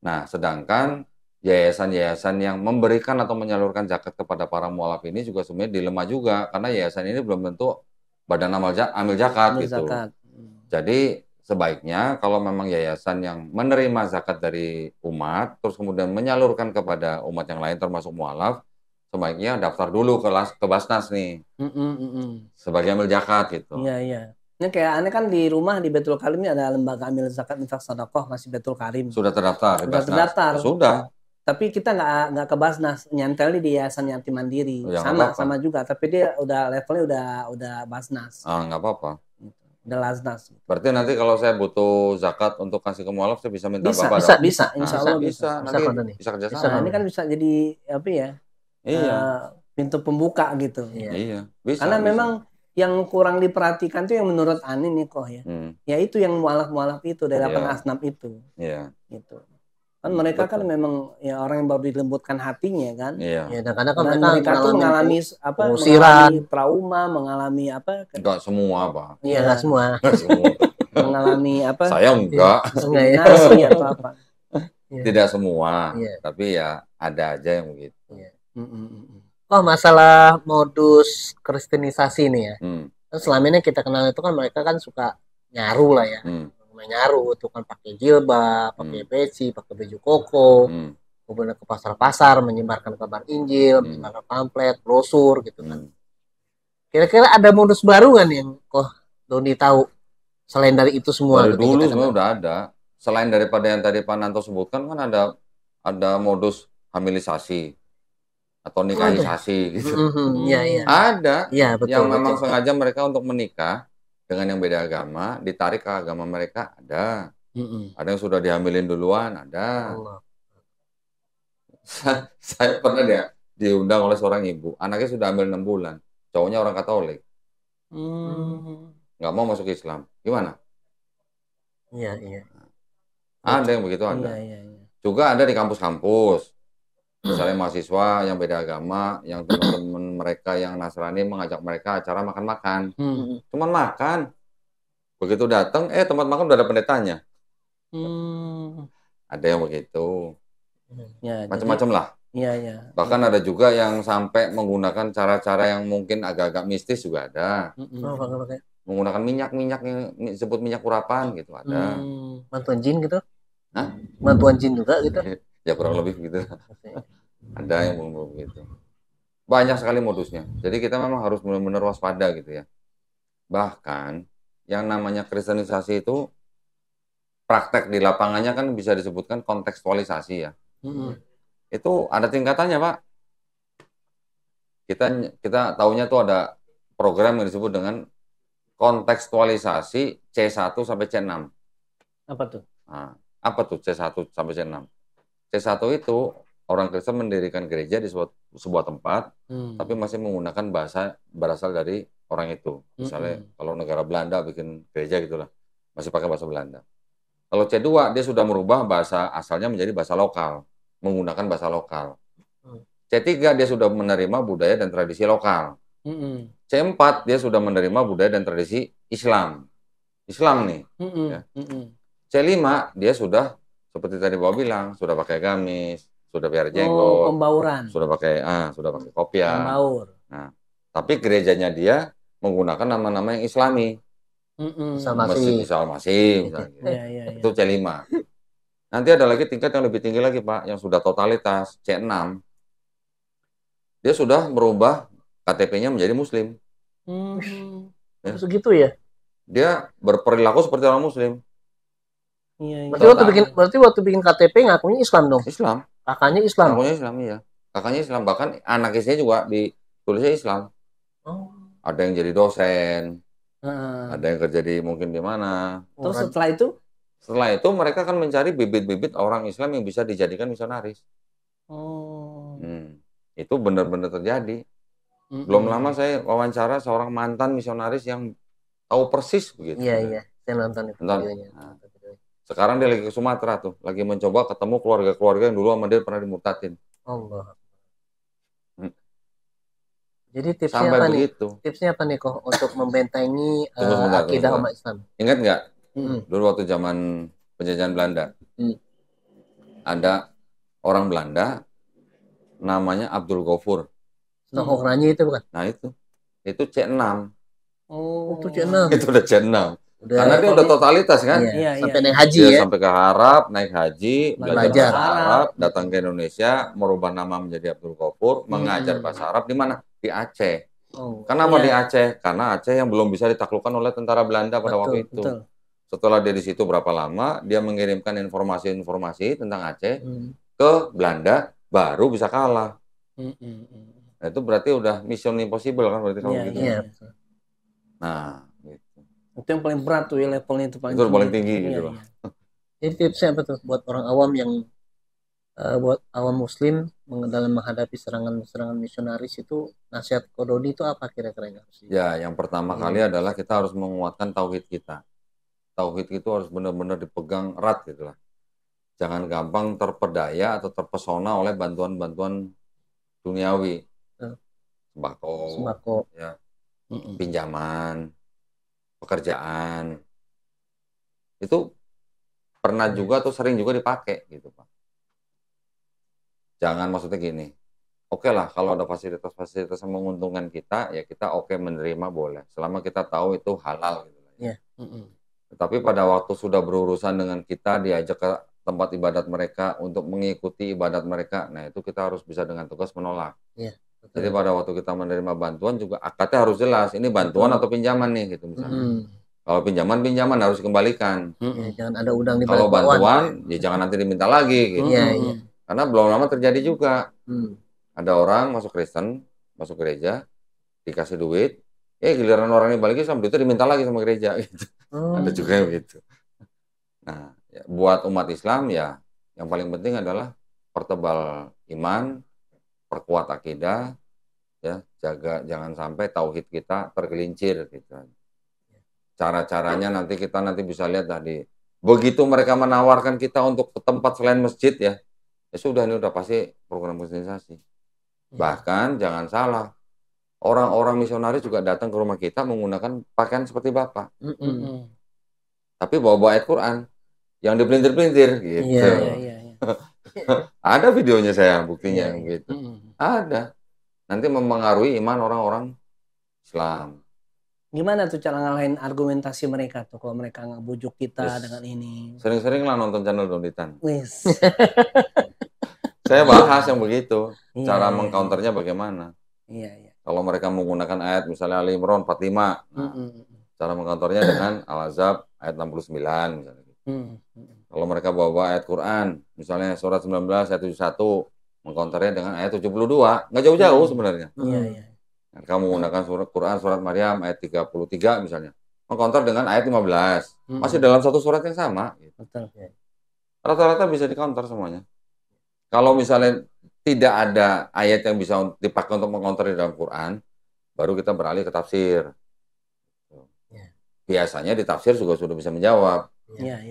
Nah, sedangkan yayasan-yayasan yang memberikan atau menyalurkan zakat kepada para mualaf ini juga sebenarnya dilema juga, karena yayasan ini belum tentu badan amil zakat gitu. Jadi sebaiknya kalau memang yayasan yang menerima zakat dari umat, terus kemudian menyalurkan kepada umat yang lain termasuk mualaf, sebaiknya daftar dulu ke Basnas nih, sebagai amil zakat gitu. Iya. Ini kayak aneh kan di rumah di Baitul Karim ini ada lembaga amil zakat infak sedekah masih Baitul Karim. Sudah terdaftar. Sudah. Tapi kita nggak ke Basnas, nyantel di Yayasan Yatim Mandiri. Sama juga, tapi dia udah levelnya udah Basnas. Nggak apa-apa. Udah Lasnas. Berarti nanti kalau saya butuh zakat untuk kasih ke mualaf, saya bisa minta Bapak. Bisa. Insya Allah bisa. Nanti bisa kerjasama. Ini kan bisa jadi apa ya? Pintu pembuka gitu. Iya. Bisa. Karena memang yang kurang diperhatikan tuh yang menurut Ani nih kok ya. Ya itu yang mualaf-mualaf itu dari 8 asnaf itu. Iya. Gitu. Kan mereka kan memang ya orang yang baru dilembutkan hatinya kan. Iya. Ya, karena kan mereka tuh mengalami trauma, mengalami apa? Enggak semua, Pak. Iya, enggak semua. Mengalami apa? Saya enggak. Diskriminasi atau apa? Tidak semua. Tapi ya ada aja yang begitu. Oh, masalah modus kristenisasi nih ya. Kan selama ini kita kenal itu kan mereka kan suka nyaru lah ya. Nyaru itu kan pakai jilbab, pakai peci, pakai baju koko, kemudian ke pasar-pasar menyebarkan kabar Injil, menyebarkan pamflet, brosur gitu kan. Kira-kira ada modus baru kan yang Doni tahu selain dari itu semua? Dari dulu sebenarnya udah ada. Selain daripada yang tadi Pak Nanto sebutkan kan ada modus hamilisasi atau nikahisasi gitu. Ada yang memang sengaja mereka untuk menikah dengan yang beda agama, ditarik ke agama mereka, ada. Ada yang sudah dihamilin duluan, ada. Saya pernah diundang oleh seorang ibu, anaknya sudah hamil 6 bulan, cowoknya orang Katolik. Nggak mau masuk Islam. Gimana? Iya. Ada yang begitu ada. Juga ada di kampus-kampus. Misalnya mahasiswa yang beda agama, yang teman-teman mereka yang Nasrani mengajak mereka acara makan-makan. Cuman makan. Begitu datang, tempat makan udah ada pendetanya. Ada yang begitu. Macam-macam lah. Iya. Bahkan ada juga yang sampai menggunakan cara-cara yang mungkin agak-agak mistis juga ada. Menggunakan minyak yang disebut minyak urapan gitu ada. Bantuan jin gitu? Hah? Bantuan jin juga gitu? Ya kurang lebih begitu. Ada yang begitu. Banyak sekali modusnya. Jadi kita memang harus benar-benar waspada gitu ya. Bahkan yang namanya kristenisasi itu praktek di lapangannya kan bisa disebutkan kontekstualisasi ya. Itu ada tingkatannya, Pak. Kita taunya tuh ada program yang disebut dengan kontekstualisasi C1 sampai C6. Apa tuh? Nah, apa tuh C1 sampai C6? C1 itu orang Kristen mendirikan gereja di sebuah tempat, tapi masih menggunakan bahasa berasal dari orang itu. Misalnya kalau negara Belanda bikin gereja gitulah, masih pakai bahasa Belanda. Kalau C2 dia sudah merubah bahasa asalnya menjadi bahasa lokal, menggunakan bahasa lokal. C3 dia sudah menerima budaya dan tradisi lokal. C4 dia sudah menerima budaya dan tradisi Islam. Islam nih. Ya. C5 dia sudah seperti tadi Bapak bilang, sudah pakai gamis, sudah biar jenggot, pembauran. sudah pakai kopiah. Pembaur. Nah, tapi gerejanya dia menggunakan nama-nama yang Islami. Masjid Masih misalnya. Itu C5. Nanti ada lagi tingkat yang lebih tinggi lagi, Pak, yang sudah totalitas, C6. Dia sudah merubah KTP-nya menjadi Muslim. Ya. Segitu ya? Dia berperilaku seperti orang Muslim. Berarti waktu bikin KTP ngakunya Islam dong? Islam. Kakaknya Islam? Ngakunya Islam, iya. Kakaknya Islam. Bahkan anak istrinya juga ditulisnya Islam. Ada yang jadi dosen. Ada yang kerja mungkin di mana. Terus setelah itu? Setelah itu mereka akan mencari bibit-bibit orang Islam yang bisa dijadikan misionaris. Itu benar-benar terjadi. Belum lama saya wawancara seorang mantan misionaris yang tahu persis begitu. Iya. Saya nonton itu videonya. Sekarang dia lagi ke Sumatera tuh, lagi mencoba ketemu keluarga-keluarga yang dulu sama dia pernah dimurtadin. Allah. Jadi tipsnya apa nih? Tipsnya apa nih kok untuk membentengi akidah umat Islam? Ingat nggak? Dulu waktu zaman penjajahan Belanda, ada orang Belanda namanya Abdul Ghafur. Stohokranyi itu bukan? Nah itu C6. Itu C6. Itu udah C6. Karena dia udah totalitas kan? Sampai naik haji ya? Sampai ke Arab, naik haji, belajar bahasa Arab, datang ke Indonesia, merubah nama menjadi Abdul Ghafur, mengajar bahasa Arab di mana? Di Aceh. Kenapa di Aceh? Karena Aceh yang belum bisa ditaklukkan oleh tentara Belanda pada waktu itu. Setelah dia di situ berapa lama, dia mengirimkan informasi-informasi tentang Aceh ke Belanda, baru bisa kalah. Nah, itu berarti udah mission impossible kan berarti kalau gitu. Nah, gitu. Itu yang paling berat tuh ya, levelnya itu paling tinggi gitu. Jadi tipsnya apa tuh buat orang awam yang buat awam muslim dalam menghadapi serangan misionaris itu, nasihat Kododi itu apa kira-kira yang harus? Ya, yang pertama kali adalah kita harus menguatkan tauhid kita. Tauhid itu harus benar-benar dipegang erat gitu lah. Jangan gampang terpedaya atau terpesona oleh bantuan-bantuan duniawi. Sembako, ya, pinjaman, pekerjaan. Itu pernah juga atau sering juga dipakai gitu, Pak. Jangan maksudnya gini. Oke lah, kalau ada fasilitas-fasilitas yang menguntungkan kita, ya kita menerima boleh. Selama kita tahu itu halal gitu. Tetapi pada waktu sudah berurusan dengan kita, diajak ke tempat ibadat mereka untuk mengikuti ibadat mereka, nah itu kita harus bisa dengan tegas menolak. Jadi pada waktu kita menerima bantuan juga akadnya harus jelas, ini bantuan atau pinjaman nih gitu misalnya. Kalau pinjaman harus dikembalikan. Jangan ada udang di balik Kalau bantuan, ya jangan nanti diminta lagi gitu. Karena belum lama terjadi juga. Ada orang masuk Kristen, masuk gereja, dikasih duit, giliran orang ini balik Islam, itu diminta lagi sama gereja gitu. Ada juga yang begitu. Nah, ya, buat umat Islam ya yang paling penting adalah pertebal iman, perkuat akidah, ya, jangan sampai tauhid kita tergelincir gitu. Cara-caranya nanti kita bisa lihat tadi. Begitu mereka menawarkan kita untuk ke tempat selain masjid ya sudah, ini udah pasti program kristenisasi. Bahkan jangan salah, orang-orang misionaris juga datang ke rumah kita menggunakan pakaian seperti Bapak. Tapi bawa ayat Quran yang dipelintir-pelintir gitu. Ada videonya saya, buktinya gitu. Ada. Nanti mempengaruhi iman orang-orang Islam. Gimana tuh cara ngalahin argumentasi mereka tuh kalau mereka ngebujuk kita dengan ini? Sering-sering lah nonton channel Donitan. Saya bahas yang begitu. Cara mengcounternya bagaimana. Kalau mereka menggunakan ayat misalnya Ali Imran 45. Cara mengcounternya dengan Al-Ahzab ayat 69 misalnya. Kalau mereka bawa ayat Quran, misalnya surat 19 ayat 71, mengcounternya dengan ayat 72. Nggak jauh-jauh sebenarnya. Kamu menggunakan surat Quran, surat Maryam ayat 33 misalnya. Mengcounter dengan ayat 15. Masih dalam satu surat yang sama. Rata-rata bisa di-counter semuanya. Kalau misalnya tidak ada ayat yang bisa dipakai untuk mengcounter di dalam Quran, baru kita beralih ke tafsir. Biasanya di tafsir juga sudah bisa menjawab.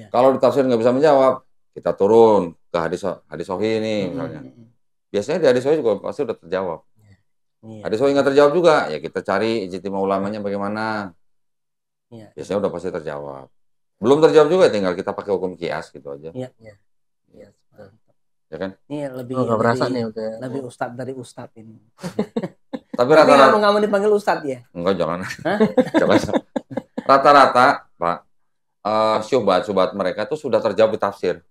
Kalau di tafsir nggak bisa menjawab, kita turun ke hadis sahih ini misalnya. Biasanya di hadis sahih juga pasti udah terjawab. Hadis sahih nggak terjawab juga, ya kita cari ijtima ulamanya bagaimana. Biasanya udah pasti terjawab. Belum terjawab juga, tinggal kita pakai hukum kias gitu aja. Iya. Ya kan? Ini lebih lebih ustadz dari ustadz ini. Tapi rata-rata nggak mau dipanggil ustadz ya? Enggak, jangan. Jangan. Rata-rata, Pak, syubhat mereka tuh sudah terjawab di tafsir.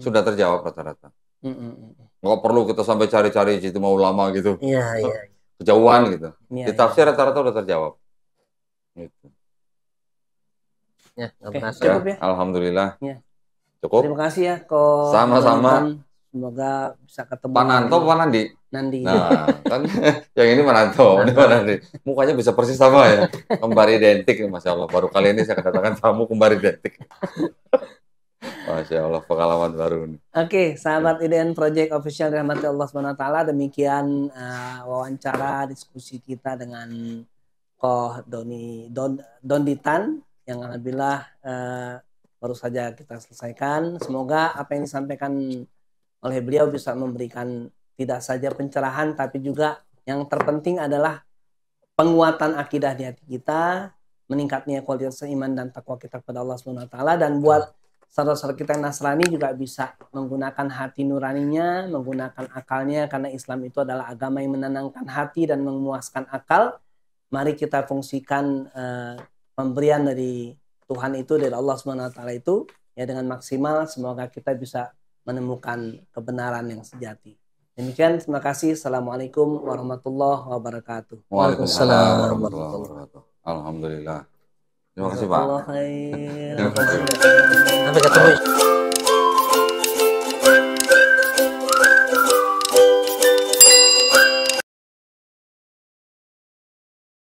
Sudah terjawab rata-rata. Nggak perlu kita sampai cari-cari ijtima ulama gitu. Iya. Kejauhan gitu. Di tafsir rata-rata udah terjawab. Gitu. Ya, cukup ya. Alhamdulillah. Ya. Cukup. Terima kasih ya kok. Sama-sama. Semoga bisa ketemu. Pak Nanto, Pak Nandi. Nah, kan yang ini Pak Nanto, ini Pak Nandi. Mukanya bisa persis sama ya. Kembar identik, Masya Allah. Baru kali ini saya kedatangan tamu kembar identik. Masya Allah, pengalaman baru nih. Oke, sahabat IDN Project Official dirahmati Allah SWT. Demikian wawancara diskusi kita dengan Koh Donditan yang alhamdulillah baru saja kita selesaikan. Semoga apa yang disampaikan oleh beliau bisa memberikan tidak saja pencerahan, tapi juga yang terpenting adalah penguatan akidah di hati kita, meningkatnya kualitas iman dan takwa kita kepada Allah SWT. Dan buat saudara-saudara kita yang Nasrani juga bisa menggunakan hati nuraninya, menggunakan akalnya, karena Islam itu adalah agama yang menenangkan hati dan memuaskan akal. Mari kita fungsikan pemberian dari Tuhan itu, dari Allah SWT itu ya dengan maksimal. Semoga kita bisa menemukan kebenaran yang sejati. Demikian, terima kasih. Assalamualaikum warahmatullahi wabarakatuh. Waalaikumsalam warahmatullahi wabarakatuh. Alhamdulillah. Terima kasih, Pak. Sampai ketemu.